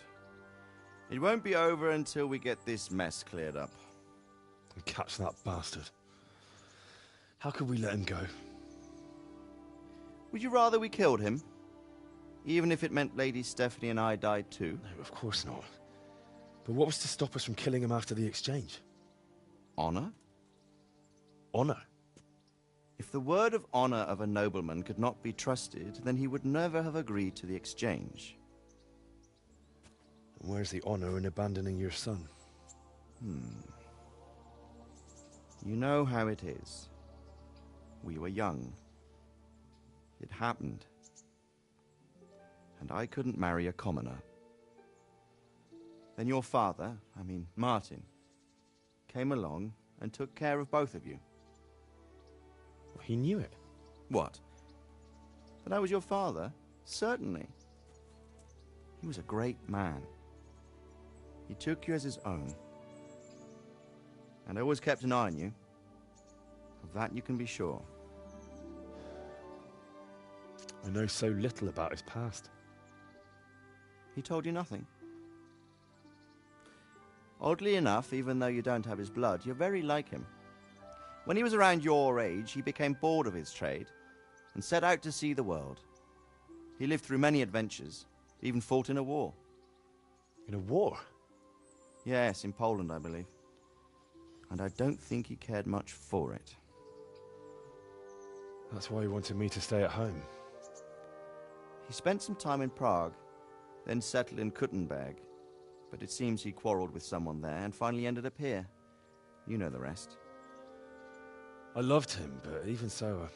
It won't be over until we get this mess cleared up. And catch that bastard. How could we let him go? Would you rather we killed him? Even if it meant Lady Stephanie and I died too? No, of course not. But what was to stop us from killing him after the exchange? Honor? Honor? If the word of honor of a nobleman could not be trusted, then he would never have agreed to the exchange. And where's the honor in abandoning your son? You know how it is. We were young. It happened. And I couldn't marry a commoner. Then your father, Martin, came along and took care of both of you. Well, he knew it. What? That I was your father? Certainly. He was a great man. He took you as his own. And always kept an eye on you. Of that you can be sure. I know so little about his past. He told you nothing? Oddly enough, even though you don't have his blood, you're very like him. When he was around your age, he became bored of his trade and set out to see the world. He lived through many adventures, even fought in a war. In a war? Yes, in Poland, I believe. And I don't think he cared much for it. That's why he wanted me to stay at home. He spent some time in Prague, then settled in Kuttenberg. But it seems he quarreled with someone there and finally ended up here. You know the rest. I loved him, but even so,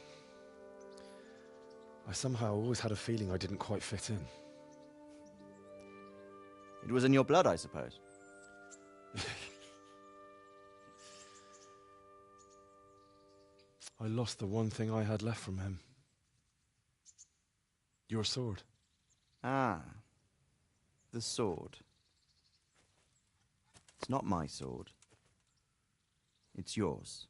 I somehow always had a feeling I didn't quite fit in. It was in your blood, I suppose. I lost the one thing I had left from him. Your sword. Ah, the sword. It's not my sword. It's yours.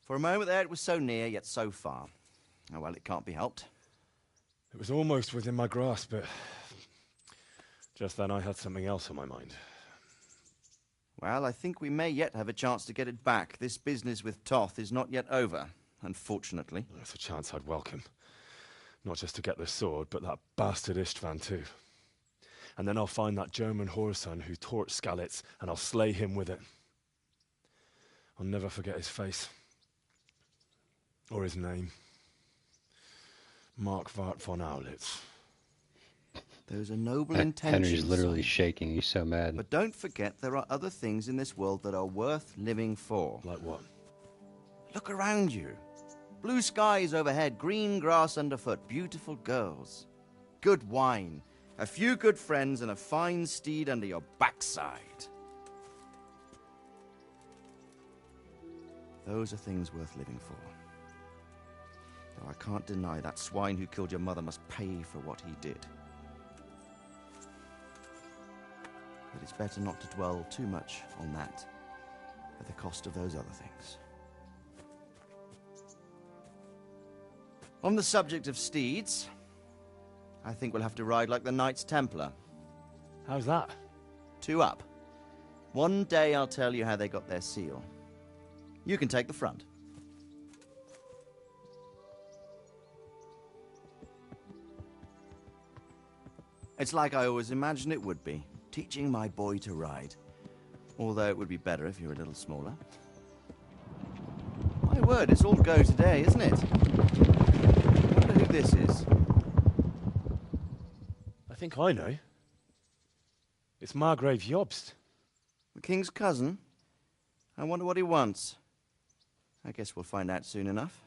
For a moment there, it was so near, yet so far. Oh, well, it can't be helped. It was almost within my grasp, but just then I had something else on my mind. Well, I think we may yet have a chance to get it back. This business with Toth is not yet over, unfortunately. That's a chance I'd welcome. Not just to get the sword, but that bastard Istvan too. And then I'll find that German whoreson who torched Skalitz, and I'll slay him with it. I'll never forget his face. Or his name. Mark Vart von Aulitz. Those are noble intentions. Henry's literally shaking. He's so mad. But don't forget there are other things in this world that are worth living for. Like what? Look around you. Blue skies overhead, green grass underfoot, beautiful girls. Good wine, a few good friends, and a fine steed under your backside. Those are things worth living for. Though I can't deny that swine who killed your mother must pay for what he did. But it's better not to dwell too much on that at the cost of those other things. On the subject of steeds, I think we'll have to ride like the Knights Templar. How's that? 2 up. One day I'll tell you how they got their seal. You can take the front. It's like I always imagined it would be, teaching my boy to ride. Although it would be better if you were a little smaller. My word, it's all go today, isn't it? I wonder who this is. I think I know. It's Margrave Jobst. The king's cousin? I wonder what he wants. I guess we'll find out soon enough.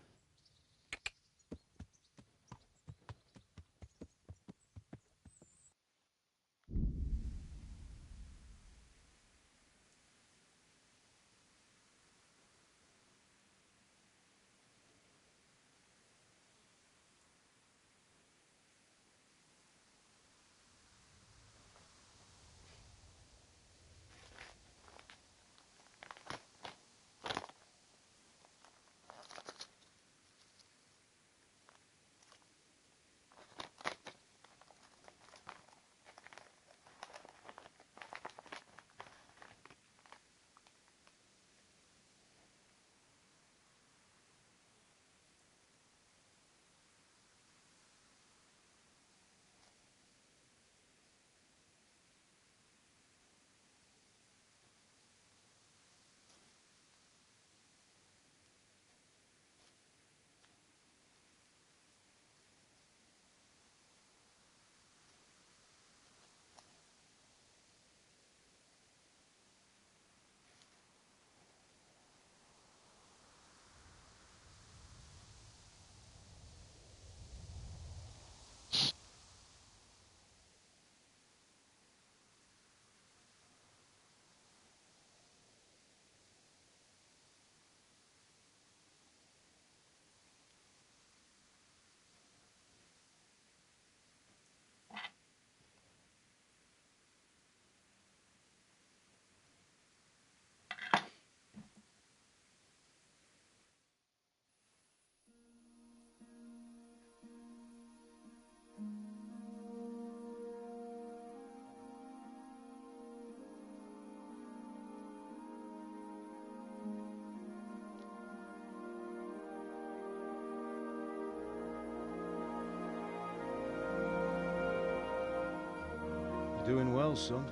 You're doing well, son.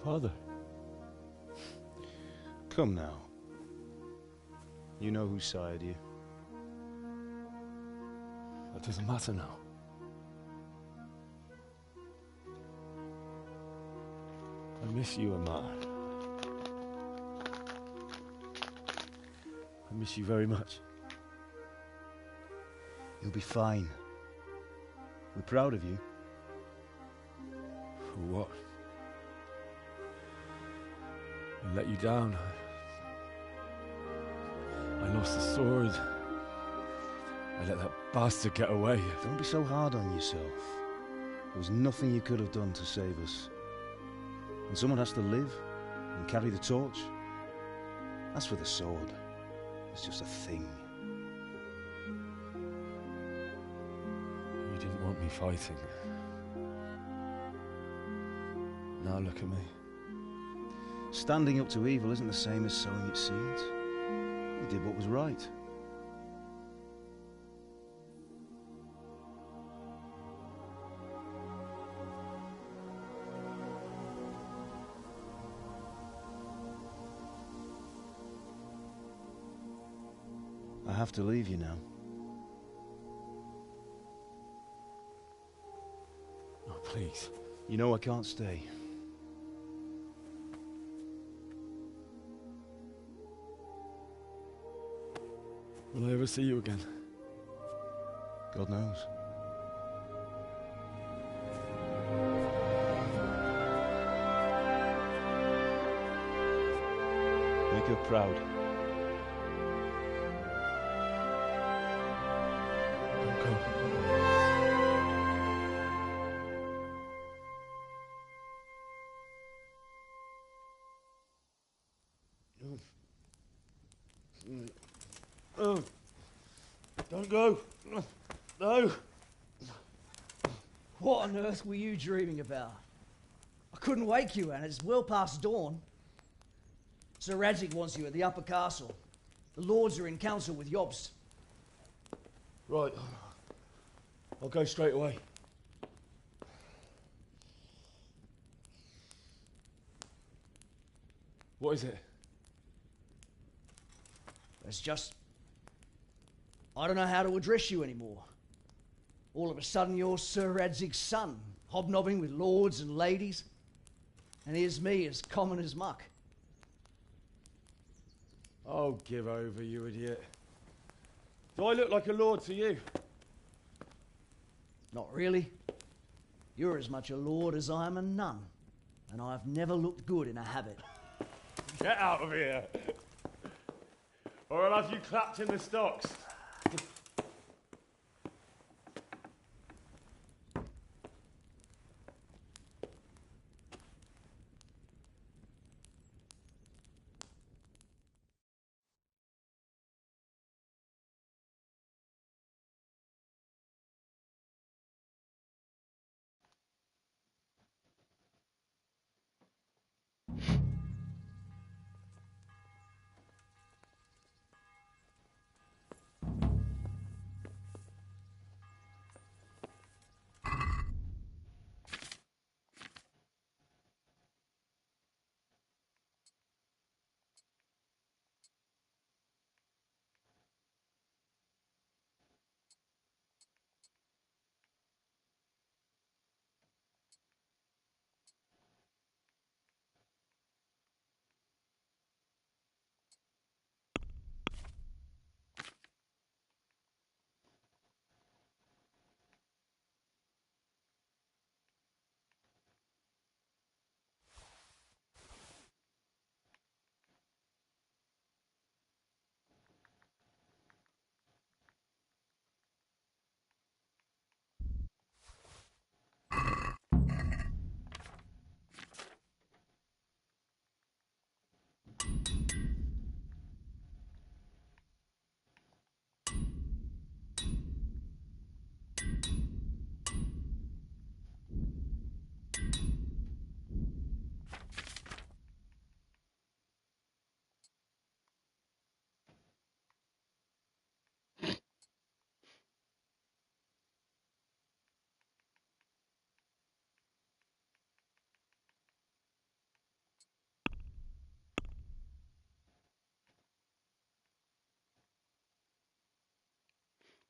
Father. Come now. You know who sired you. That doesn't matter now. I miss you, Amar. I miss you very much. You'll be fine. We're proud of you. For what? I let you down. I lost the sword. I let that bastard get away. Don't be so hard on yourself. There was nothing you could have done to save us. And someone has to live and carry the torch. As for the sword, it's just a thing. You didn't want me fighting. Now look at me. Standing up to evil isn't the same as sowing its seeds. You did what was right. I have to leave you now. Oh, please. You know I can't stay. Will I ever see you again? God knows. Make her proud. Oh. Don't go. No. What on earth were you dreaming about? I couldn't wake you, and it's well past dawn. Sir Radzig wants you at the upper castle. The lords are in council with Jobst. Right. I'll go straight away. What is it? It's just... I don't know how to address you anymore. All of a sudden you're Sir Radzig's son, hobnobbing with lords and ladies. And here's me, as common as muck. Oh, give over, you idiot. Do I look like a lord to you? Not really. You're as much a lord as I am a nun. And I've never looked good in a habit. Get out of here! Or I'll have you clapped in the stocks.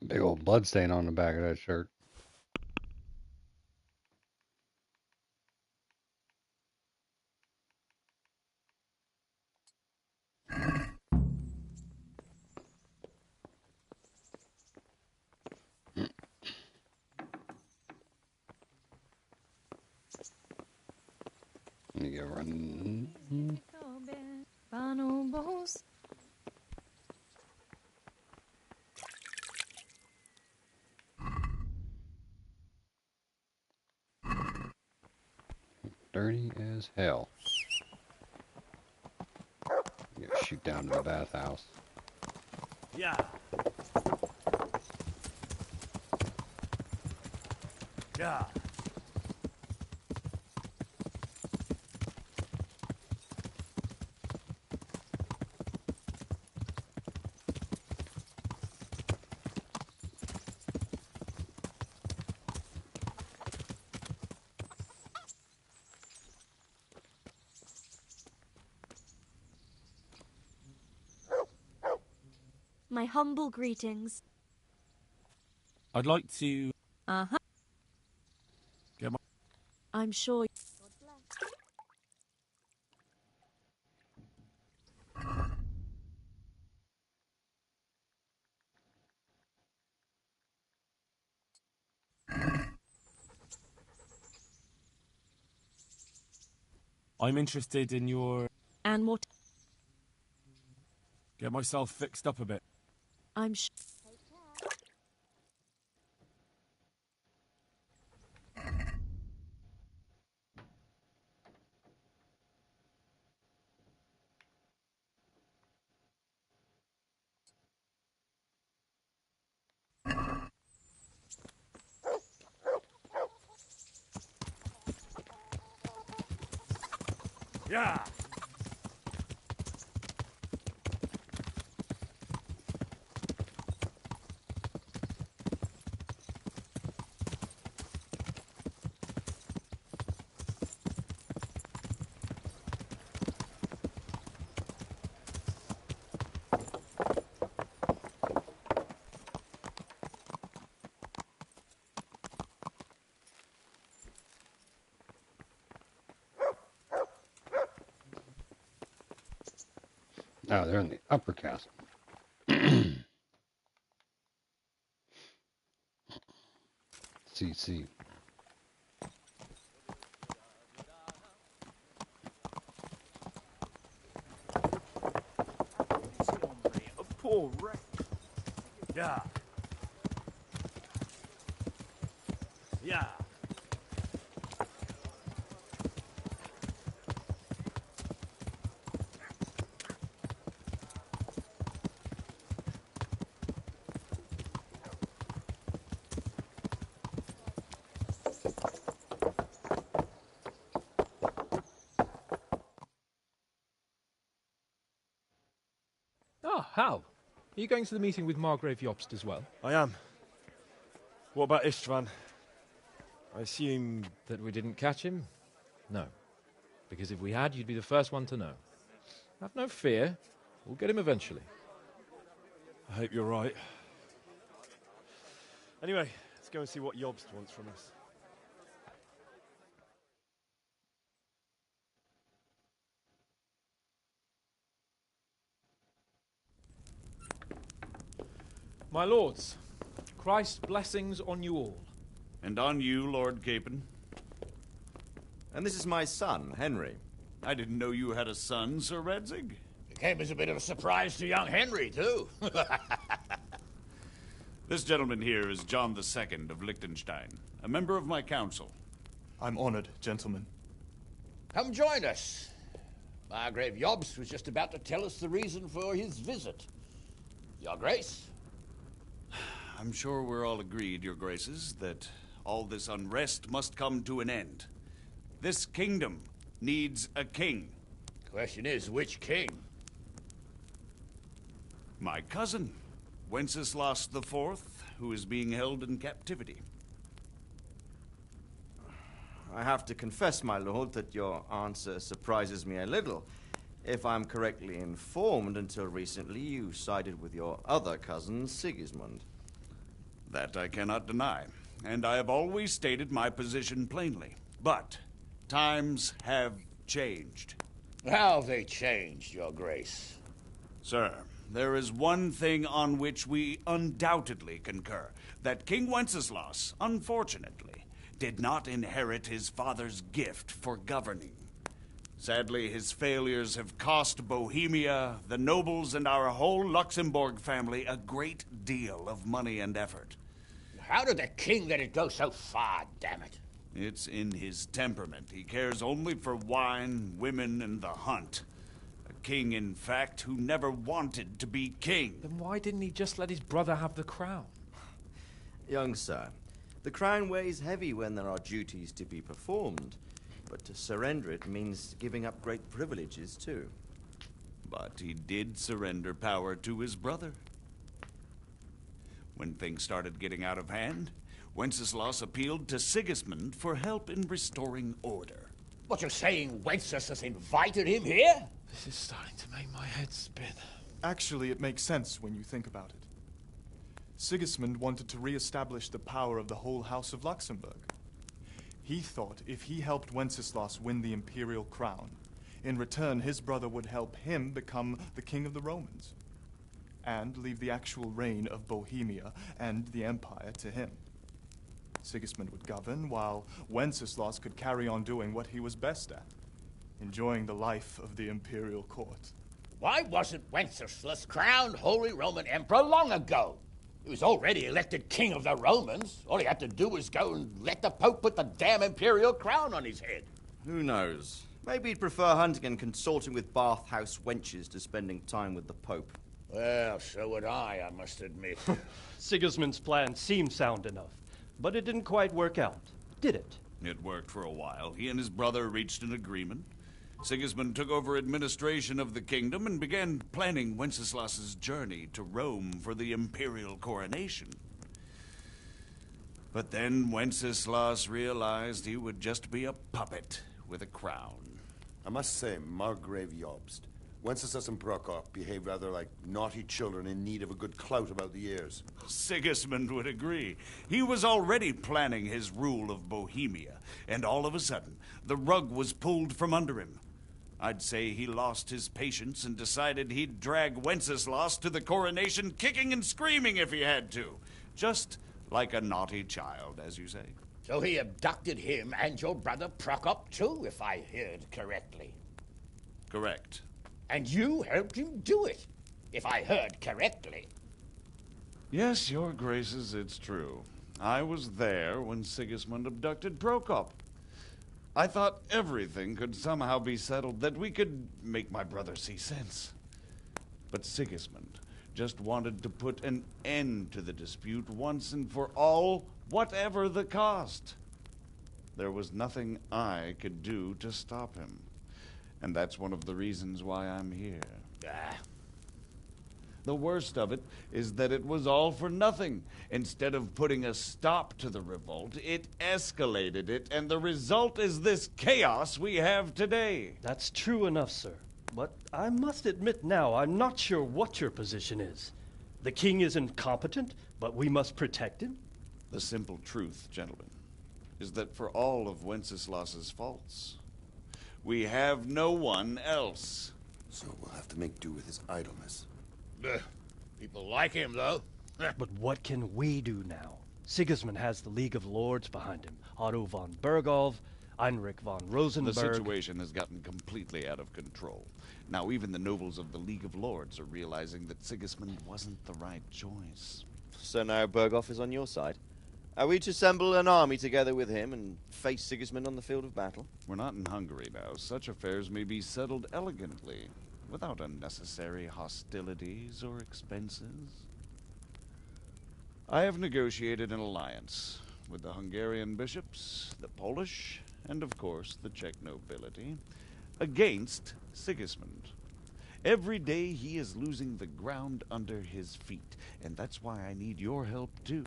Big old blood stain on the back of that shirt. You get running. Dirty as hell. You gotta shoot down to the bathhouse. Yeah. Yeah. My humble greetings. I'd like to Uh-huh. get my... I'm sure... I'm interested in your... And what... Get myself fixed up a bit. I'm sure... Yeah. Oh, they're in the upper castle. CC. A poor wreck. Yeah. Yeah. Ah, Hal. Are you going to the meeting with Margrave Jobst as well? I am. What about Istvan? I assume... That we didn't catch him? No. Because if we had, you'd be the first one to know. Have no fear. We'll get him eventually. I hope you're right. Anyway, let's go and see what Jobst wants from us. My lords, Christ's blessings on you all. And on you, Lord Capon. And this is my son, Henry. I didn't know you had a son, Sir Redzig. It came as a bit of a surprise to young Henry, too. This gentleman here is John II of Liechtenstein, a member of my council. I'm honored, gentlemen. Come join us. Margrave Jobst was just about to tell us the reason for his visit. Your Grace? I'm sure we're all agreed, Your Graces, that all this unrest must come to an end. This kingdom needs a king. Question is, which king? My cousin, Wenceslas IV, who is being held in captivity. I have to confess, my lord, that your answer surprises me a little. If I'm correctly informed, until recently you sided with your other cousin, Sigismund. That I cannot deny, and I have always stated my position plainly. But times have changed. How have they changed, Your Grace? Sir, there is one thing on which we undoubtedly concur. That King Wenceslas, unfortunately, did not inherit his father's gift for governing. Sadly, his failures have cost Bohemia, the nobles, and our whole Luxembourg family a great deal of money and effort. How did the king let it go so far, damn it? It's in his temperament. He cares only for wine, women, and the hunt. A king, in fact, who never wanted to be king. Then why didn't he just let his brother have the crown? Young sir, the crown weighs heavy when there are duties to be performed, but to surrender it means giving up great privileges, too. But he did surrender power to his brother. When things started getting out of hand, Wenceslas appealed to Sigismund for help in restoring order. What, you're saying Wenceslas invited him here? This is starting to make my head spin. Actually, it makes sense when you think about it. Sigismund wanted to re-establish the power of the whole House of Luxembourg. He thought if he helped Wenceslas win the imperial crown, in return his brother would help him become the king of the Romans, and leave the actual reign of Bohemia and the empire to him. Sigismund would govern, while Wenceslas could carry on doing what he was best at, enjoying the life of the imperial court. Why wasn't Wenceslas crowned Holy Roman Emperor long ago? He was already elected king of the Romans. All he had to do was go and let the Pope put the damn imperial crown on his head. Who knows? Maybe he'd prefer hunting and consorting with bathhouse wenches to spending time with the Pope. Well, so would I must admit. Sigismund's plan seemed sound enough, but it didn't quite work out, did it? It worked for a while. He and his brother reached an agreement. Sigismund took over administration of the kingdom and began planning Wenceslas's journey to Rome for the imperial coronation. But then Wenceslas realized he would just be a puppet with a crown. I must say, Margrave Jobst, Wenceslas and Prokop behave rather like naughty children in need of a good clout about the ears. Sigismund would agree. He was already planning his rule of Bohemia, and all of a sudden, the rug was pulled from under him. I'd say he lost his patience and decided he'd drag Wenceslas to the coronation kicking and screaming if he had to. Just like a naughty child, as you say. So he abducted him and your brother Prokop too, if I heard correctly. Correct. And you helped him do it, if I heard correctly. Yes, your graces, it's true. I was there when Sigismund abducted Prokop. I thought everything could somehow be settled, that we could make my brother see sense. But Sigismund just wanted to put an end to the dispute once and for all, whatever the cost. There was nothing I could do to stop him. And that's one of the reasons why I'm here. The worst of it is that it was all for nothing. Instead of putting a stop to the revolt, it escalated it, and the result is this chaos we have today. That's true enough, sir. But I must admit now, I'm not sure what your position is. The king is incompetent, but we must protect him? The simple truth, gentlemen, is that for all of Wenceslas's faults, we have no one else. So we'll have to make do with his idleness. People like him, though. But what can we do now? Sigismund has the League of Lords behind him. Otto von Bergholf, Heinrich von Rosenberg. The situation has gotten completely out of control. Now even the nobles of the League of Lords are realizing that Sigismund wasn't the right choice. So now Bergholf is on your side. Are we to assemble an army together with him and face Sigismund on the field of battle? We're not in Hungary now. Such affairs may be settled elegantly, without unnecessary hostilities or expenses. I have negotiated an alliance with the Hungarian bishops, the Polish, and of course the Czech nobility, against Sigismund. Every day he is losing the ground under his feet, and that's why I need your help too.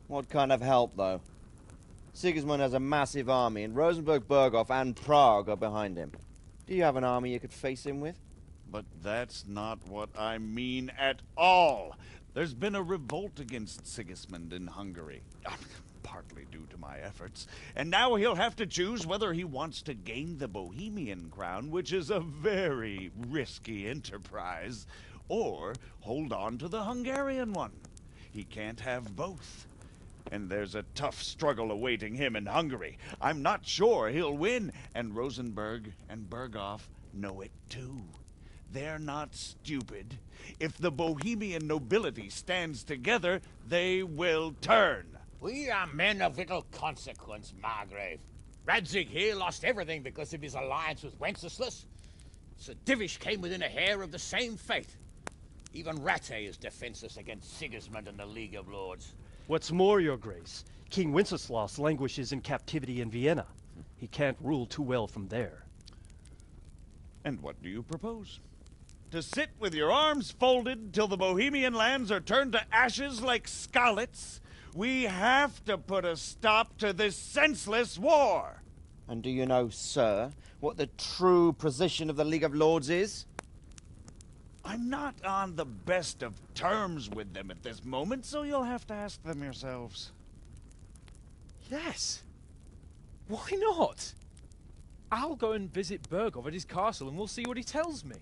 What kind of help, though? Sigismund has a massive army, and Rosenberg, Berghof, and Prague are behind him. Do you have an army you could face him with? But that's not what I mean at all. There's been a revolt against Sigismund in Hungary, partly due to my efforts, and now he'll have to choose whether he wants to gain the Bohemian crown, which is a very risky enterprise, or hold on to the Hungarian one. He can't have both. And there's a tough struggle awaiting him in Hungary. I'm not sure he'll win, and Rosenberg and Berghof know it too. They're not stupid. If the Bohemian nobility stands together, they will turn. We are men of little consequence, Margrave. Radzig here lost everything because of his alliance with Wenceslas. Sir Divish came within a hair of the same fate. Even Rattay is defenseless against Sigismund and the League of Lords. What's more, your grace, King Wenceslas languishes in captivity in Vienna. He can't rule too well from there. And what do you propose? To sit with your arms folded till the Bohemian lands are turned to ashes like scarlets? We have to put a stop to this senseless war. And do you know, sir, what the true position of the League of Lords is? I'm not on the best of terms with them at this moment, so you'll have to ask them yourselves. Yes. Why not? I'll go and visit Berghof at his castle and we'll see what he tells me.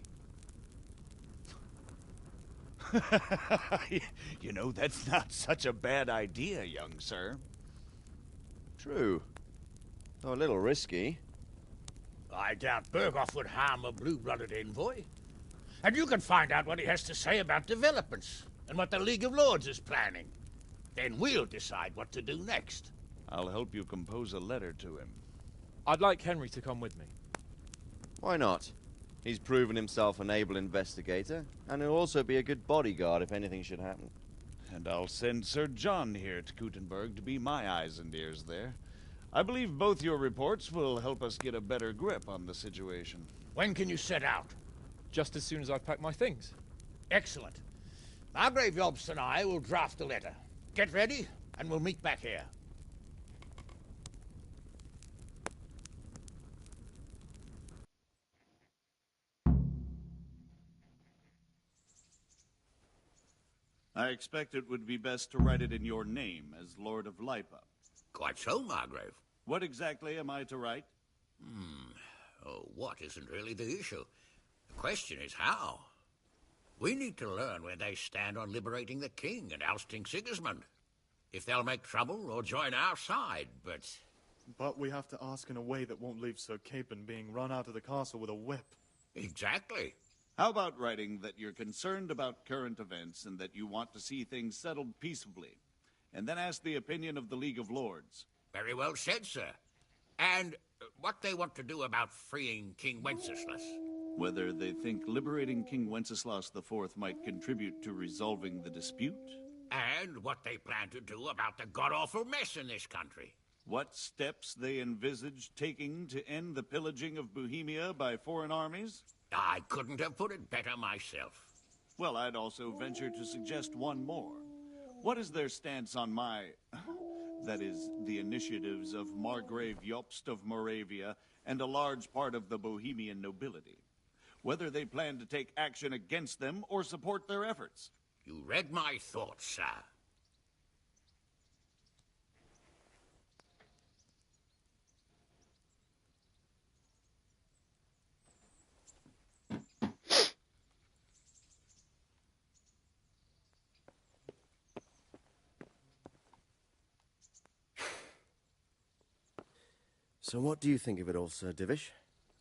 You know, that's not such a bad idea, young sir. True. Though a little risky. I doubt Berghof would harm a blue-blooded envoy. And you can find out what he has to say about developments and what the League of Lords is planning. Then we'll decide what to do next. I'll help you compose a letter to him. I'd like Henry to come with me. Why not? He's proven himself an able investigator, and he'll also be a good bodyguard if anything should happen. And I'll send Sir John here to Gutenberg to be my eyes and ears there. I believe both your reports will help us get a better grip on the situation. When can you set out? Just as soon as I've packed my things. Excellent. Margrave Jobst and I will draft a letter. Get ready, and we'll meet back here. I expect it would be best to write it in your name as Lord of Lipa. Quite so, Margrave. What exactly am I to write? Oh, what isn't really the issue. The question is how. We need to learn where they stand on liberating the king and ousting Sigismund. If they'll make trouble or join our side, but... But we have to ask in a way that won't leave Sir Capon being run out of the castle with a whip. Exactly. How about writing that you're concerned about current events and that you want to see things settled peaceably, and then ask the opinion of the League of Lords? Very well said, sir. And what they want to do about freeing King Wenceslas. Whether they think liberating King Wenceslas IV might contribute to resolving the dispute? And what they plan to do about the god-awful mess in this country. What steps they envisage taking to end the pillaging of Bohemia by foreign armies? I couldn't have put it better myself. Well, I'd also venture to suggest one more. What is their stance on that is, the initiatives of Margrave Jobst of Moravia and a large part of the Bohemian nobility? Whether they plan to take action against them or support their efforts? You read my thoughts, sir. So what do you think of it all, Sir Divish?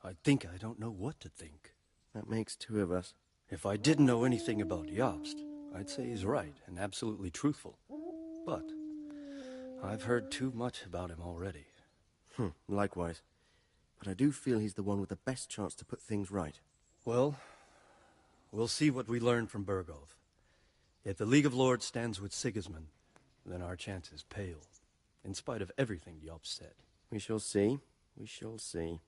I think I don't know what to think. That makes two of us. If I didn't know anything about Jobst, I'd say he's right and absolutely truthful. But I've heard too much about him already. Likewise. But I do feel he's the one with the best chance to put things right. Well, we'll see what we learn from Bergov. If the League of Lords stands with Sigismund, then our chances pale, in spite of everything Jobst said. We shall see. We shall see.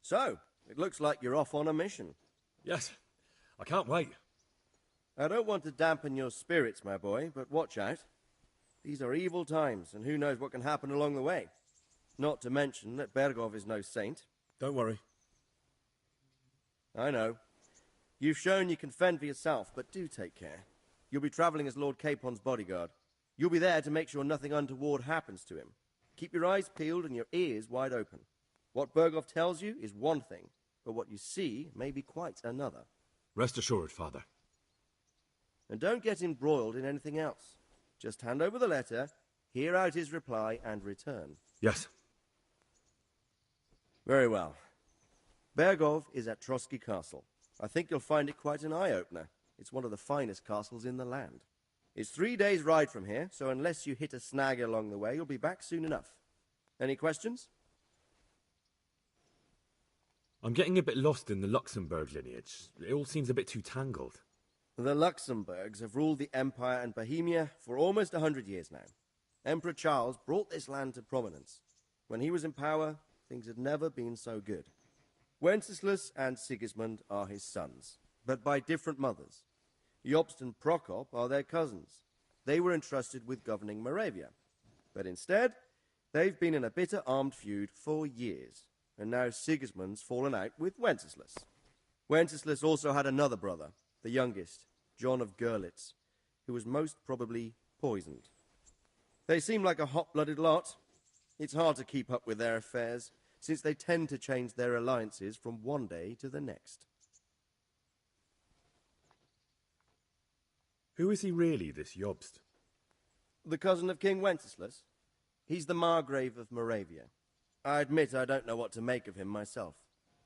So, it looks like you're off on a mission. Yes, I can't wait. I don't want to dampen your spirits, my boy, but watch out. These are evil times, and who knows what can happen along the way. Not to mention that Bergov is no saint. Don't worry. I know. You've shown you can fend for yourself, but do take care. You'll be travelling as Lord Capon's bodyguard. You'll be there to make sure nothing untoward happens to him. Keep your eyes peeled and your ears wide open. What Bergov tells you is one thing, but what you see may be quite another. Rest assured, Father. And don't get embroiled in anything else. Just hand over the letter, hear out his reply, and return. Yes. Very well. Bergov is at Trotsky Castle. I think you'll find it quite an eye-opener. It's one of the finest castles in the land. It's 3 days' ride from here, so unless you hit a snag along the way, you'll be back soon enough. Any questions? I'm getting a bit lost in the Luxembourg lineage. It all seems a bit too tangled. The Luxembourgs have ruled the Empire and Bohemia for almost 100 years now. Emperor Charles brought this land to prominence. When he was in power, things had never been so good. Wenceslas and Sigismund are his sons, but by different mothers. Jobst and Prokop are their cousins. They were entrusted with governing Moravia. But instead, they've been in a bitter armed feud for years, and now Sigismund's fallen out with Wenceslas. Wenceslas also had another brother, the youngest, John of Görlitz, who was most probably poisoned. They seem like a hot-blooded lot. It's hard to keep up with their affairs, since they tend to change their alliances from one day to the next. Who is he really, this Jobst? The cousin of King Wenceslas. He's the Margrave of Moravia. I admit I don't know what to make of him myself.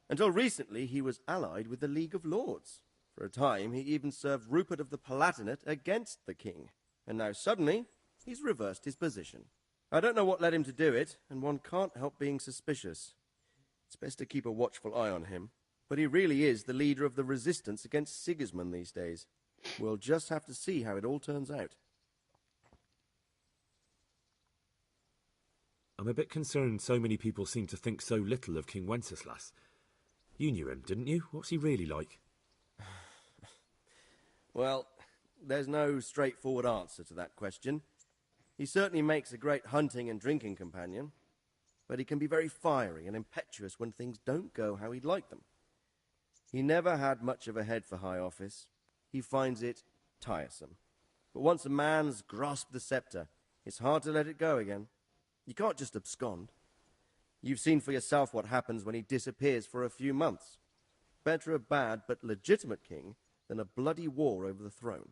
Until recently, he was allied with the League of Lords. For a time, he even served Rupert of the Palatinate against the king. And now suddenly, he's reversed his position. I don't know what led him to do it, and one can't help being suspicious. It's best to keep a watchful eye on him. But he really is the leader of the resistance against Sigismund these days. We'll just have to see how it all turns out. I'm a bit concerned so many people seem to think so little of King Wenceslas. You knew him, didn't you? What's he really like? Well, there's no straightforward answer to that question. He certainly makes a great hunting and drinking companion, but he can be very fiery and impetuous when things don't go how he'd like them. He never had much of a head for high office. He finds it tiresome. But once a man's grasped the scepter, it's hard to let it go again. You can't just abscond. You've seen for yourself what happens when he disappears for a few months. Better a bad but legitimate king than a bloody war over the throne.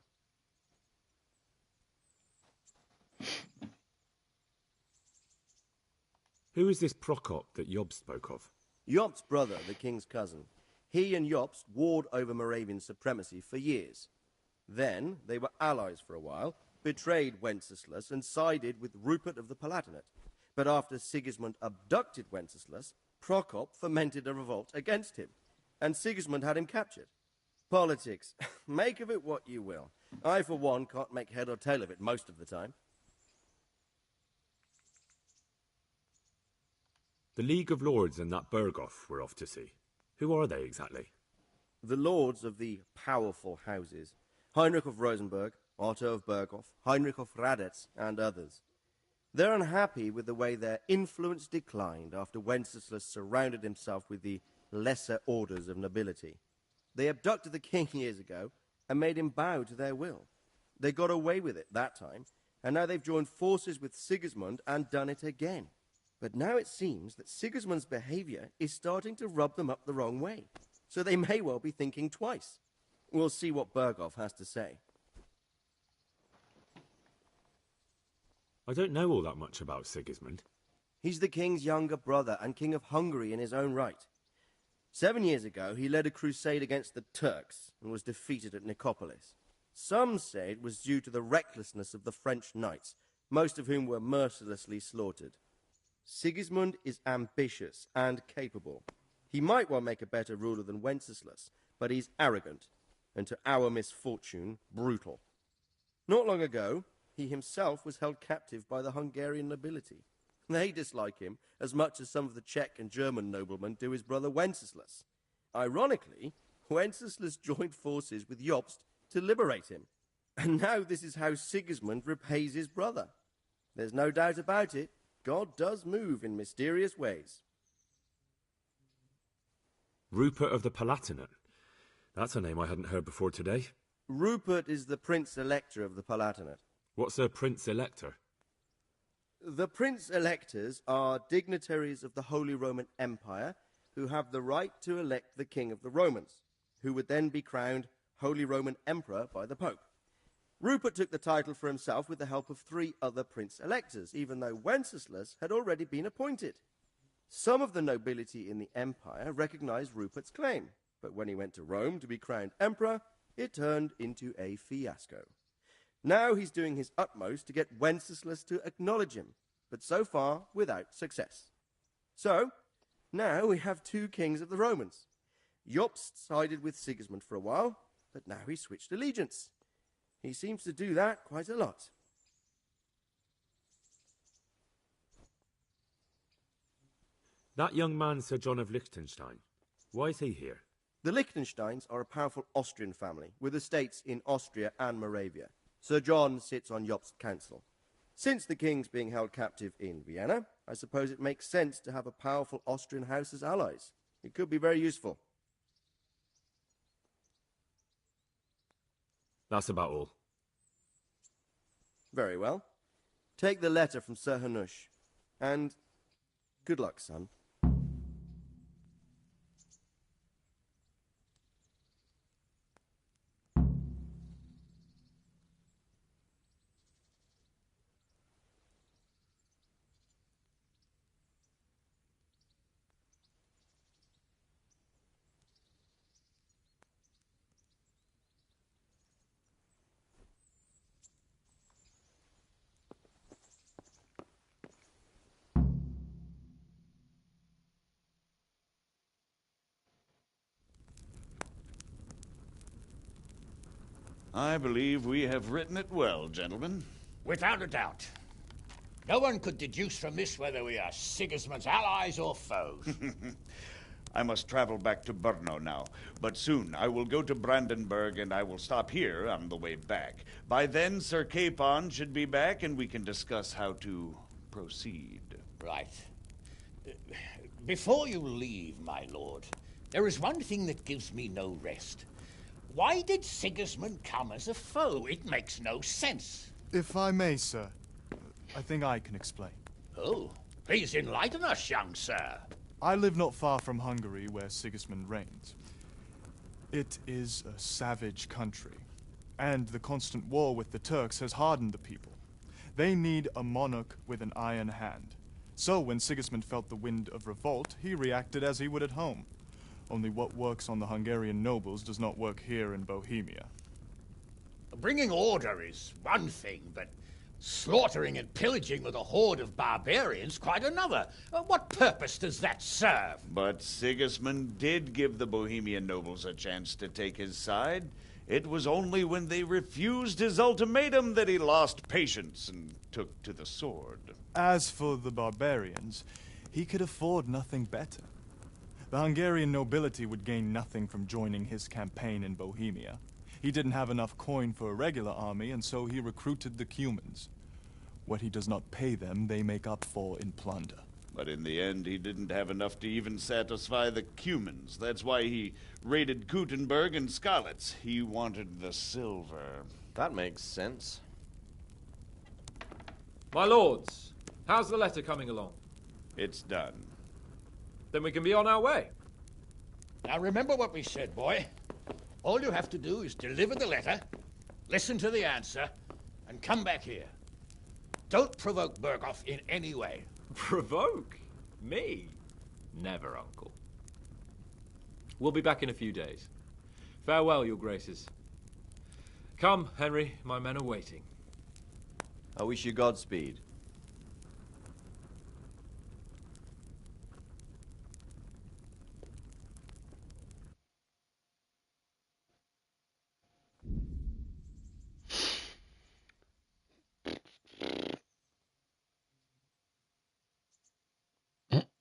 Who is this Prokop that Job spoke of? Jobst's brother, the king's cousin. He and Jobst warred over Moravian supremacy for years. Then they were allies for a while, betrayed Wenceslas and sided with Rupert of the Palatinate. But after Sigismund abducted Wenceslas, Prokop fomented a revolt against him, and Sigismund had him captured. Politics. Make of it what you will. I, for one, can't make head or tail of it most of the time. The League of Lords and that Berghoff we're off to see. Who are they exactly? The lords of the powerful houses. Heinrich of Rosenberg, Otto of Berghoff, Heinrich of Radetz, and others. They're unhappy with the way their influence declined after Wenceslas surrounded himself with the lesser orders of nobility. They abducted the king years ago and made him bow to their will. They got away with it that time, and now they've joined forces with Sigismund and done it again. But now it seems that Sigismund's behavior is starting to rub them up the wrong way, so they may well be thinking twice. We'll see what Berghoff has to say. I don't know all that much about Sigismund. He's the king's younger brother and king of Hungary in his own right. 7 years ago, he led a crusade against the Turks and was defeated at Nicopolis. Some say it was due to the recklessness of the French knights, most of whom were mercilessly slaughtered. Sigismund is ambitious and capable. He might well make a better ruler than Wenceslas, but he's arrogant, and to our misfortune, brutal. Not long ago, he himself was held captive by the Hungarian nobility. They dislike him as much as some of the Czech and German noblemen do his brother Wenceslas. Ironically, Wenceslas joined forces with Jobst to liberate him. And now this is how Sigismund repays his brother. There's no doubt about it. God does move in mysterious ways. Rupert of the Palatinate. That's a name I hadn't heard before today. Rupert is the Prince-Elector of the Palatinate. What's a Prince-Elector? The Prince-Electors are dignitaries of the Holy Roman Empire who have the right to elect the King of the Romans, who would then be crowned Holy Roman Emperor by the Pope. Rupert took the title for himself with the help of 3 other Prince-Electors, even though Wenceslas had already been appointed. Some of the nobility in the empire recognized Rupert's claim, but when he went to Rome to be crowned emperor, it turned into a fiasco. Now he's doing his utmost to get Wenceslas to acknowledge him, but so far without success. So, now we have 2 kings of the Romans. Jobst sided with Sigismund for a while, but now he's switched allegiance. He seems to do that quite a lot. That young man, Sir John of Liechtenstein. Why is he here? The Liechtensteins are a powerful Austrian family with estates in Austria and Moravia. Sir John sits on Jobst's council. Since the king's being held captive in Vienna, I suppose it makes sense to have a powerful Austrian house as allies. It could be very useful. That's about all. Very well. Take the letter from Sir Hanush. And good luck, son. I believe we have written it well, gentlemen. Without a doubt. No one could deduce from this whether we are Sigismund's allies or foes. I must travel back to Brno now, but soon I will go to Brandenburg and I will stop here on the way back. By then, Sir Capon should be back and we can discuss how to proceed. Right. Before you leave, my lord, there is one thing that gives me no rest. Why did Sigismund come as a foe? It makes no sense. If I may, sir, I think I can explain. Oh, please enlighten us, young sir. I live not far from Hungary, where Sigismund reigns. It is a savage country, and the constant war with the Turks has hardened the people. They need a monarch with an iron hand. So when Sigismund felt the wind of revolt, he reacted as he would at home. Only what works on the Hungarian nobles does not work here in Bohemia. Bringing order is one thing, but slaughtering and pillaging with a horde of barbarians quite another. What purpose does that serve? But Sigismund did give the Bohemian nobles a chance to take his side. It was only when they refused his ultimatum that he lost patience and took to the sword. As for the barbarians, he could afford nothing better. The Hungarian nobility would gain nothing from joining his campaign in Bohemia. He didn't have enough coin for a regular army, and so he recruited the Cumans. What he does not pay them, they make up for in plunder. But in the end, he didn't have enough to even satisfy the Cumans. That's why he raided Kuttenberg and Skalitz. He wanted the silver. That makes sense. My lords, how's the letter coming along? It's done. Then we can be on our way. Now remember what we said, boy. All you have to do is deliver the letter, listen to the answer, and come back here. Don't provoke Berghoff in any way. Provoke? Me? Never, Uncle. We'll be back in a few days. Farewell, your graces. Come, Henry, my men are waiting. I wish you Godspeed.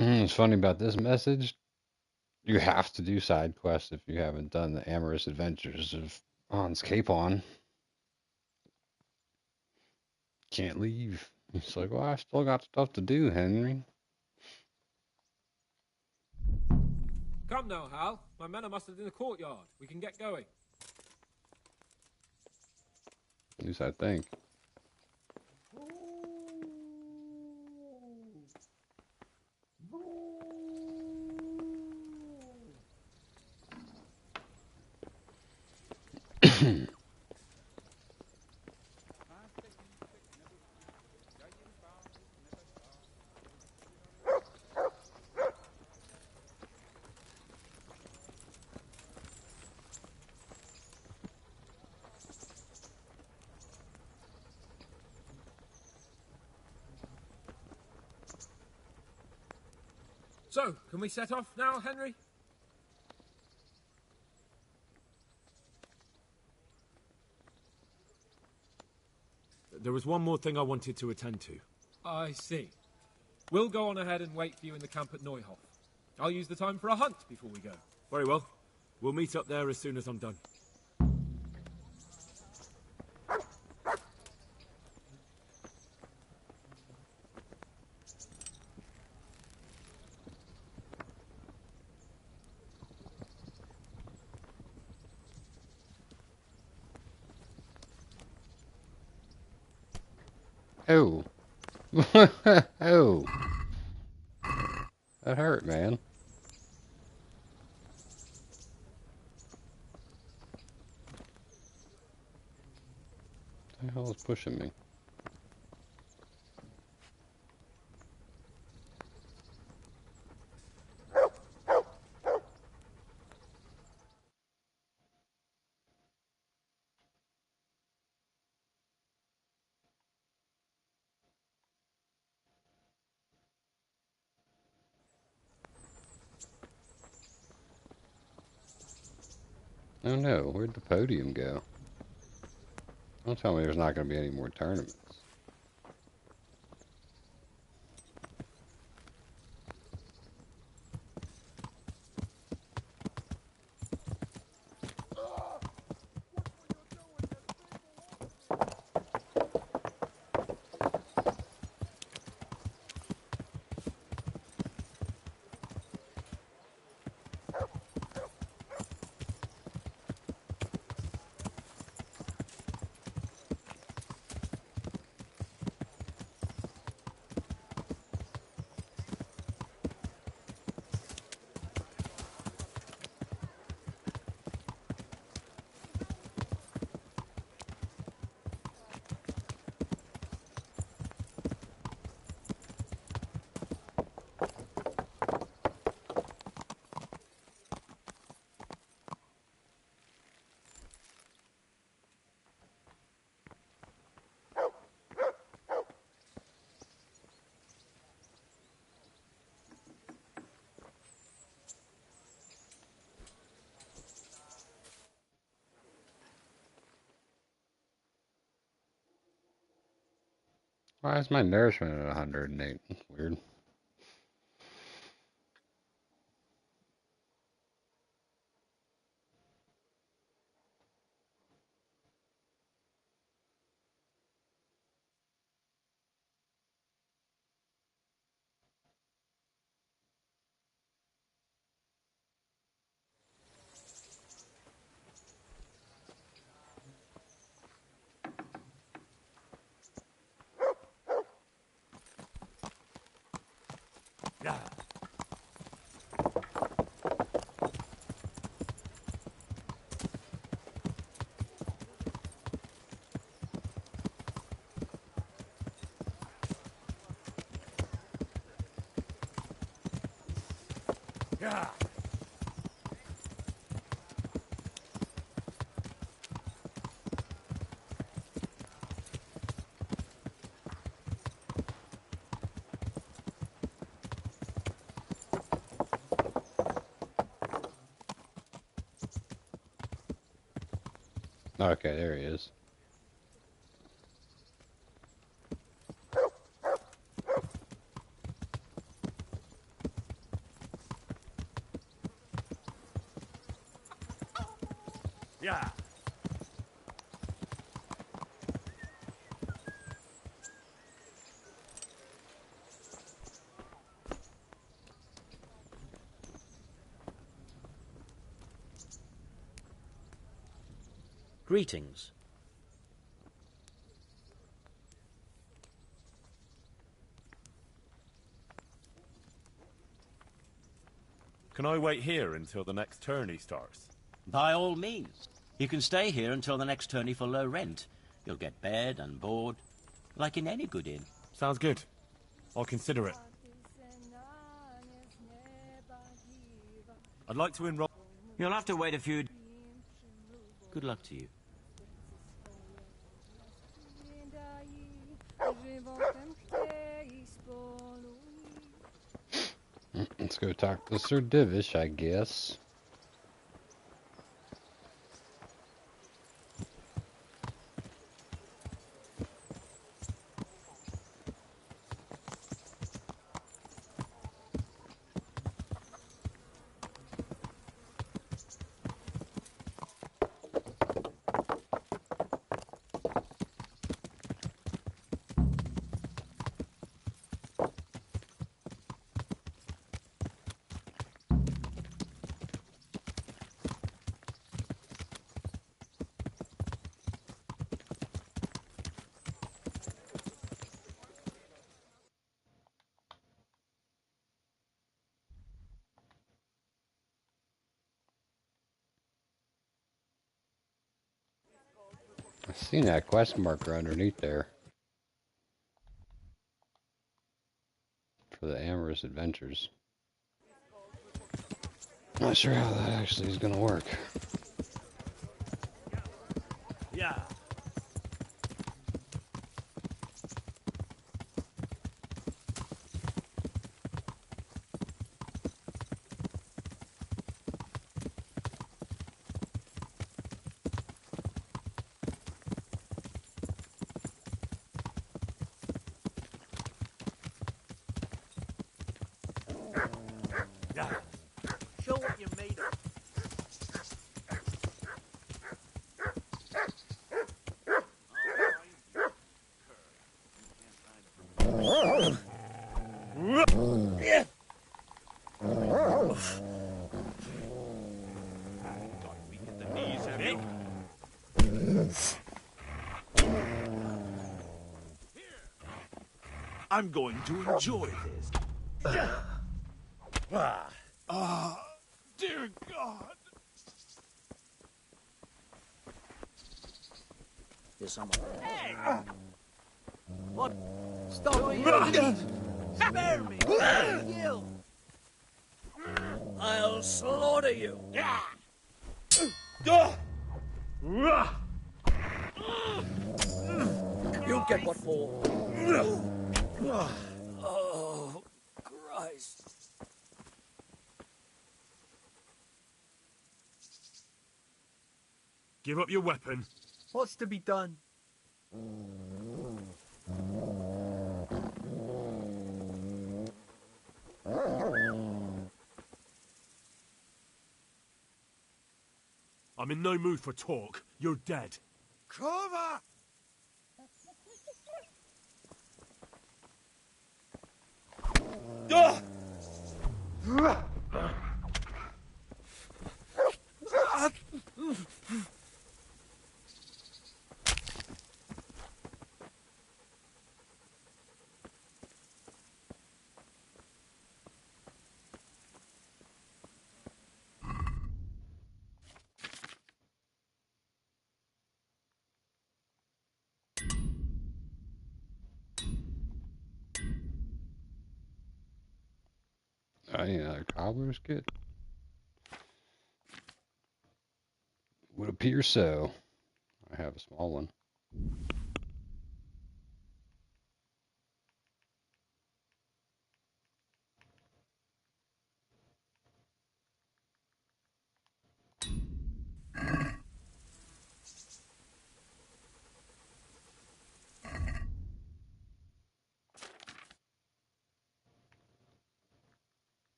It's funny about this message. You have to do side quests if you haven't done the amorous adventures of Hans Capon. Can't leave. It's like, well, I still got stuff to do, Henry. Come now, Hal. My men are mustered in the courtyard. We can get going. At least I think. So, can we set off now, Henry? There was one more thing I wanted to attend to. I see. We'll go on ahead and wait for you in the camp at Neuhof. I'll use the time for a hunt before we go. Very well. We'll meet up there as soon as I'm done. Oh. Oh. That hurt, man. What the hell is pushing me? Oh no, where'd the podium go? Don't tell me there's not going to be any more tournaments. Why is my nourishment at 108? That's weird. Yeah. Yeah. Okay, there he is. Yeah. Greetings. Can I wait here until the next tourney starts? By all means. You can stay here until the next tourney for low rent. You'll get bed and board, like in any good inn. Sounds good. I'll consider it. I'd like to enroll... You'll have to wait a few... Good luck to you. Let's go talk to Sir Divish, I guess. I've seen that quest marker underneath there for the Amorous Adventures. Not sure how that actually is going to work. Yeah. I'm going to enjoy this. Dear God. There's someone. Hey! What? Stop doing it! Spare me! You! I'll slaughter you! You'll get what for. Oh, Christ. Give up your weapon. What's to be done? I'm in no mood for talk. You're dead. Cover! I need another cobbler's kit. Would appear so. I have a small one.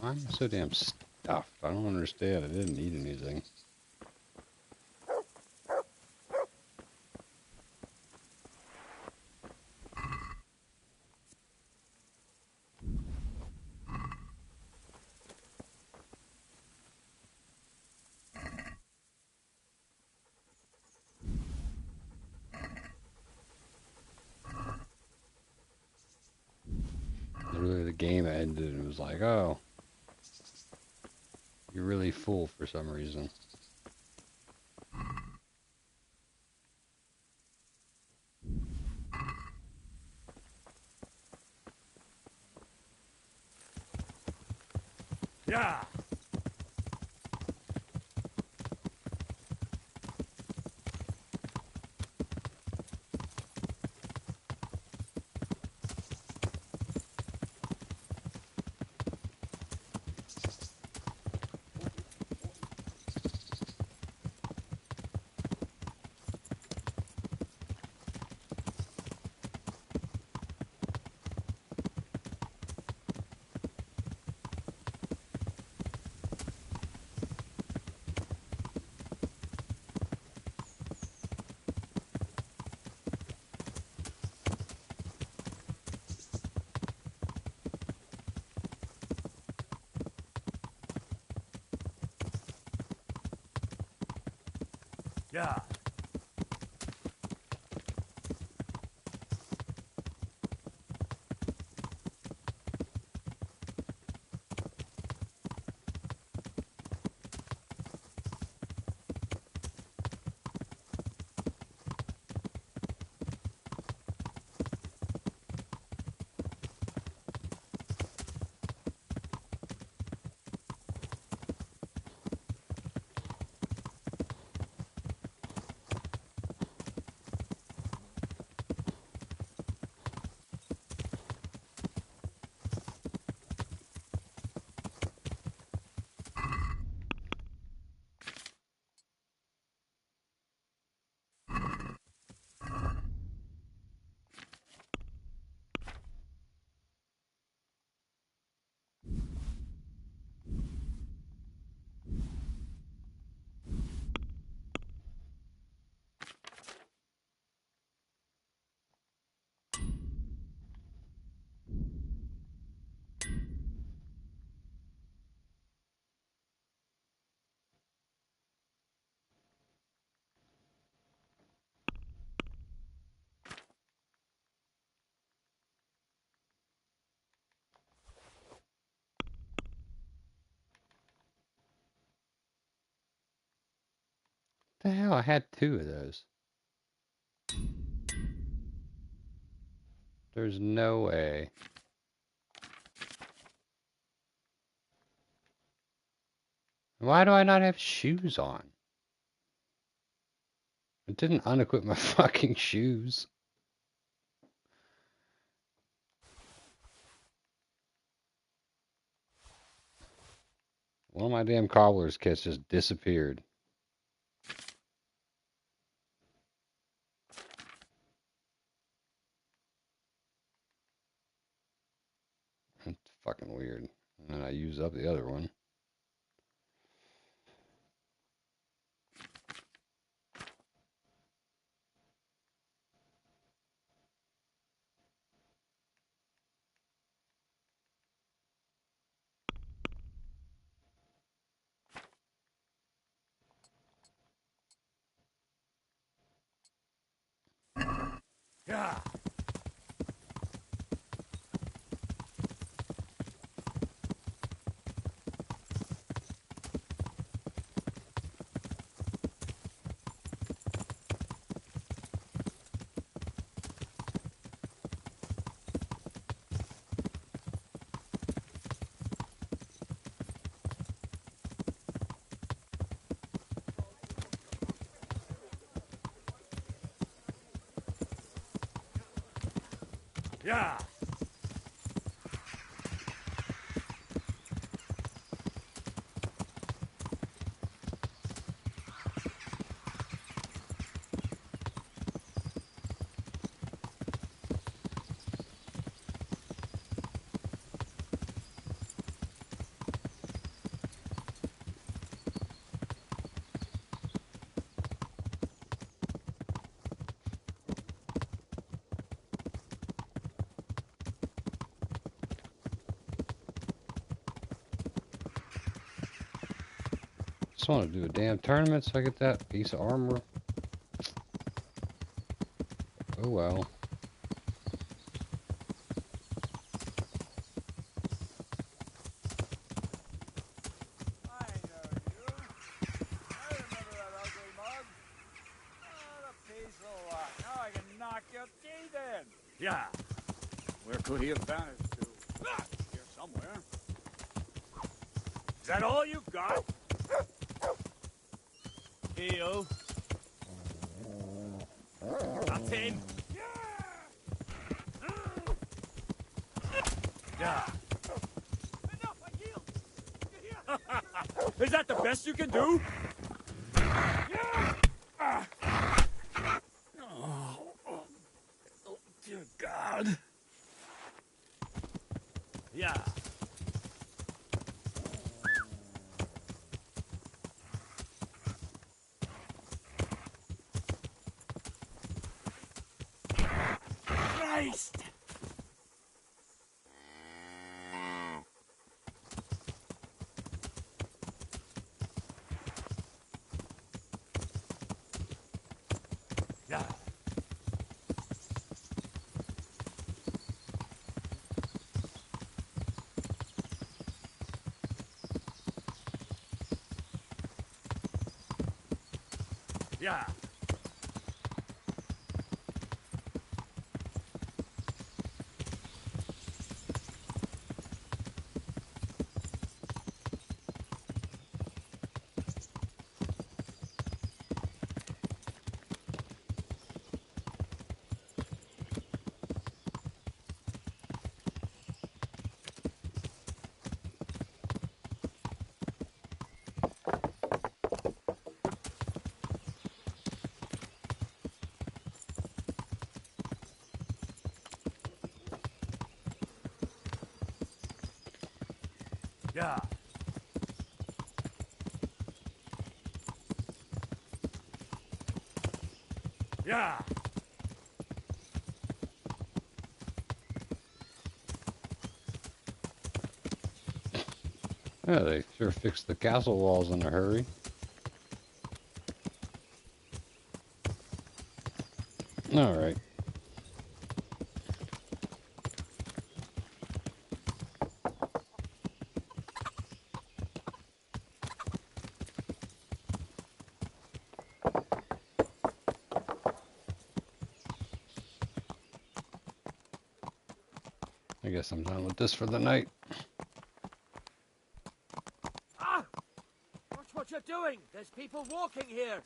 Why am I so damn stuffed? I don't understand. I didn't eat anything. Literally, the game ended and it was like, oh, you're really full for some reason. Yeah. Yeah. The hell? I had 2 of those. There's no way. Why do I not have shoes on? It didn't unequip my fucking shoes. One of my damn cobbler's kits just disappeared. That's fucking weird. And then I use up the other one. Yeah. Yeah. Just want to do a damn tournament so I get that piece of armor. Oh well. Now I can knock your teeth in. Yeah. Where could he have vanished to? Here somewhere. Is that all you got? Heel. That's in. Yeah. Is that the best you can do? Oh, dear God. Yeah. Christ! Yeah. Yeah. Yeah. Yeah. Yeah, they sure fixed the castle walls in a hurry. All right. I guess I'm done with this for the night. Ah! Watch what you're doing! There's people walking here!